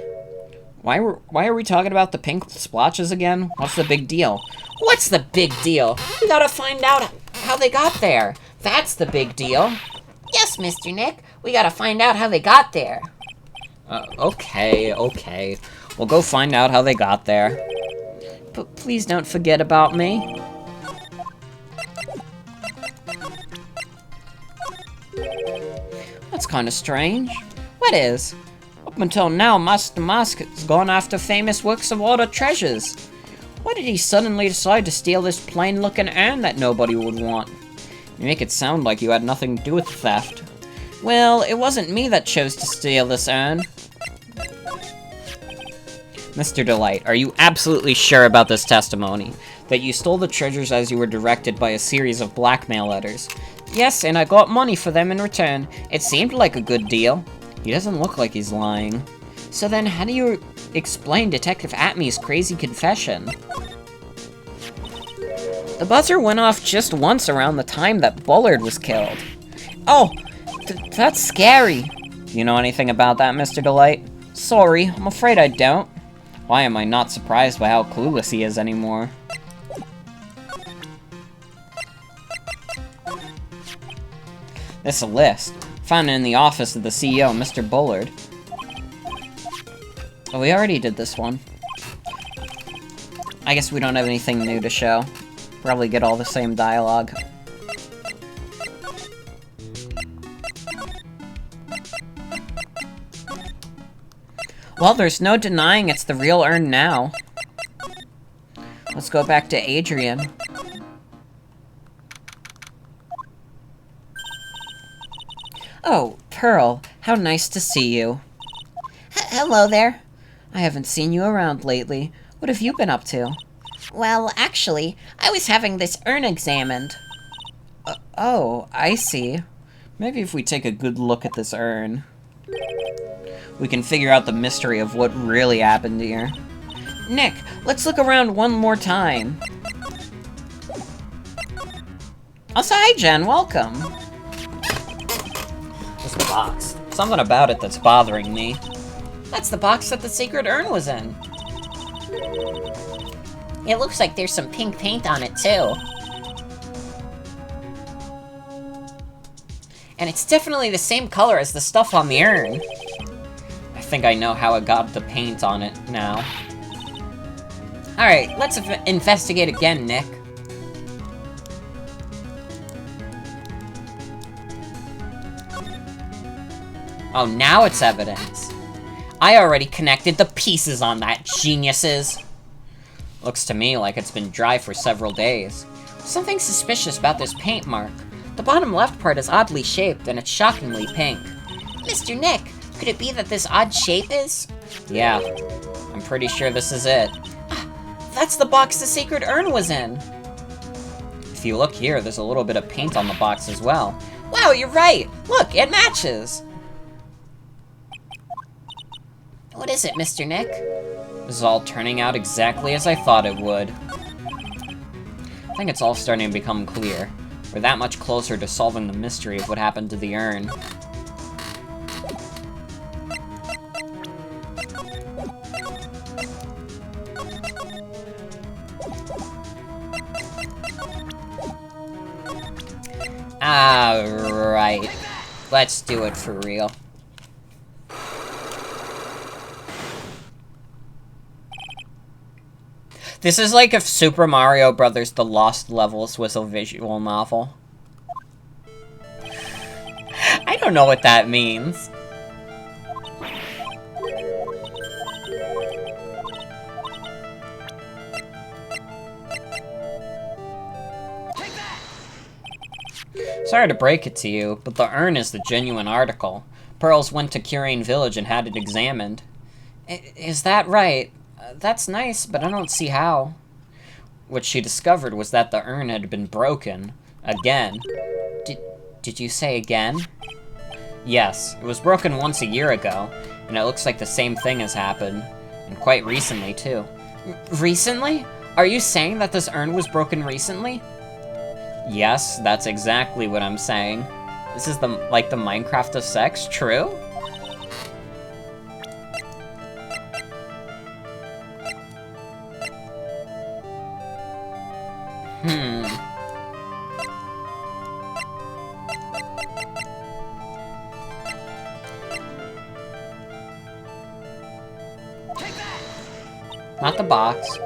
S2: Why are we talking about the pink splotches again? What's the big deal?
S1: What's the big deal? We gotta find out how they got there. That's the big deal.
S4: Yes, Mr. Nick. We gotta find out how they got there.
S2: Okay. We'll go find out how they got there. But please don't forget about me. That's kind of strange. What is? Up until now, Master Mask has gone after famous works of art or treasures. Why did he suddenly decide to steal this plain-looking urn that nobody would want? You make it sound like you had nothing to do with the theft. Well, it wasn't me that chose to steal this urn. Mr. Delight, are you absolutely sure about this testimony? That you stole the treasures as you were directed by a series of blackmail letters? Yes, and I got money for them in return. It seemed like a good deal. He doesn't look like he's lying. So then, how do you explain Detective Atmy's crazy confession? The buzzer went off just once around the time that Bullard was killed. Oh, that's scary. You know anything about that, Mr. Delight? Sorry, I'm afraid I don't. Why am I not surprised by how clueless he is anymore? This list, found in the office of the CEO, Mr. Bullard. Oh, we already did this one. I guess we don't have anything new to show. Probably get all the same dialogue. Well, there's no denying it's the real urn now. Let's go back to Adrian. Oh, Pearl, how nice to see you.
S4: Hello there.
S2: I haven't seen you around lately. What have you been up to?
S4: Well, actually, I was having this urn examined.
S2: Oh, I see. Maybe if we take a good look at this urn, we can figure out the mystery of what really happened here. Nick, let's look around one more time. Also, hi Jen, welcome. What's the box? Something about it that's bothering me.
S1: That's the box that the secret urn was in.
S4: It looks like there's some pink paint on it, too.
S1: And it's definitely the same color as the stuff on the urn.
S2: I think I know how it got the paint on it now.
S1: Alright, let's investigate again, Nick. Oh, now it's evidence. I already connected the pieces on that, geniuses. Looks to me like it's been dry for several days. Something suspicious about this paint mark. The bottom left part is oddly shaped, and it's shockingly pink.
S4: Mr. Nick, could it be that this odd shape is?
S2: Yeah, I'm pretty sure this is it.
S1: That's the box the secret urn was in.
S2: If you look here, there's a little bit of paint on the box as well.
S1: Wow, you're right! Look, it matches!
S4: What is it, Mr. Nick?
S2: This is all turning out exactly as I thought it would. I think it's all starting to become clear. We're that much closer to solving the mystery of what happened to the urn.
S1: Alright. Let's do it for real. This is like if Super Mario Bros. The Lost Levels was a visual novel. I don't know what that means. Sorry to break it to you, but the urn is the genuine article. Pearls went to Curane Village and had it examined. Is that right? That's nice, but I don't see how. What she discovered was that the urn had been broken. Again. Did you say again? Yes, it was broken once a year ago, and it looks like the same thing has happened. And quite recently, too. Recently? Are you saying that this urn was broken recently? Yes, that's exactly what I'm saying. This is like the Minecraft of sex, true? Not the box.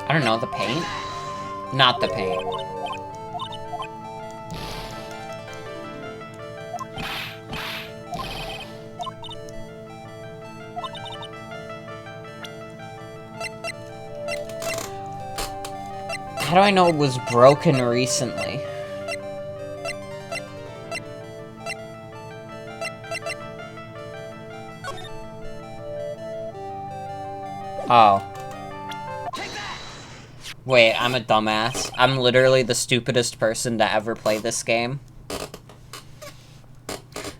S1: I don't know, the paint? Not the paint. How do I know it was broken recently? Oh. Wait, I'm a dumbass. I'm literally the stupidest person to ever play this game.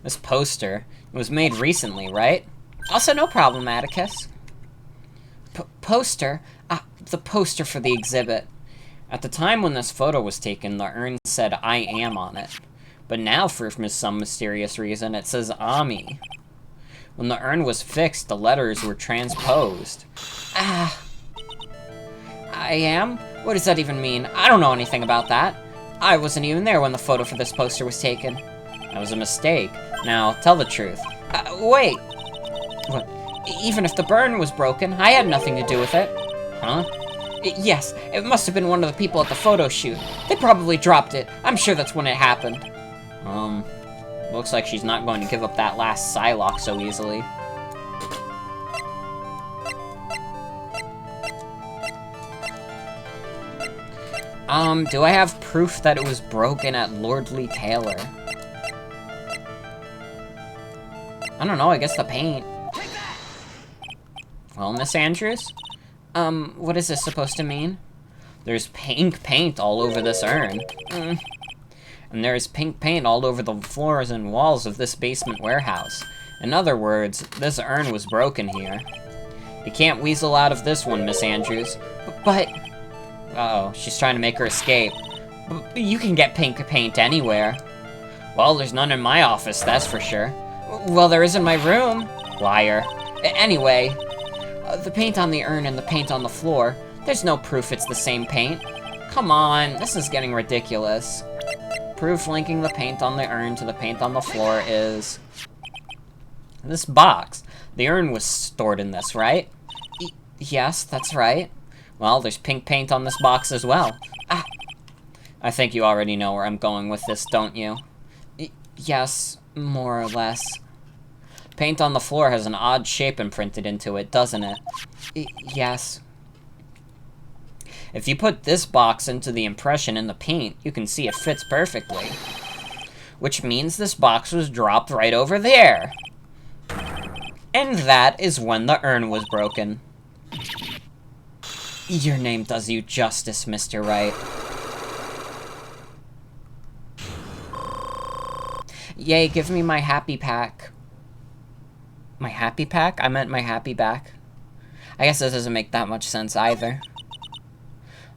S1: This poster, it was made recently, right? Also, no problem, Atticus. Poster? The poster for the exhibit. At the time when this photo was taken, the urn said "I am" on it. But now, for some mysterious reason, it says "Ami." When the urn was fixed, the letters were transposed. I am? What does that even mean? I don't know anything about that. I wasn't even there when the photo for this poster was taken. That was a mistake. Now, tell the truth. Wait! What? Even if the burn was broken, I had nothing to do with it. Huh? Yes, it must have been one of the people at the photo shoot. They probably dropped it. I'm sure that's when it happened. Looks like she's not going to give up that last Psylocke so easily. Do I have proof that it was broken at Lordly Taylor? I don't know, I guess the paint. Well, Miss Andrews? What is this supposed to mean? There's pink paint all over this urn. And there's pink paint all over the floors and walls of this basement warehouse. In other words, this urn was broken here. You can't weasel out of this one, Miss Andrews. But... Uh-oh, she's trying to make her escape. But you can get pink paint anywhere. Well, there's none in my office, that's for sure. Well, there is in my room. Liar. Anyway, the paint on the urn and the paint on the floor, there's no proof it's the same paint. Come on, this is getting ridiculous. Proof linking the paint on the urn to the paint on the floor is... this box. The urn was stored in this, right? Yes, that's right. Well, there's pink paint on this box as well. I think you already know where I'm going with this, don't you? Yes, more or less. Paint on the floor has an odd shape imprinted into it, doesn't it? Yes. If you put this box into the impression in the paint, you can see it fits perfectly. Which means this box was dropped right over there. And that is when the urn was broken. Your name does you justice, Mr. Wright. Yay, give me my happy pack. My happy pack? I meant my happy back. I guess this doesn't make that much sense either.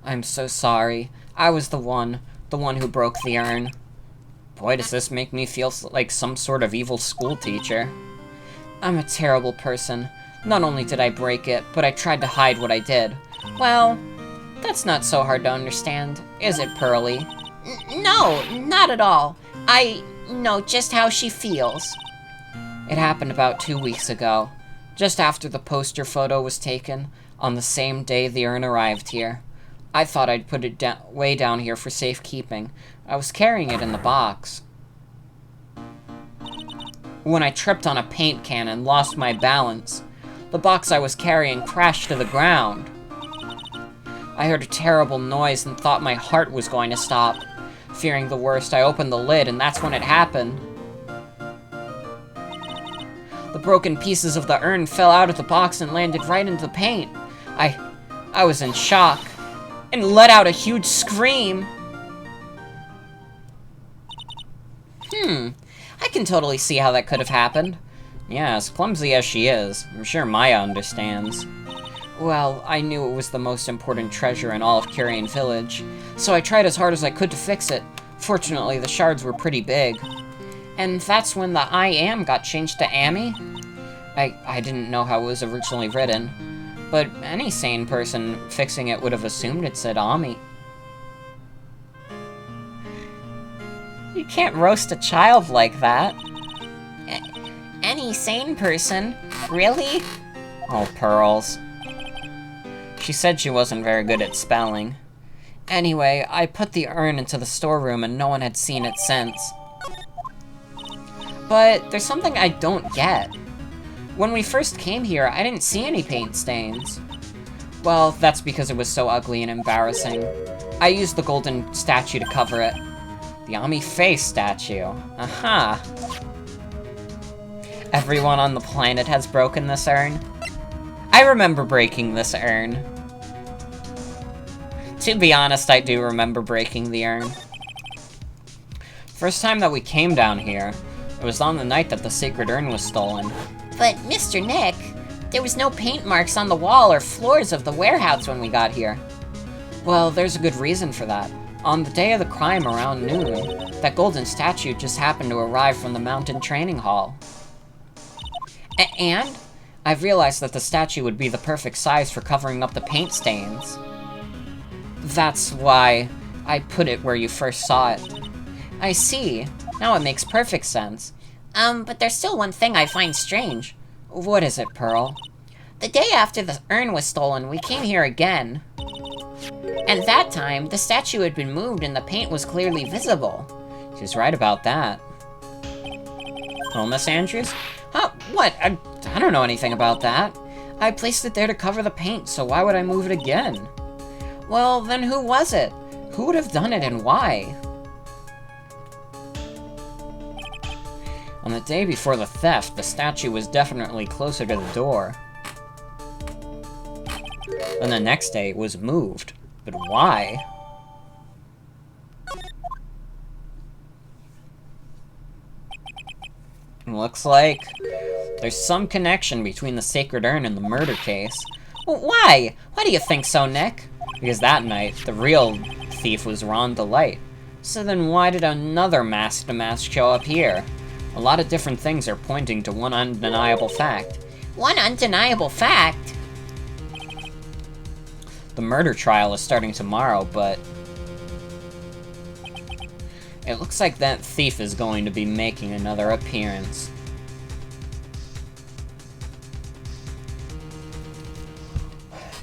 S1: I'm so sorry. I was the one who broke the urn. Boy, does this make me feel like some sort of evil school teacher. I'm a terrible person. Not only did I break it, but I tried to hide what I did. Well, that's not so hard to understand, is it, Pearly?
S4: No, not at all. I know just how she feels.
S1: It happened about 2 weeks ago, just after the poster photo was taken, on the same day the urn arrived here. I thought I'd put it way down here for safekeeping. I was carrying it in the box. When I tripped on a paint can and lost my balance, the box I was carrying crashed to the ground. I heard a terrible noise and thought my heart was going to stop. Fearing the worst, I opened the lid, and that's when it happened. The broken pieces of the urn fell out of the box and landed right into the paint. I was in shock, and let out a huge scream. I can totally see how that could have happened. Yeah, as clumsy as she is, I'm sure Maya understands. Well, I knew it was the most important treasure in all of Curian Village, so I tried as hard as I could to fix it. Fortunately, the shards were pretty big. And that's when the I am got changed to Amy? I didn't know how it was originally written, but any sane person fixing it would have assumed it said Ami. You can't roast a child like that. Any sane person? Really? Oh, Pearls. She said she wasn't very good at spelling. Anyway, I put the urn into the storeroom and no one had seen it since. But there's something I don't get. When we first came here, I didn't see any paint stains. Well, that's because it was so ugly and embarrassing. I used the golden statue to cover it. The Ami face statue. Aha. Everyone on the planet has broken this urn. I remember breaking this urn. To be honest, I do remember breaking the urn. First time that we came down here, it was on the night that the sacred urn was stolen.
S5: But, Mr. Nick, there was no paint marks on the wall or floors of the warehouse when we got here.
S1: Well, there's a good reason for that. On the day of the crime around noon, that golden statue just happened to arrive from the mountain training hall. And I've realized that the statue would be the perfect size for covering up the paint stains. That's why I put it where you first saw it. I see. Now it makes perfect sense.
S5: But there's still one thing I find strange.
S1: What is it, Pearl?
S5: The day after the urn was stolen, we came here again. And that time, the statue had been moved and the paint was clearly visible.
S1: She's right about that. Oh, Miss Andrews? Huh, what? I don't know anything about that. I placed it there to cover the paint, so why would I move it again? Well, then who was it? Who would have done it and why? On the day before the theft, the statue was definitely closer to the door. And the next day, it was moved. But why? Looks like there's some connection between the sacred urn and the murder case. Well, why? Why do you think so, Nick? Because that night, the real thief was Rhonda Light. So then why did another masked mask show up here? A lot of different things are pointing to one undeniable fact.
S5: One undeniable fact?
S1: The murder trial is starting tomorrow, but it looks like that thief is going to be making another appearance.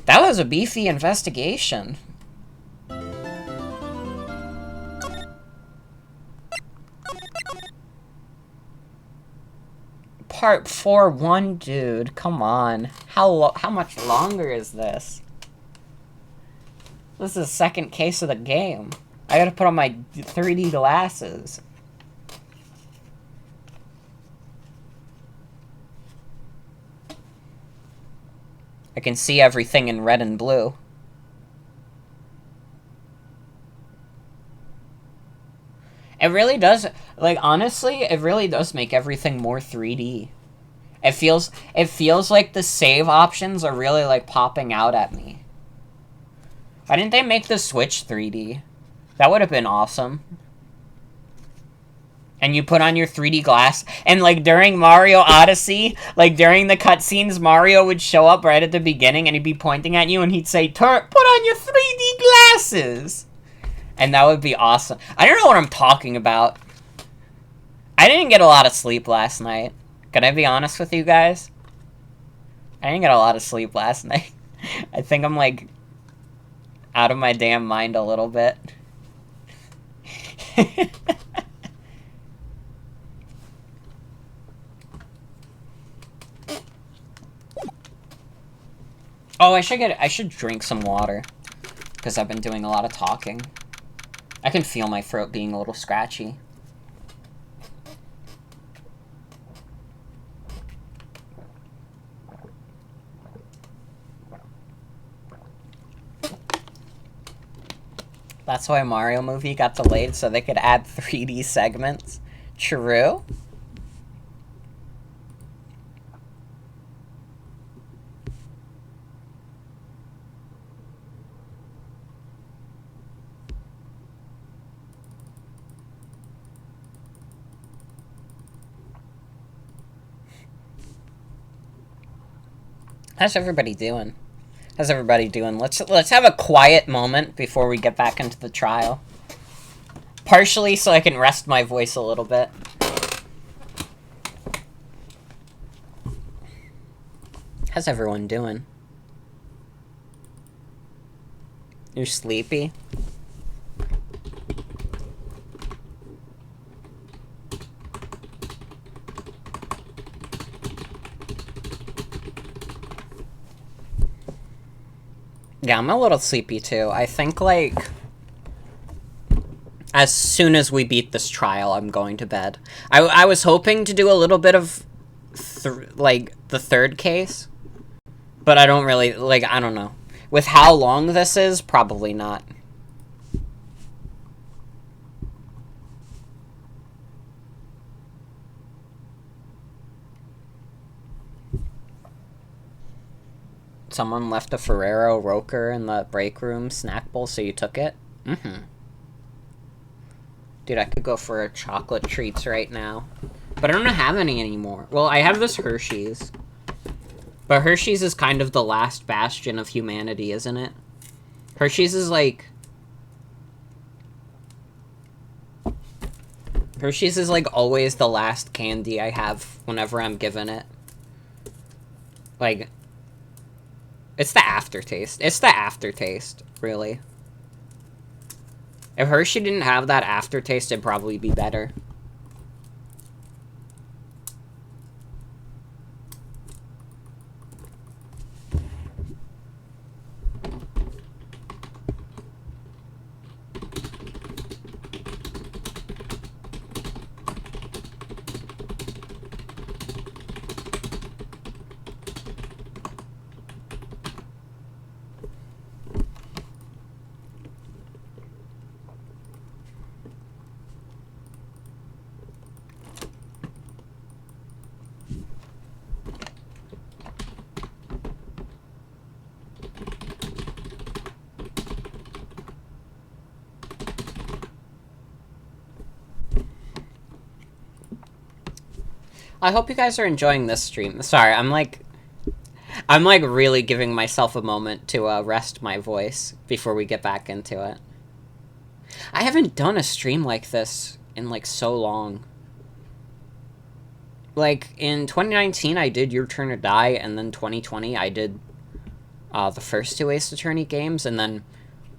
S1: That was a beefy investigation. Part 4-1, dude. Come on. How much longer is this? This is the second case of the game. I gotta put on my 3D glasses. I can see everything in red and blue. It really does, like, honestly, it really does make everything more 3D. It feels like the save options are really, like, popping out at me. Why didn't they make the Switch 3D? That would have been awesome. And you put on your 3D glass, and, like, during Mario Odyssey, like, during the cutscenes, Mario would show up right at the beginning, and he'd be pointing at you, and he'd say, put on your 3D glasses! And that would be awesome. I don't know what I'm talking about. I didn't get a lot of sleep last night. Can I be honest with you guys? I didn't get a lot of sleep last night. I think I'm, like, out of my damn mind a little bit. Oh, I should drink some water. Because I've been doing a lot of talking. I can feel my throat being a little scratchy. That's why Mario movie got delayed, so they could add 3D segments. True? How's everybody doing? How's everybody doing? Let's have a quiet moment before we get back into the trial. Partially so I can rest my voice a little bit. How's everyone doing? You're sleepy? Yeah, I'm a little sleepy too. I think, like, as soon as we beat this trial, I'm going to bed. I was hoping to do a little bit of, like, the third case. But I don't really, like, I don't know. With how long this is, probably not. Someone left a Ferrero Rocher in the break room snack bowl, so you took it? Mm-hmm. Dude, I could go for a chocolate treats right now. But I don't have any anymore. Well, I have this Hershey's. But Hershey's is kind of the last bastion of humanity, isn't it? Hershey's is like... Hershey's is like always the last candy I have whenever I'm given it. Like... It's the aftertaste. It's the aftertaste, really. If Hershey didn't have that aftertaste, it'd probably be better. I hope you guys are enjoying this stream. Sorry, I'm like really giving myself a moment to rest my voice before we get back into it. I haven't done a stream like this in like so long. Like in 2019 I did Your Turn to Die, and then 2020 I did the first two Ace Attorney games, and then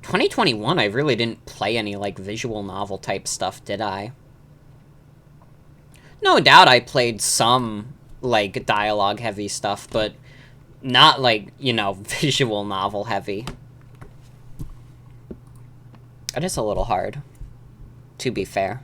S1: 2021 I really didn't play any like visual novel type stuff, did I? No doubt I played some, like, dialogue-heavy stuff, but not, like, you know, visual novel-heavy. It is a little hard, to be fair.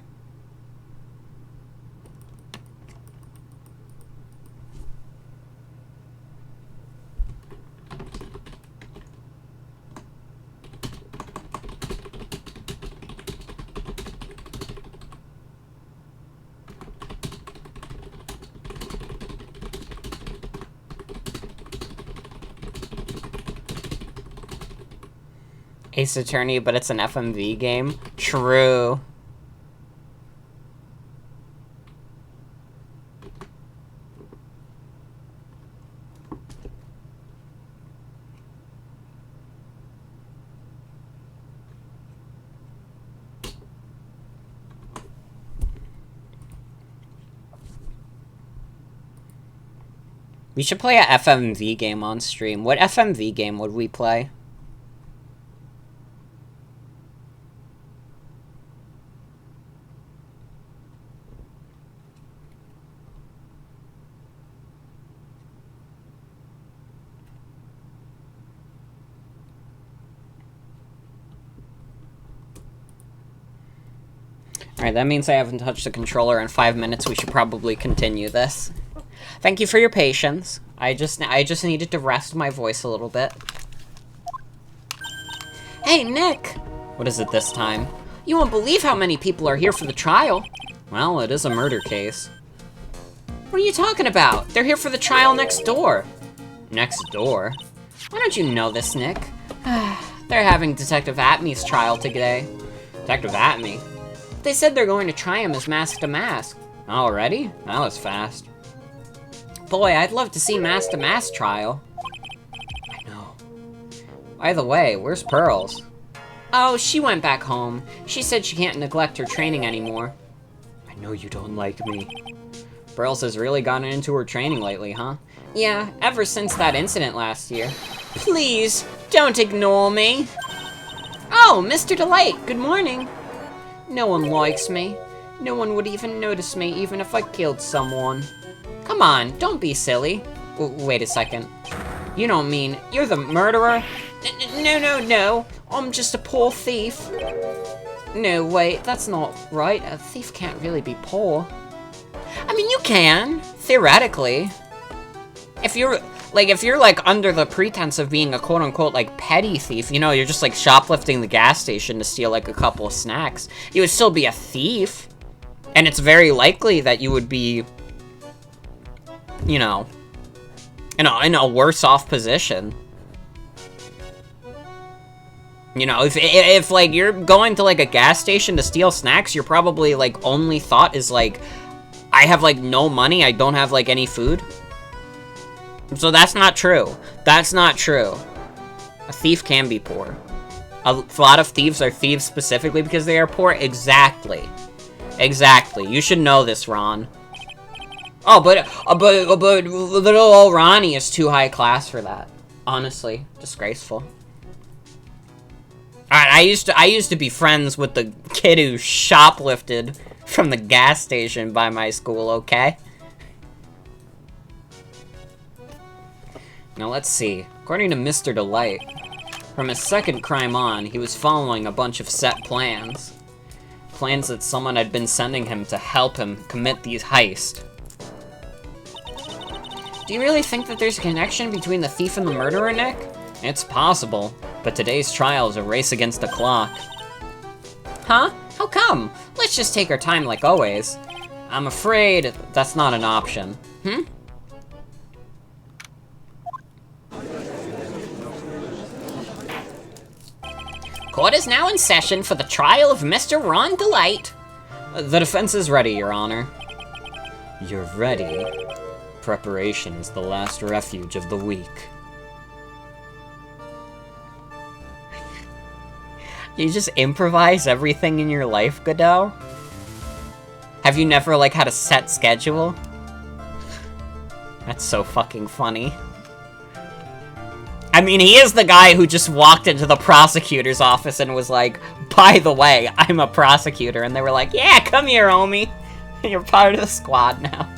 S1: Ace Attorney, but it's an FMV game? True. We should play a FMV game on stream. What FMV game would we play? Alright, that means I haven't touched the controller in 5 minutes. We should probably continue this. Thank you for your patience. I just needed to rest my voice a little bit. Hey, Nick! What is it this time? You won't believe how many people are here for the trial. Well, it is a murder case. What are you talking about? They're here for the trial next door. Next door? Why don't you know this, Nick? They're having Detective Atmey's trial today. Detective Atmey? They said they're going to try him as Mask to Mask. Already? That was fast. Boy, I'd love to see Mask to Mask trial. By the way, where's Pearls? Oh, she went back home. She said she can't neglect her training anymore. I know you don't like me. Pearls has really gotten into her training lately, huh? Yeah, ever since that incident last year. Please, don't ignore me. Oh, Mr. Delight, good morning. No one likes me. No one would even notice me, even if I killed someone. Come on, don't be silly. Wait a second. You don't mean you're the murderer? No. I'm just a poor thief. No, wait, that's not right. A thief can't really be poor. I mean, you can, theoretically. If you're like under the pretense of being a quote-unquote like petty thief, you know, you're just like shoplifting the gas station to steal like a couple of snacks, you would still be a thief. And it's very likely that you would be, you know, in a worse off position. You know, if like you're going to like a gas station to steal snacks, your probably like only thought is like, I have like no money, I don't have like any food. So that's not true. That's not true. A thief can be poor. A lot of thieves are thieves specifically because they are poor. Exactly. Exactly. You should know this, Ron. Oh, but little old Ronnie is too high class for that. Honestly, disgraceful. Alright, I used to be friends with the kid who shoplifted from the gas station by my school, okay? Now let's see. According to Mr. Delight, from his second crime on, he was following a bunch of set plans. Plans that someone had been sending him to help him commit these heists. Do you really think that there's a connection between the thief and the murderer, Nick? It's possible, but today's trial is a race against the clock. Huh? How come? Let's just take our time like always. I'm afraid that's not an option. Court is now in session for the trial of Mr. Ron Delight. The defense is ready, Your Honor. You're ready. Preparation is the last refuge of the weak. You just improvise everything in your life, Godot? Have you never, like, had a set schedule? That's so fucking funny. I mean, he is the guy who just walked into the prosecutor's office and was like, by the way, I'm a prosecutor. And they were like, yeah, come here, homie. You're part of the squad now.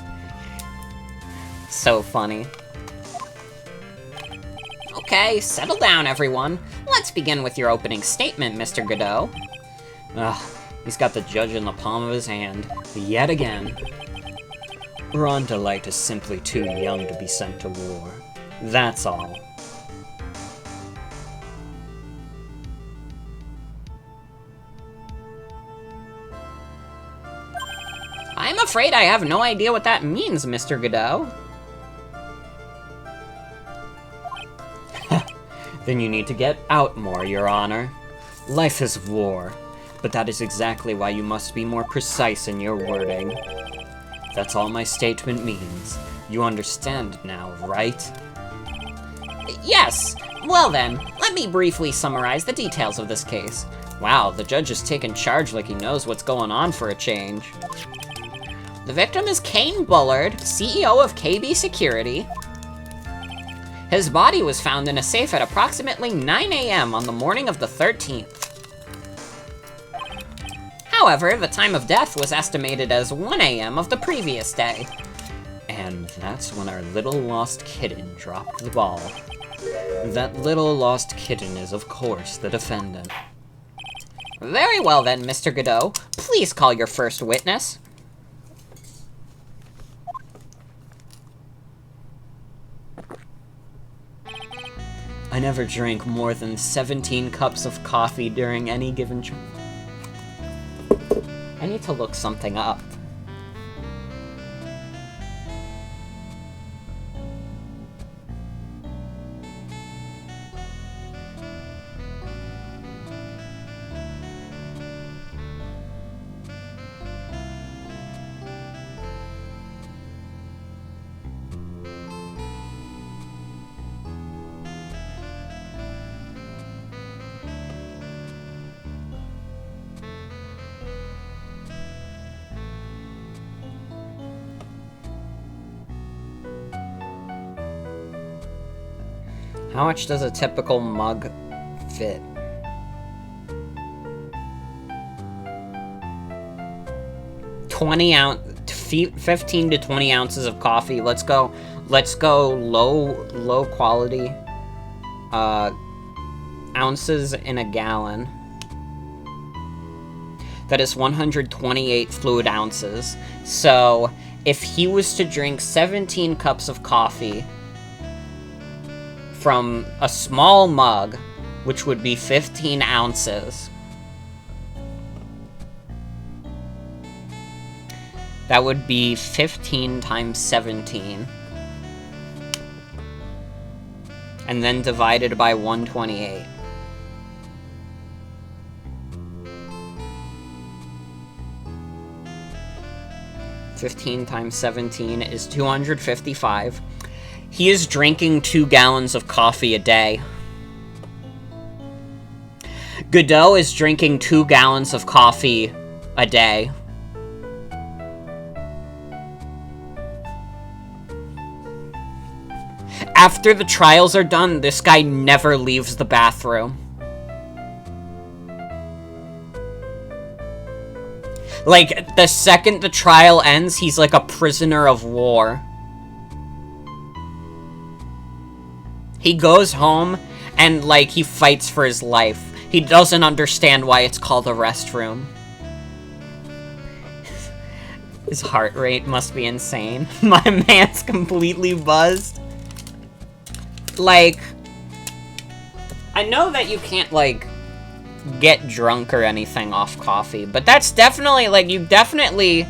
S1: So funny. Okay, settle down, everyone. Let's begin with your opening statement, Mr. Godot. Ugh, he's got the judge in the palm of his hand, yet again. Ron Delight is simply too young to be sent to war. That's all. I'm afraid I have no idea what that means, Mr. Godot. Then you need to get out more, Your Honor. Life is war, but that is exactly why you must be more precise in your wording. That's all my statement means. You understand now, right? Yes! Well then, let me briefly summarize the details of this case. Wow, the judge has taken charge like he knows what's going on for a change. The victim is Kane Bullard, CEO of KB Security. His body was found in a safe at approximately 9 a.m. on the morning of the 13th. However, the time of death was estimated as 1 a.m. of the previous day. And that's when our little lost kitten dropped the ball. That little lost kitten is, of course, the defendant. Very well then, Mr. Godot. Please call your first witness. I never drank more than 17 cups of coffee during any given I need to look something up. How much does a typical mug fit? $15 to 20 ounces of coffee. Let's go low quality ounces in a gallon. That is 128 fluid ounces. So if he was to drink 17 cups of coffee from a small mug, which would be 15 ounces, that would be 15 times 17. And then divided by 128. $15 times 17 is 255. He is drinking 2 gallons of coffee a day. Godot is drinking 2 gallons of coffee a day. After the trials are done, this guy never leaves the bathroom. Like, the second the trial ends, he's like a prisoner of war. He goes home and, like, he fights for his life. He doesn't understand why it's called a restroom. His heart rate must be insane. My man's completely buzzed. Like, I know that you can't, like, get drunk or anything off coffee, but that's definitely, like, you definitely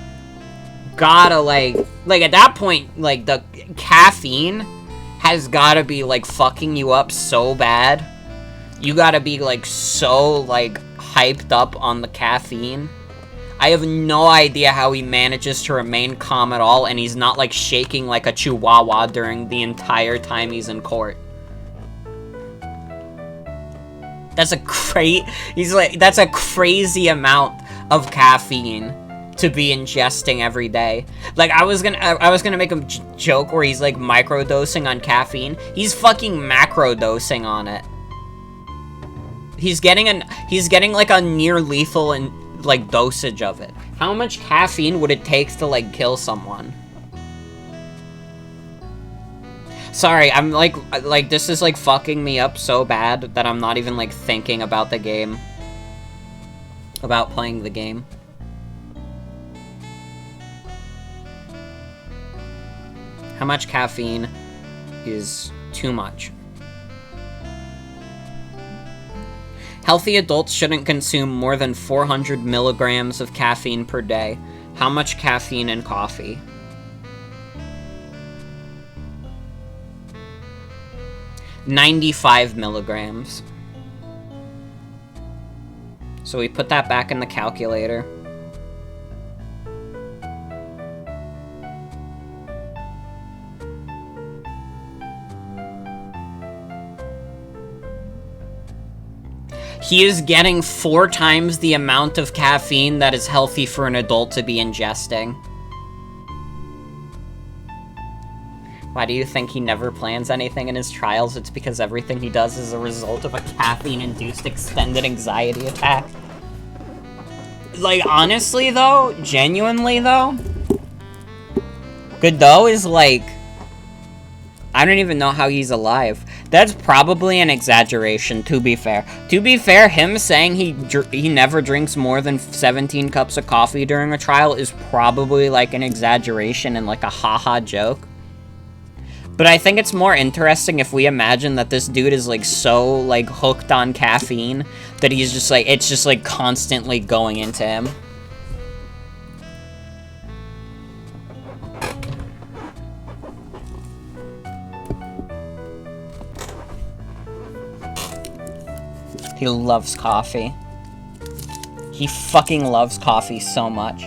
S1: gotta, like, at that point, like, the caffeine has gotta be, like, fucking you up so bad. You gotta be, like, so, like, hyped up on the caffeine. I have no idea how he manages to remain calm at all, and he's not, like, shaking like a chihuahua during the entire time he's in court. That's that's a crazy amount of caffeine to be ingesting every day. Like, I was gonna make a joke where he's, like, microdosing on caffeine. He's fucking macrodosing on it. He's getting like a near lethal and like dosage of it. How much caffeine would it take to, like, kill someone? Sorry, I'm like this is, like, fucking me up so bad that I'm not even, like, thinking about the game. About playing the game. How much caffeine is too much? Healthy adults shouldn't consume more than 400 milligrams of caffeine per day. How much caffeine in coffee? $95 milligrams. So we put that back in the calculator. He is getting 4 times the amount of caffeine that is healthy for an adult to be ingesting. Why do you think he never plans anything in his trials? It's because everything he does is a result of a caffeine-induced extended anxiety attack. Like, honestly, though, genuinely, though, Godot is, like, I don't even know how he's alive. That's probably an exaggeration, to be fair. To be fair, him saying he never drinks more than 17 cups of coffee during a trial is probably, like, an exaggeration and, like, a haha joke. But I think it's more interesting if we imagine that this dude is, like, so, like, hooked on caffeine that he's just, like, it's just, like, constantly going into him. He loves coffee. He fucking loves coffee so much.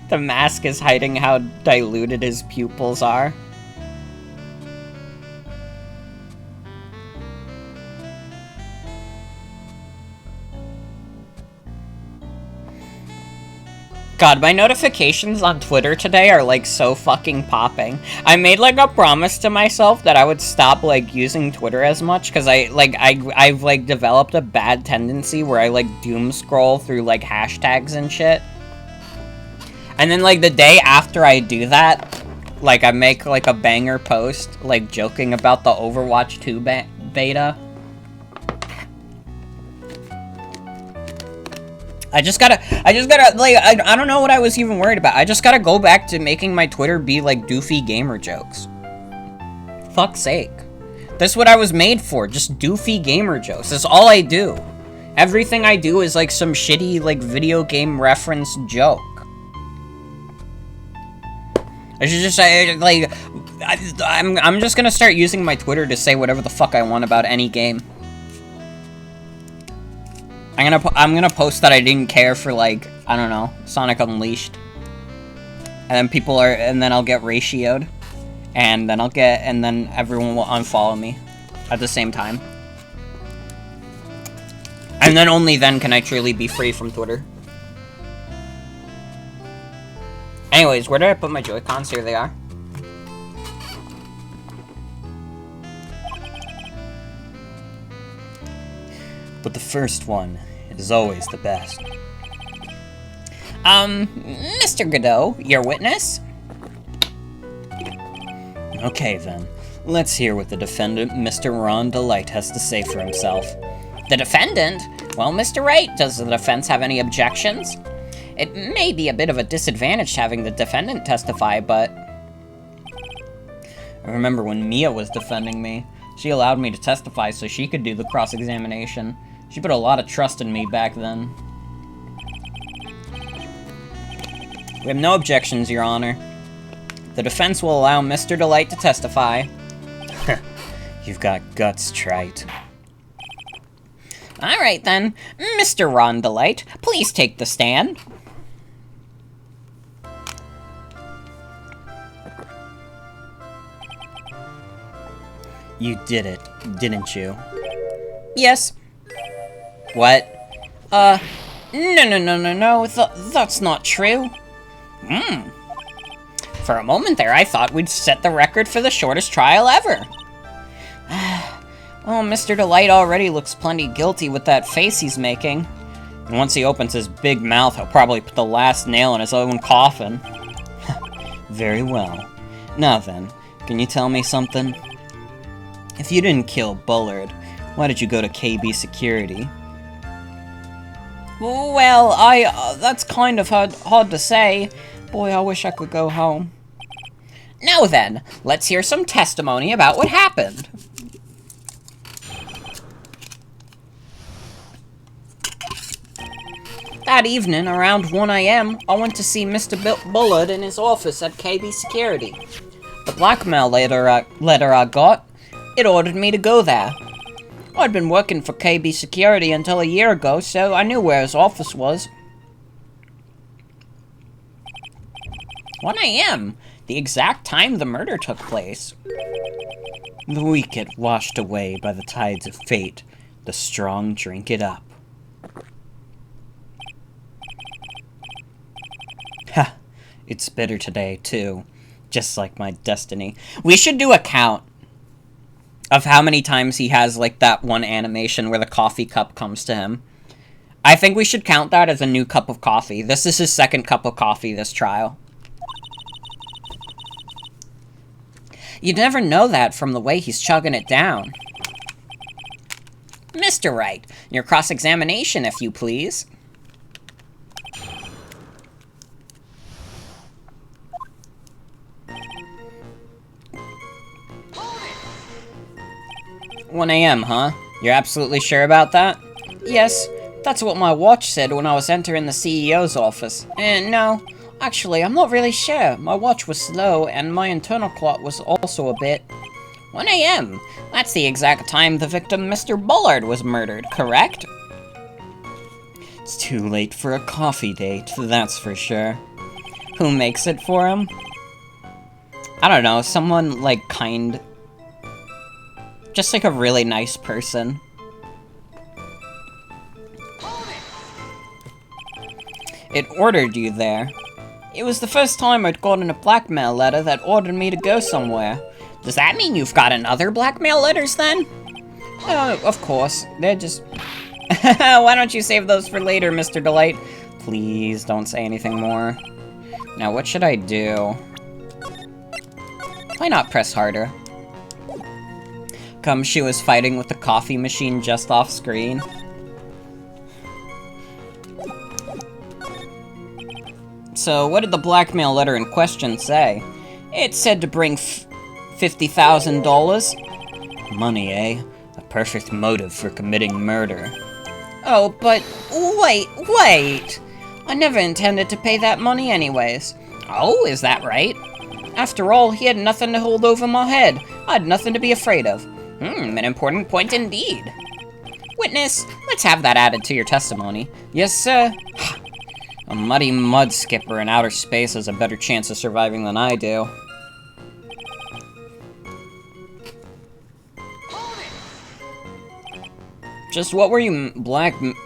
S1: The mask is hiding how diluted his pupils are. God, my notifications on Twitter today are, like, so fucking popping. I made, like, a promise to myself that I would stop, like, using Twitter as much, because I've, like, developed a bad tendency where I, like, doom scroll through, like, hashtags and shit. And then, like, the day after I do that, like, I make, like, a banger post, like, joking about the Overwatch 2 beta. I just gotta, like, I don't know what I was even worried about. I just gotta go back to making my Twitter be, like, doofy gamer jokes. Fuck's sake. That's what I was made for, just doofy gamer jokes. That's all I do. Everything I do is, like, some shitty, like, video game reference joke. I should just say, like, I'm just gonna start using my Twitter to say whatever the fuck I want about any game. I'm gonna post that I didn't care for, like, I don't know, Sonic Unleashed. And then I'll get ratioed. And then everyone will unfollow me at the same time. And then only then can I truly be free from Twitter. Anyways, where did I put my Joy-Cons? Here they are.
S3: But the first one is always the best.
S1: Mr. Godot, your witness?
S3: Okay then, let's hear what the defendant, Mr. Ron Delight, has to say for himself.
S1: The defendant? Well, Mr. Wright, does the defense have any objections? It may be a bit of a disadvantage having the defendant testify, but...
S3: I remember when Mia was defending me. She allowed me to testify so she could do the cross-examination. She put a lot of trust in me back then.
S1: We have no objections, Your Honor. The defense will allow Mr. Delight to testify.
S3: You've got guts, Trite.
S1: Alright then, Mr. Ron Delight, please take the stand.
S3: You did it, didn't you?
S1: Yes. What? No, that's not true. For a moment there, I thought we'd set the record for the shortest trial ever. Well, Mr. Delight already looks plenty guilty with that face he's making. And once he opens his big mouth, he'll probably put the last nail in his own coffin.
S3: Very well. Now then, can you tell me something? If you didn't kill Bullard, why did you go to KB Security?
S1: Well, that's kind of hard to say. Boy, I wish I could go home. Now then, let's hear some testimony about what happened. That evening, around 1 AM, I went to see Mr. Bullard in his office at KB Security. The blackmail letter I got, it ordered me to go there. I'd been working for KB Security until a year ago, so I knew where his office was. 1 AM, the exact time the murder took place.
S3: The weak get washed away by the tides of fate. The strong drink it up. Ha! It's bitter today, too. Just like my destiny.
S1: We should do a count of how many times he has, like, that one animation where the coffee cup comes to him. I think we should count that as a new cup of coffee. This is his second cup of coffee this trial. You'd never know that from the way he's chugging it down. Mr. Wright, your cross-examination, if you please. "1 AM, huh? You're absolutely sure about that?" "Yes, that's what my watch said when I was entering the CEO's office. And no, actually, I'm not really sure. My watch was slow, and my internal clock was also a bit... 1 AM! That's the exact time the victim, Mr. Bullard, was murdered, correct?"
S3: It's too late for a coffee date, that's for sure.
S1: Who makes it for him? I don't know, someone, like, just like a really nice person.
S2: It ordered you there. It was the first time I'd gotten a blackmail letter that ordered me to go somewhere.
S4: Does that mean you've got another blackmail letters then?
S2: Oh, of course. They're just... Why don't you save those for later, Mr. Delight? Please don't say anything more. Now, what should I do? Why not press harder? Come, she was fighting with the coffee machine just off screen. So, what did the blackmail letter in question say? It said to bring $50,000. Money, eh? A perfect motive for committing murder. Oh, but wait! I never intended to pay that money anyways.
S4: Oh, is that right?
S2: After all, he had nothing to hold over my head. I had nothing to be afraid of.
S4: An important point indeed.
S2: Witness, let's have that added to your testimony. Yes, sir. A muddy mud skipper in outer space has a better chance of surviving than I do. Just what were you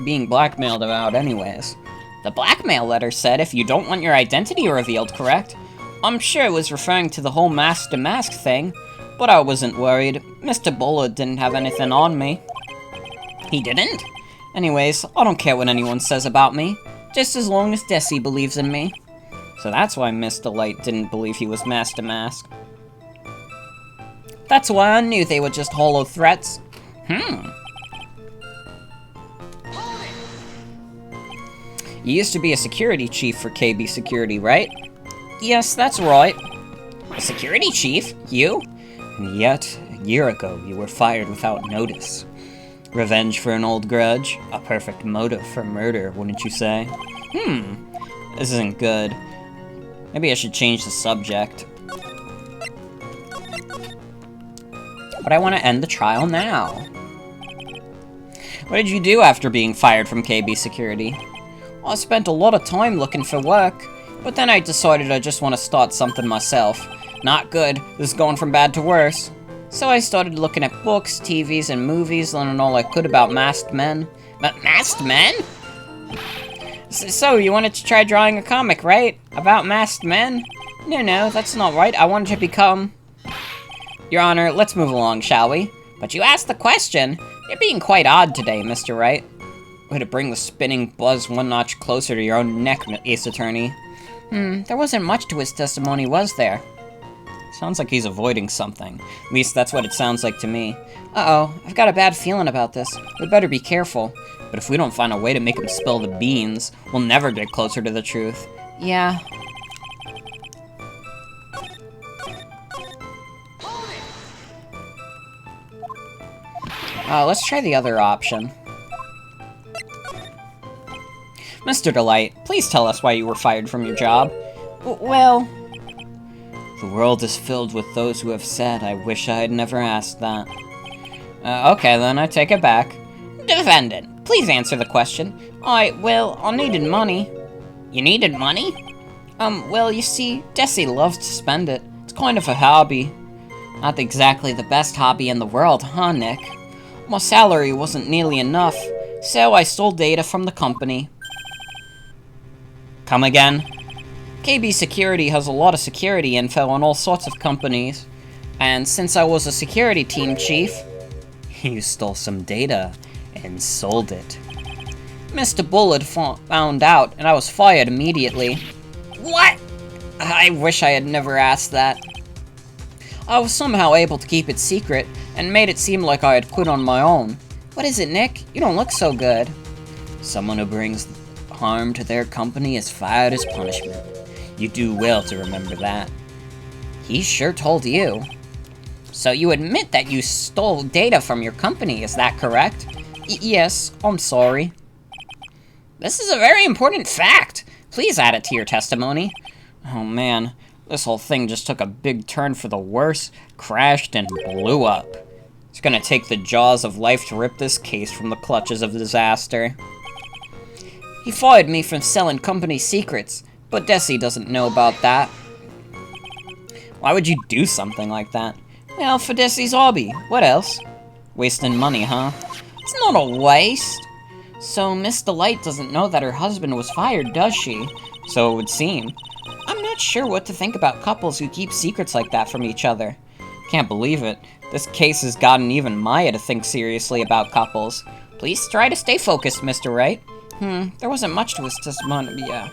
S2: being blackmailed about anyways? The blackmail letter said if you don't want your identity revealed, correct? I'm sure it was referring to the whole mask-to-mask thing, but I wasn't worried. Mr. Bullard didn't have anything on me.
S4: He didn't?
S2: Anyways, I don't care what anyone says about me, just as long as Desi believes in me. So that's why Miss Delight didn't believe he was mask-to-mask. That's why I knew they were just hollow threats. You used to be a security chief for KB Security, right? Yes, that's right.
S4: A security chief? You?
S2: And yet, a year ago, you were fired without notice. Revenge for an old grudge? A perfect motive for murder, wouldn't you say? This isn't good. Maybe I should change the subject. But I want to end the trial now. What did you do after being fired from KB Security? I spent a lot of time looking for work, but then I decided I just want to start something myself. Not good. This is going from bad to worse. So I started looking at books, TVs, and movies, learning all I could about masked men.
S4: Masked men?
S2: So, you wanted to try drawing a comic, right? About masked men? No, that's not right. I wanted to become... Your Honor, let's move along, shall we? But you asked the question. You're being quite odd today, Mr. Wright. Way to bring the spinning buzz one notch closer to your own neck, Ace Attorney. There wasn't much to his testimony, was there? Sounds like he's avoiding something. At least that's what it sounds like to me. Uh-oh, I've got a bad feeling about this. We better be careful. But if we don't find a way to make him spill the beans, we'll never get closer to the truth. Yeah. Let's try the other option. Mr. Delight, please tell us why you were fired from your job. Well... The world is filled with those who have said, I wish I had never asked that. Okay then, I take it back. Defendant, please answer the question. I needed money.
S4: You needed money?
S2: Well, you see, Desi loves to spend it. It's kind of a hobby. Not exactly the best hobby in the world, huh, Nick? My salary wasn't nearly enough, so I stole data from the company. Come again? KB Security has a lot of security info on all sorts of companies. And since I was a security team chief, you stole some data and sold it. Mr. Bullard found out, and I was fired immediately.
S4: What?
S2: I wish I had never asked that. I was somehow able to keep it secret, and made it seem like I had quit on my own. What is it, Nick? You don't look so good. Someone who brings harm to their company is fired as punishment. You do well to remember that. He sure told you. So you admit that you stole data from your company, is that correct? Yes, I'm sorry.
S4: This is a very important fact. Please add it to your testimony.
S2: Oh man, this whole thing just took a big turn for the worse, crashed, and blew up. It's gonna take the jaws of life to rip this case from the clutches of disaster. He fired me from selling company secrets, but Desi doesn't know about that. Why would you do something like that? Well, for Desi's hobby. What else? Wasting money, huh? It's not a waste.
S4: So Miss Delight doesn't know that her husband was fired, does she? So it would seem. I'm not sure what to think about couples who keep secrets like that from each other. Can't believe it. This case has gotten even Maya to think seriously about couples. Please try to stay focused, Mr. Wright. There wasn't much to his testimony, yeah.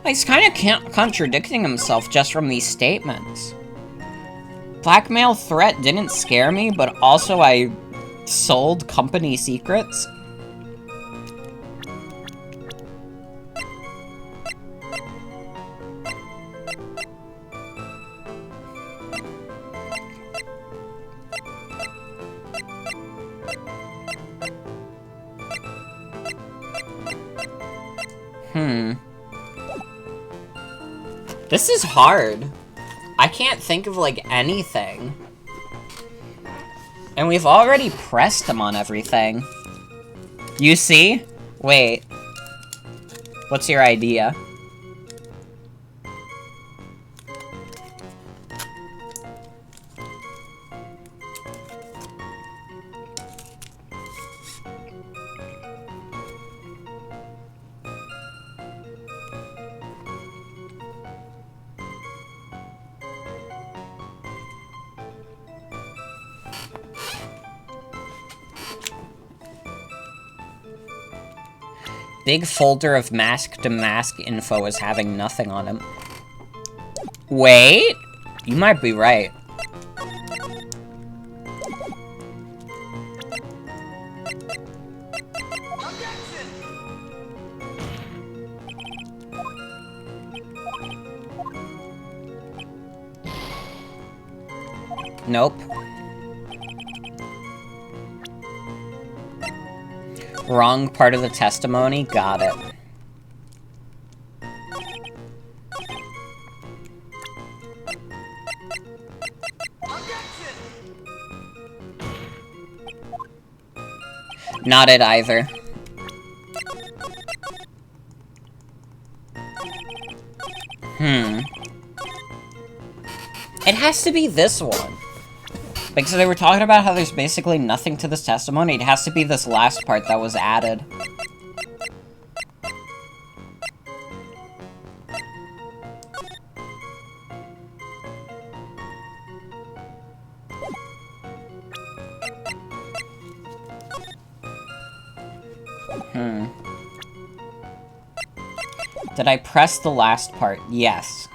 S4: He's kind of contradicting himself just from these statements. Blackmail threat didn't scare me, but also I sold company secrets.
S1: This is hard. I can't think of, like, anything.
S4: And we've already pressed him on everything. You see? Wait. What's your idea? Big folder of mask-to-mask info is having nothing on him. Wait? You might be right. Nope. Wrong part of the testimony? Got it. Not it either. It has to be this one. Because they were talking about how there's basically nothing to this testimony. It has to be this last part that was added. Did I press the last part? Yes.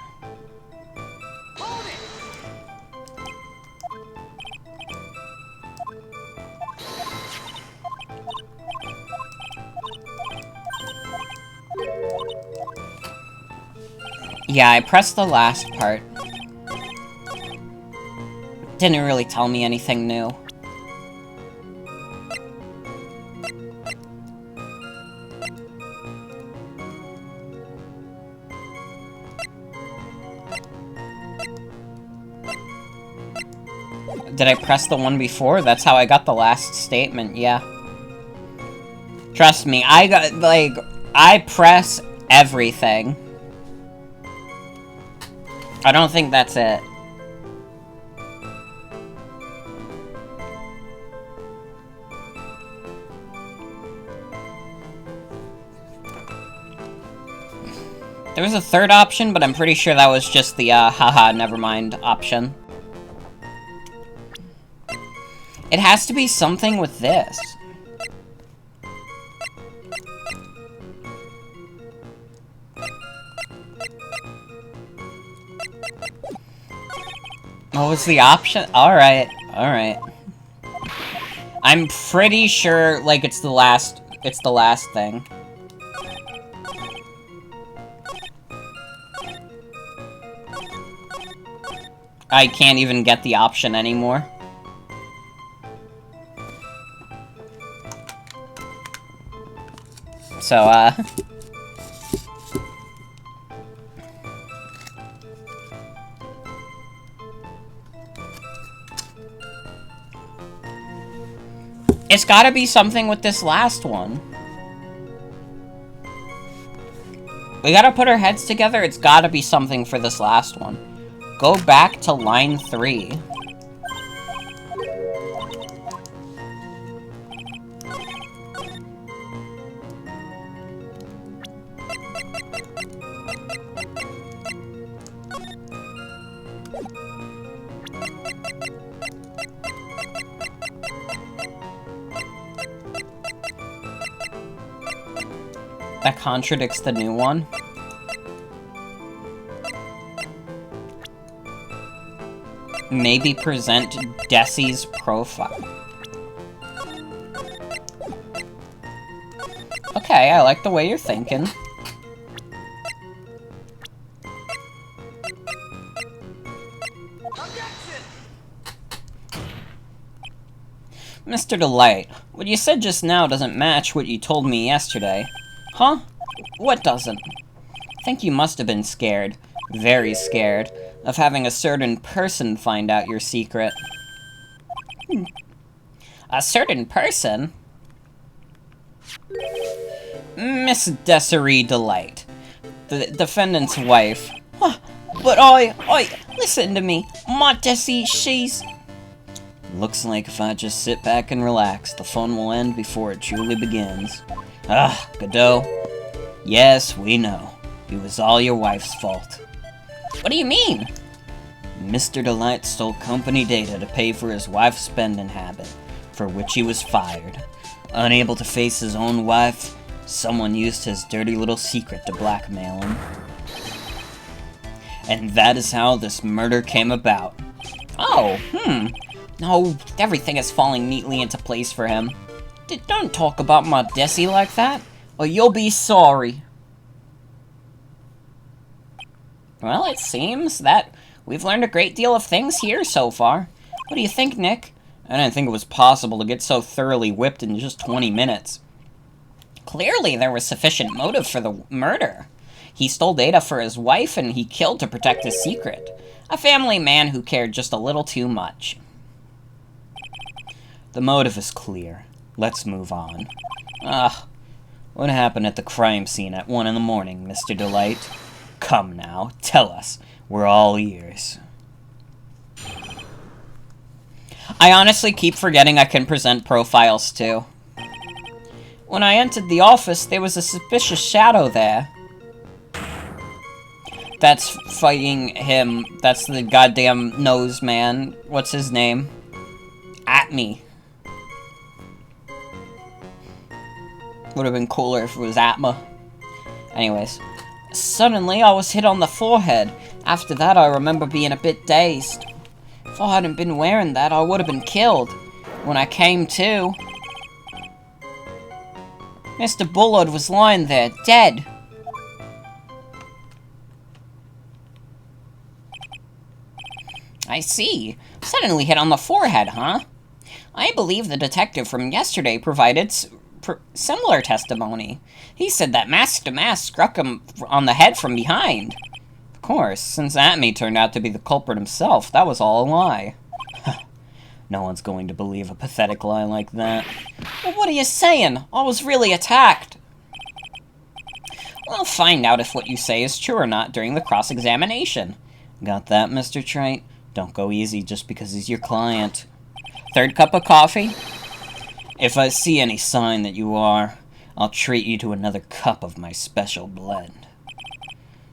S4: Yeah, I pressed the last part. Didn't really tell me anything new. Did I press the one before? That's how I got the last statement, yeah. Trust me, I press everything. I don't think that's it. There was a third option, but I'm pretty sure that was just the, haha, nevermind option. It has to be something with this. What was the option? Alright, alright. I'm pretty sure, like, it's the last thing. I can't even get the option anymore. So, It's gotta be something with this last one. We gotta put our heads together. It's gotta be something for this last one. Go back to line 3. That contradicts the new one. Maybe present Desi's profile. Okay, I like the way you're thinking. Mr. Delight, what you said just now doesn't match what you told me yesterday. Huh? What doesn't? I think you must have been scared, very scared, of having a certain person find out your secret. A certain person? Miss Desiree Delight, the defendant's wife. Huh, but listen to me. My Desi, she's... Looks like if I just sit back and relax, the fun will end before it truly begins. Ah, Godot. Yes, we know. It was all your wife's fault. What do you mean? Mr. Delight stole company data to pay for his wife's spending habit, for which he was fired. Unable to face his own wife, someone used his dirty little secret to blackmail him. And that is how this murder came about. Oh, No, everything is falling neatly into place for him. Don't talk about my Desi like that, or you'll be sorry. Well, it seems that we've learned a great deal of things here so far. What do you think, Nick? I didn't think it was possible to get so thoroughly whipped in just 20 minutes. Clearly, there was sufficient motive for the murder. He stole data for his wife, and he killed to protect his secret. A family man who cared just a little too much. The motive is clear. Let's move on. What happened at the crime scene at 1 in the morning, Mr. Delight? Come now, tell us. We're all ears. I honestly keep forgetting I can present profiles too. When I entered the office, there was a suspicious shadow there. That's fighting him. That's the goddamn nose man. What's his name? At me. Would have been cooler if it was Atma. Anyways. Suddenly, I was hit on the forehead. After that, I remember being a bit dazed. If I hadn't been wearing that, I would have been killed. When I came to, Mr. Bullard was lying there, dead. I see. Suddenly hit on the forehead, huh? I believe the detective from yesterday provided similar testimony. He said that Master Mask struck him on the head from behind. Of course, since Atme turned out to be the culprit himself, that was all a lie. No one's going to believe a pathetic lie like that. But what are you saying? I was really attacked. We'll find out if what you say is true or not during the cross-examination. Got that, Mr. Trite? Don't go easy just because he's your client. Third cup of coffee? If I see any sign that you are, I'll treat you to another cup of my special blend.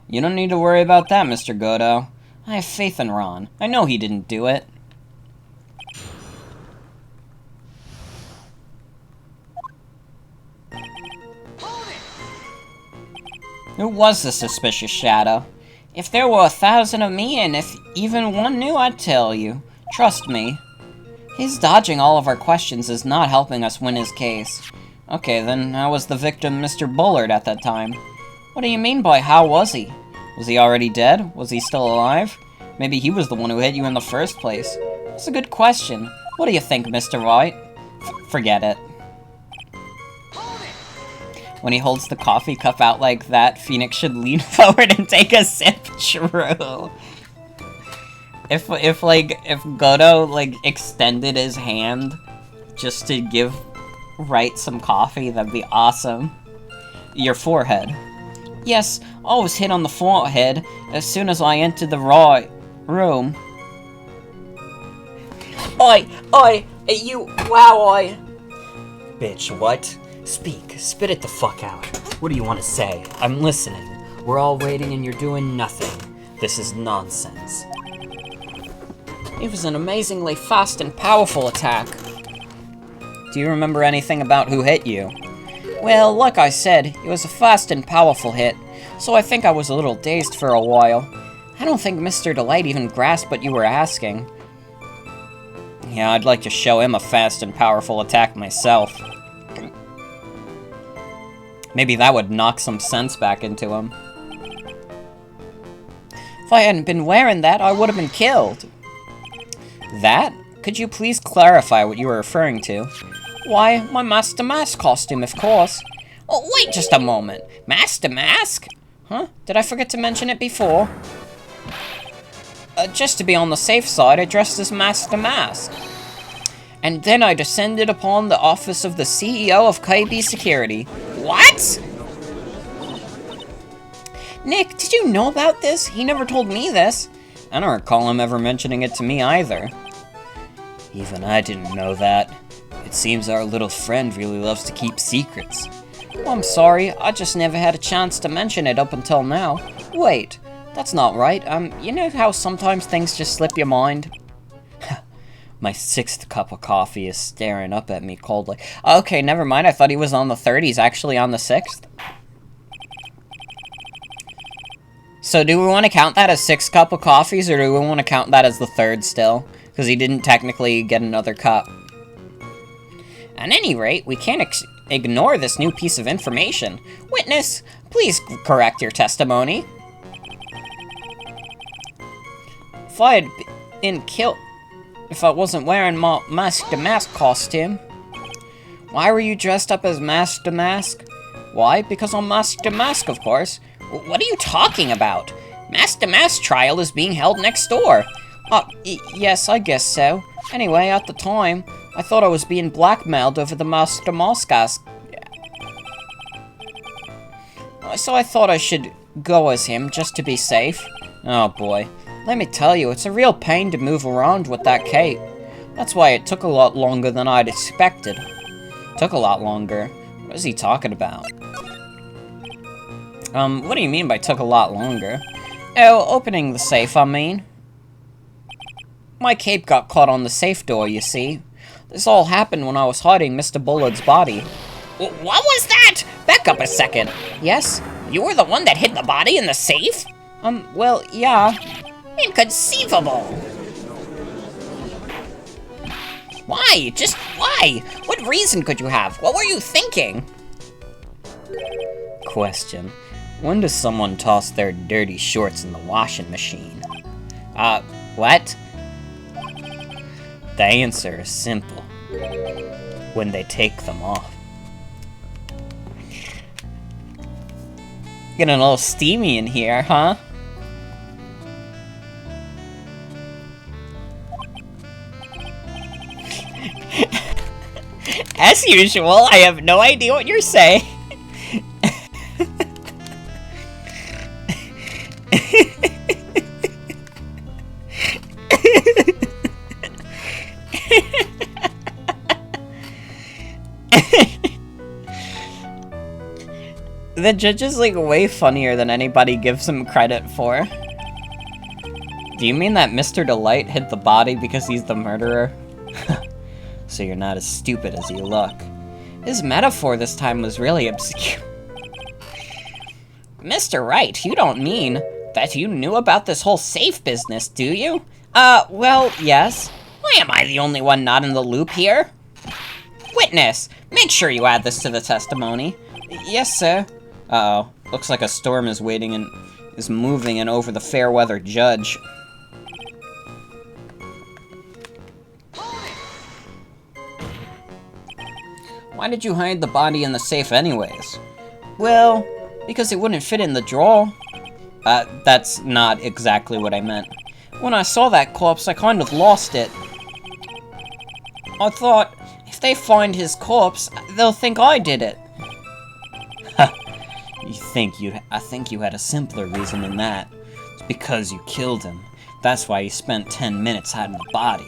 S4: You don't need to worry about that, Mr. Godot. I have faith in Ron. I know he didn't do it. Who was the suspicious shadow? If there were 1,000 of me, and if even one knew, I'd tell you. Trust me. His dodging all of our questions is not helping us win his case. Okay, then how was the victim Mr. Bullard at that time? What do you mean by how was he? Was he already dead? Was he still alive? Maybe he was the one who hit you in the first place. That's a good question. What do you think, Mr. Wright? Forget it. When he holds the coffee cup out like that, Phoenix should lean forward and take a sip. True. If Godot, extended his hand just to give
S2: Write some coffee? That'd be awesome. Your forehead. Yes, I was hit on the forehead as soon as I entered the room.
S1: Oi, you, wow, oi.
S3: Bitch, what? Speak. Spit it the fuck out. What do you want to say? I'm listening. We're all waiting and you're doing nothing. This is nonsense.
S1: It was an amazingly fast and powerful attack.
S2: Do you remember anything about who hit you?
S1: Well, like I said, it was a fast and powerful hit, so I think I was a little dazed for a while. I don't think Mr. Delight even grasped what you were asking.
S2: Yeah, I'd like to show him a fast and powerful attack myself. Maybe that would knock some sense back into him.
S1: If I hadn't been wearing that, I would have been killed.
S2: That? Could you please clarify what you were referring to?
S1: Why, my Master Mask costume, of course. Oh, wait just a moment. Master Mask? Huh? Did I forget to mention it before? Just to be on the safe side, I dressed as Master Mask. And then I descended upon the office of the CEO of KB Security. What? Nick, did you know about this? He never told me this.
S2: I don't recall him ever mentioning it to me either.
S3: Even I didn't know that. It seems our little friend really loves to keep secrets.
S1: Oh, I'm sorry, I just never had a chance to mention it up until now. Wait, that's not right. You know how sometimes things just slip your mind?
S2: My 6th cup of coffee is staring up at me coldly. Okay, never mind, I thought he was on the 3rd. He's actually on the 6th. So do we want to count that as 6 cup of coffees, or do we want to count that as the 3rd still? Because he didn't technically get another cup.
S1: At any rate, we can't ignore this new piece of information. Witness, please correct your testimony. If I had been killed... If I wasn't wearing my Master Mask costume... Why were you dressed up as Master Mask? Why? Because I'm Master Mask, of course. What are you talking about? Master Mask trial is being held next door. Yes, I guess so. Anyway, at the time, I thought I was being blackmailed over the Master Mask. So I thought I should go as him, just to be safe.
S2: Oh boy.
S1: Let me tell you, it's a real pain to move around with that cape. That's why it took a lot longer than I'd expected.
S2: Took a lot longer? What is he talking about? What do you mean by took a lot longer?
S1: Oh, opening the safe, I mean. My cape got caught on the safe door, you see. This all happened when I was hiding Mr. Bullard's body. What was that? Back up a second. Yes? You were the one that hid the body in the safe? Well, yeah. Inconceivable. Why? Just why? What reason could you have? What were you thinking?
S2: Question. When does someone toss their dirty shorts in the washing machine?
S1: What?
S2: The answer is simple. When they take them off.
S1: Getting a little steamy in here, huh? As usual, I have no idea what you're saying. The judge is like way funnier than anybody gives him credit for.
S2: Do you mean that Mr. Delight hid the body because he's the murderer? So you're not as stupid as you look.
S1: His metaphor this time was really obscure. Mr. Wright, you don't mean that you knew about this whole safe business, do you? Well, yes. Why am I the only one not in the loop here? Witness, make sure you add this to the testimony. Yes, sir.
S2: Uh-oh. Looks like a storm is moving in over the fair weather judge.
S1: Why did you hide the body in the safe anyways? Well, because it wouldn't fit in the drawer.
S2: That's not exactly what I meant.
S1: When I saw that corpse, I kind of lost it. I thought, if
S4: they find his corpse, they'll think I did it.
S2: I think you had a simpler reason than that. It's because you killed him. That's why you spent 10 minutes hiding the body.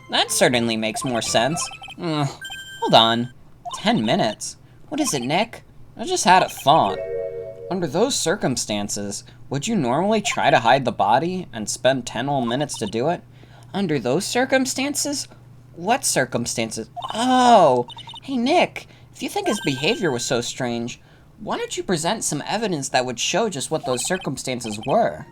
S4: That certainly makes more sense. Hold on. 10 minutes? What is it, Nick?
S2: I just had a thought. Under those circumstances, would you normally try to hide the body and spend 10 whole minutes to do it?
S4: Under those circumstances? What circumstances? Oh! Hey, Nick, if you think his behavior was so strange, why don't you present some evidence that would show just what those circumstances were?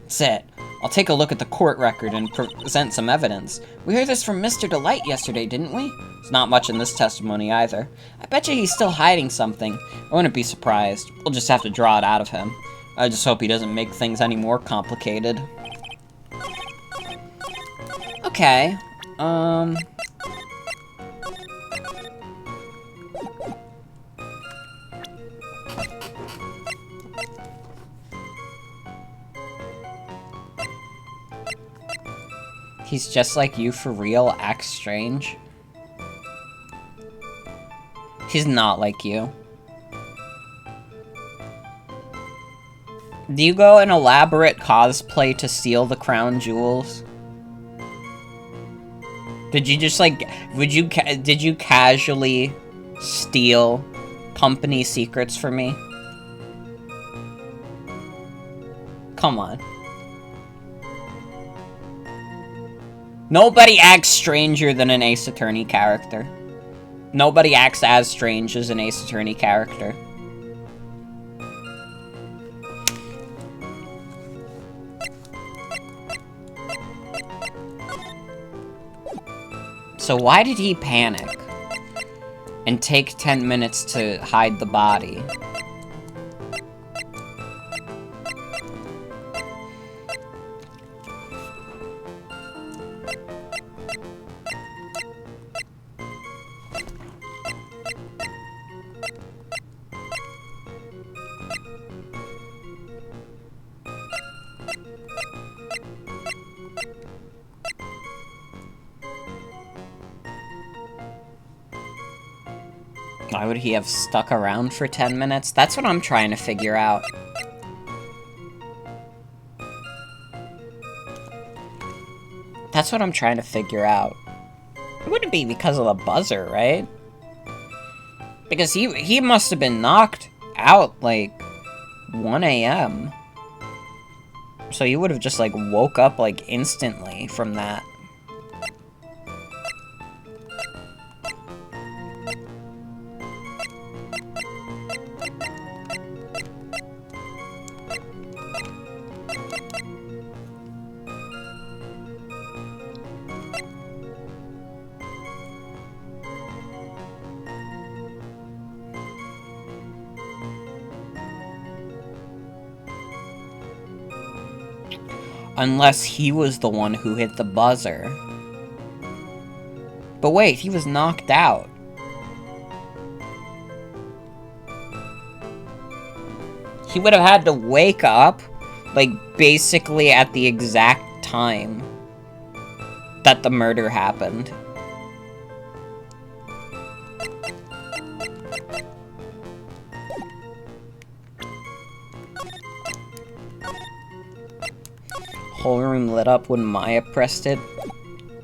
S4: That's it. I'll take a look at the court record and present some evidence. We heard this from Mr. Delight yesterday, didn't we? There's not much in this testimony either. I bet you he's still hiding something. I wouldn't be surprised. We'll just have to draw it out of him. I just hope he doesn't make things any more complicated. Okay, he's just like you for real, acts strange. He's not like you. Do you go in elaborate cosplay to steal the crown jewels? Did you just like, did you casually steal company secrets for me? Come on. Nobody acts stranger than an Ace Attorney character. Nobody acts as strange as an Ace Attorney character. So why did he panic and take 10 minutes to hide the body? Why would he have stuck around for 10 minutes? That's what I'm trying to figure out. That's what I'm trying to figure out. It wouldn't be because of the buzzer, right? Because he must have been knocked out, like, 1 a.m. So he would have just, like, woke up, like, instantly from that. Unless he was the one who hit the buzzer. But wait, he was knocked out. He would have had to wake up, like, basically at the exact time that the murder happened. Whole room lit up when Maya pressed it.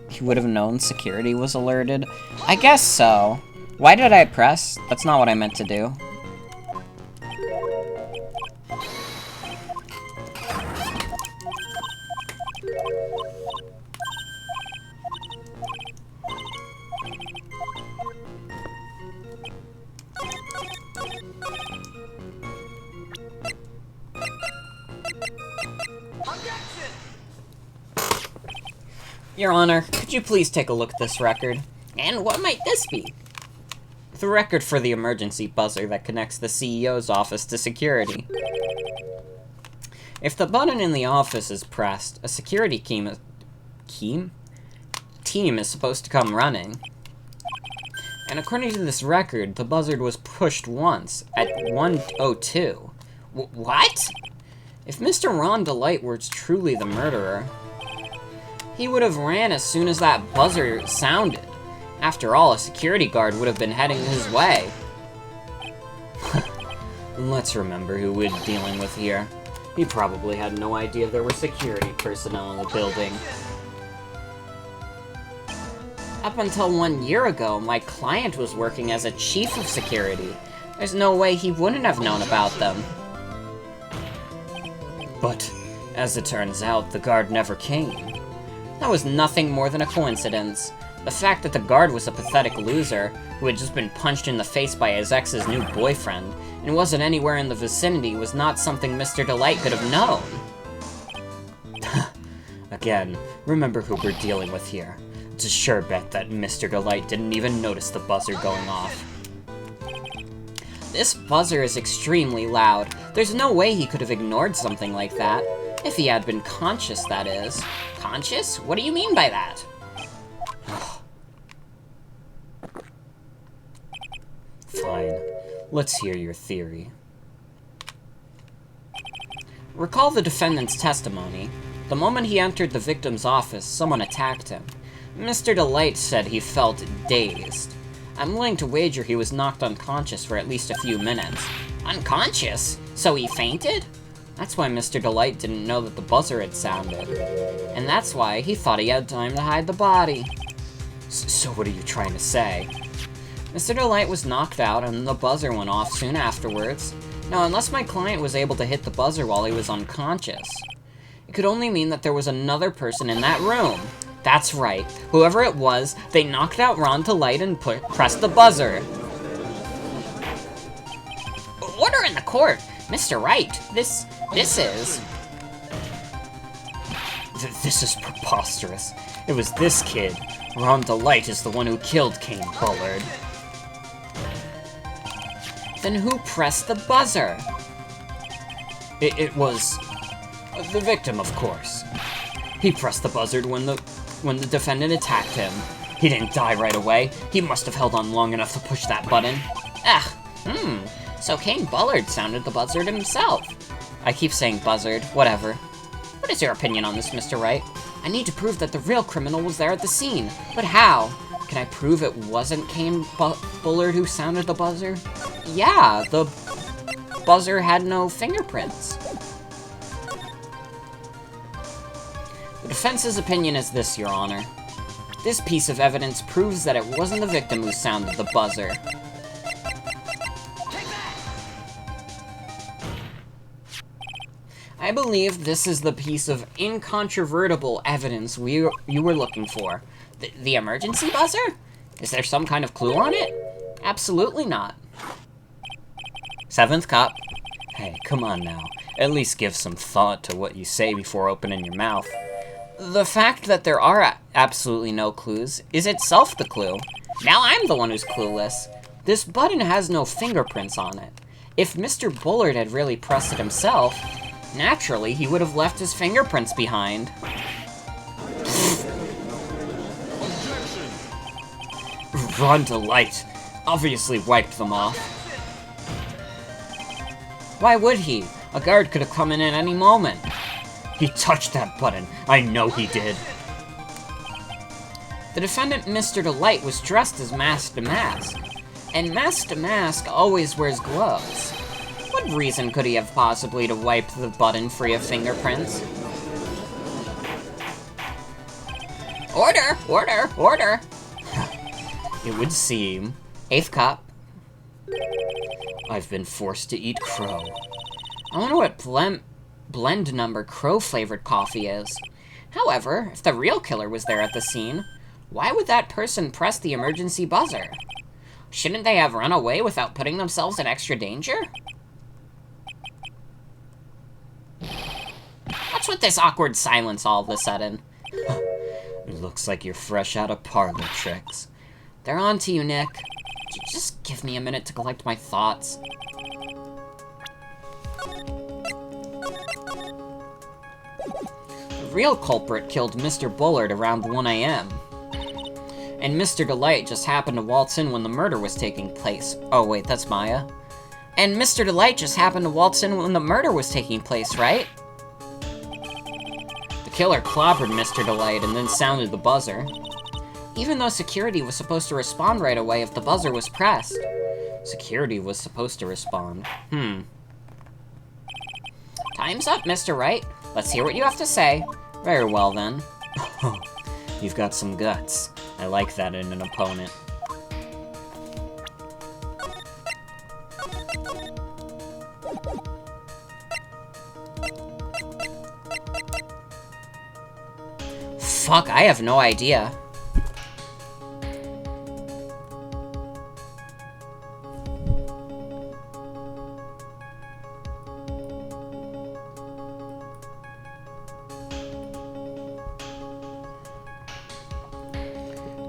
S4: He would have known security was alerted. I guess so. Why did I press? That's not what I meant to do. Your Honor, could you please take a look at this record?
S5: And what might this be?
S4: The record for the emergency buzzer that connects the CEO's office to security. If the button in the office is pressed, a security team is supposed to come running. And according to this record, the buzzer was pushed once, at 1:02. What? If Mr. Ron DeLight were truly the murderer, he would have ran as soon as that buzzer sounded.
S1: After all, a security guard would have been heading his way. Let's remember who we're dealing with here. He probably had no idea there were security personnel in the building. Up until 1 year ago, my client was working as a chief of security. There's no way he wouldn't have known about them. But, as it turns out, the guard never came. That was nothing more than a coincidence. The fact that the guard was a pathetic loser, who had just been punched in the face by his ex's new boyfriend, and wasn't anywhere in the vicinity was not something Mr. Delight could have known. Again, remember who we're dealing with here. It's a sure bet that Mr. Delight didn't even notice the buzzer going off. This buzzer is extremely loud. There's no way he could have ignored something like that. If he had been conscious, that is. Conscious? What do you mean by that?
S3: Fine. Let's hear your theory.
S1: Recall the defendant's testimony. The moment he entered the victim's office, someone attacked him. Mr. Delight said he felt dazed. I'm willing to wager he was knocked unconscious for at least a few minutes. Unconscious? So he fainted? That's why Mr. Delight didn't know that the buzzer had sounded. And that's why he thought he had time to hide the body.
S3: So what are you trying to say?
S1: Mr. Delight was knocked out and the buzzer went off soon afterwards. Now, unless my client was able to hit the buzzer while he was unconscious, it could only mean that there was another person in that room. That's right. Whoever it was, they knocked out Ron Delight and pressed the buzzer. Order in the court! Mr. Wright, this is...
S3: This is preposterous. It was this kid. Ron Delight is the one who killed Kane Bullard.
S1: Then who pressed the buzzer?
S3: It was... the victim, of course. He pressed the buzzer when the defendant attacked him. He didn't die right away. He must have held on long enough to push that button.
S1: So Kane Bullard sounded the buzzer himself. I keep saying buzzard, whatever. What is your opinion on this, Mr. Wright? I need to prove that the real criminal was there at the scene, but how? Can I prove it wasn't Kane Bullard who sounded the buzzer? Yeah, the buzzer had no fingerprints. The defense's opinion is this, Your Honor. This piece of evidence proves that it wasn't the victim who sounded the buzzer. I believe this is the piece of incontrovertible evidence you were looking for. The emergency buzzer? Is there some kind of clue on it? Absolutely not.
S3: Seventh cop. Hey, come on now. At least give some thought to what you say before opening your mouth.
S1: The fact that there are absolutely no clues is itself the clue. Now I'm the one who's clueless. This button has no fingerprints on it. If Mr. Bullard had really pressed it himself, naturally he would have left his fingerprints behind.
S3: Ron Delight obviously wiped them off.
S1: Why would he? A guard could have come in at any moment.
S3: He touched that button. I know he did.
S1: The defendant, Mr. Delight, was dressed as Mask to Mask. And Mask to Mask always wears gloves. What reason could he have possibly to wipe the button free of fingerprints? Order! Order! Order!
S3: It would seem.
S1: Eighth cop.
S3: I've been forced to eat crow.
S1: I wonder what blend number crow-flavored coffee is. However, if the real killer was there at the scene, why would that person press the emergency buzzer? Shouldn't they have run away without putting themselves in extra danger? What's with this awkward silence all of a sudden?
S3: It looks like you're fresh out of parlor tricks.
S1: They're on to you, Nick. Just give me a minute to collect my thoughts. The real culprit killed Mr. Bullard around 1 a.m. And Mr. Delight just happened to waltz in when the murder was taking place. Oh wait, that's Maya. And Mr. Delight just happened to waltz in when the murder was taking place, right? The killer clobbered Mr. Delight and then sounded the buzzer. Even though security was supposed to respond right away if the buzzer was pressed.
S3: Security was supposed to respond.
S1: Time's up, Mr. Wright. Let's hear what you have to say.
S3: Very well, then. You've got some guts. I like that in an opponent.
S1: Fuck, I have no idea.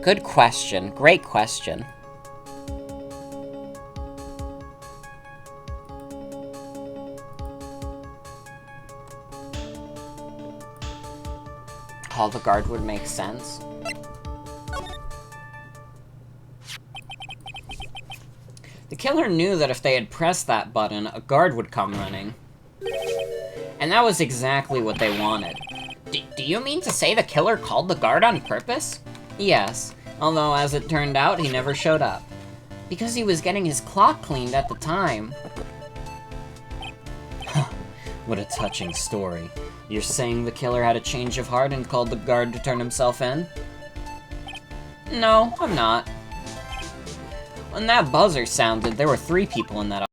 S1: Good question. Great question. Call the guard would make sense. The killer knew that if they had pressed that button, a guard would come running. And that was exactly what they wanted. Do you mean to say the killer called the guard on purpose? Yes, although as it turned out, he never showed up. Because he was getting his clock cleaned at the time.
S3: What a touching story. You're saying the killer had a change of heart and called the guard to turn himself in?
S1: No, I'm not. When that buzzer sounded, there were 3 people in that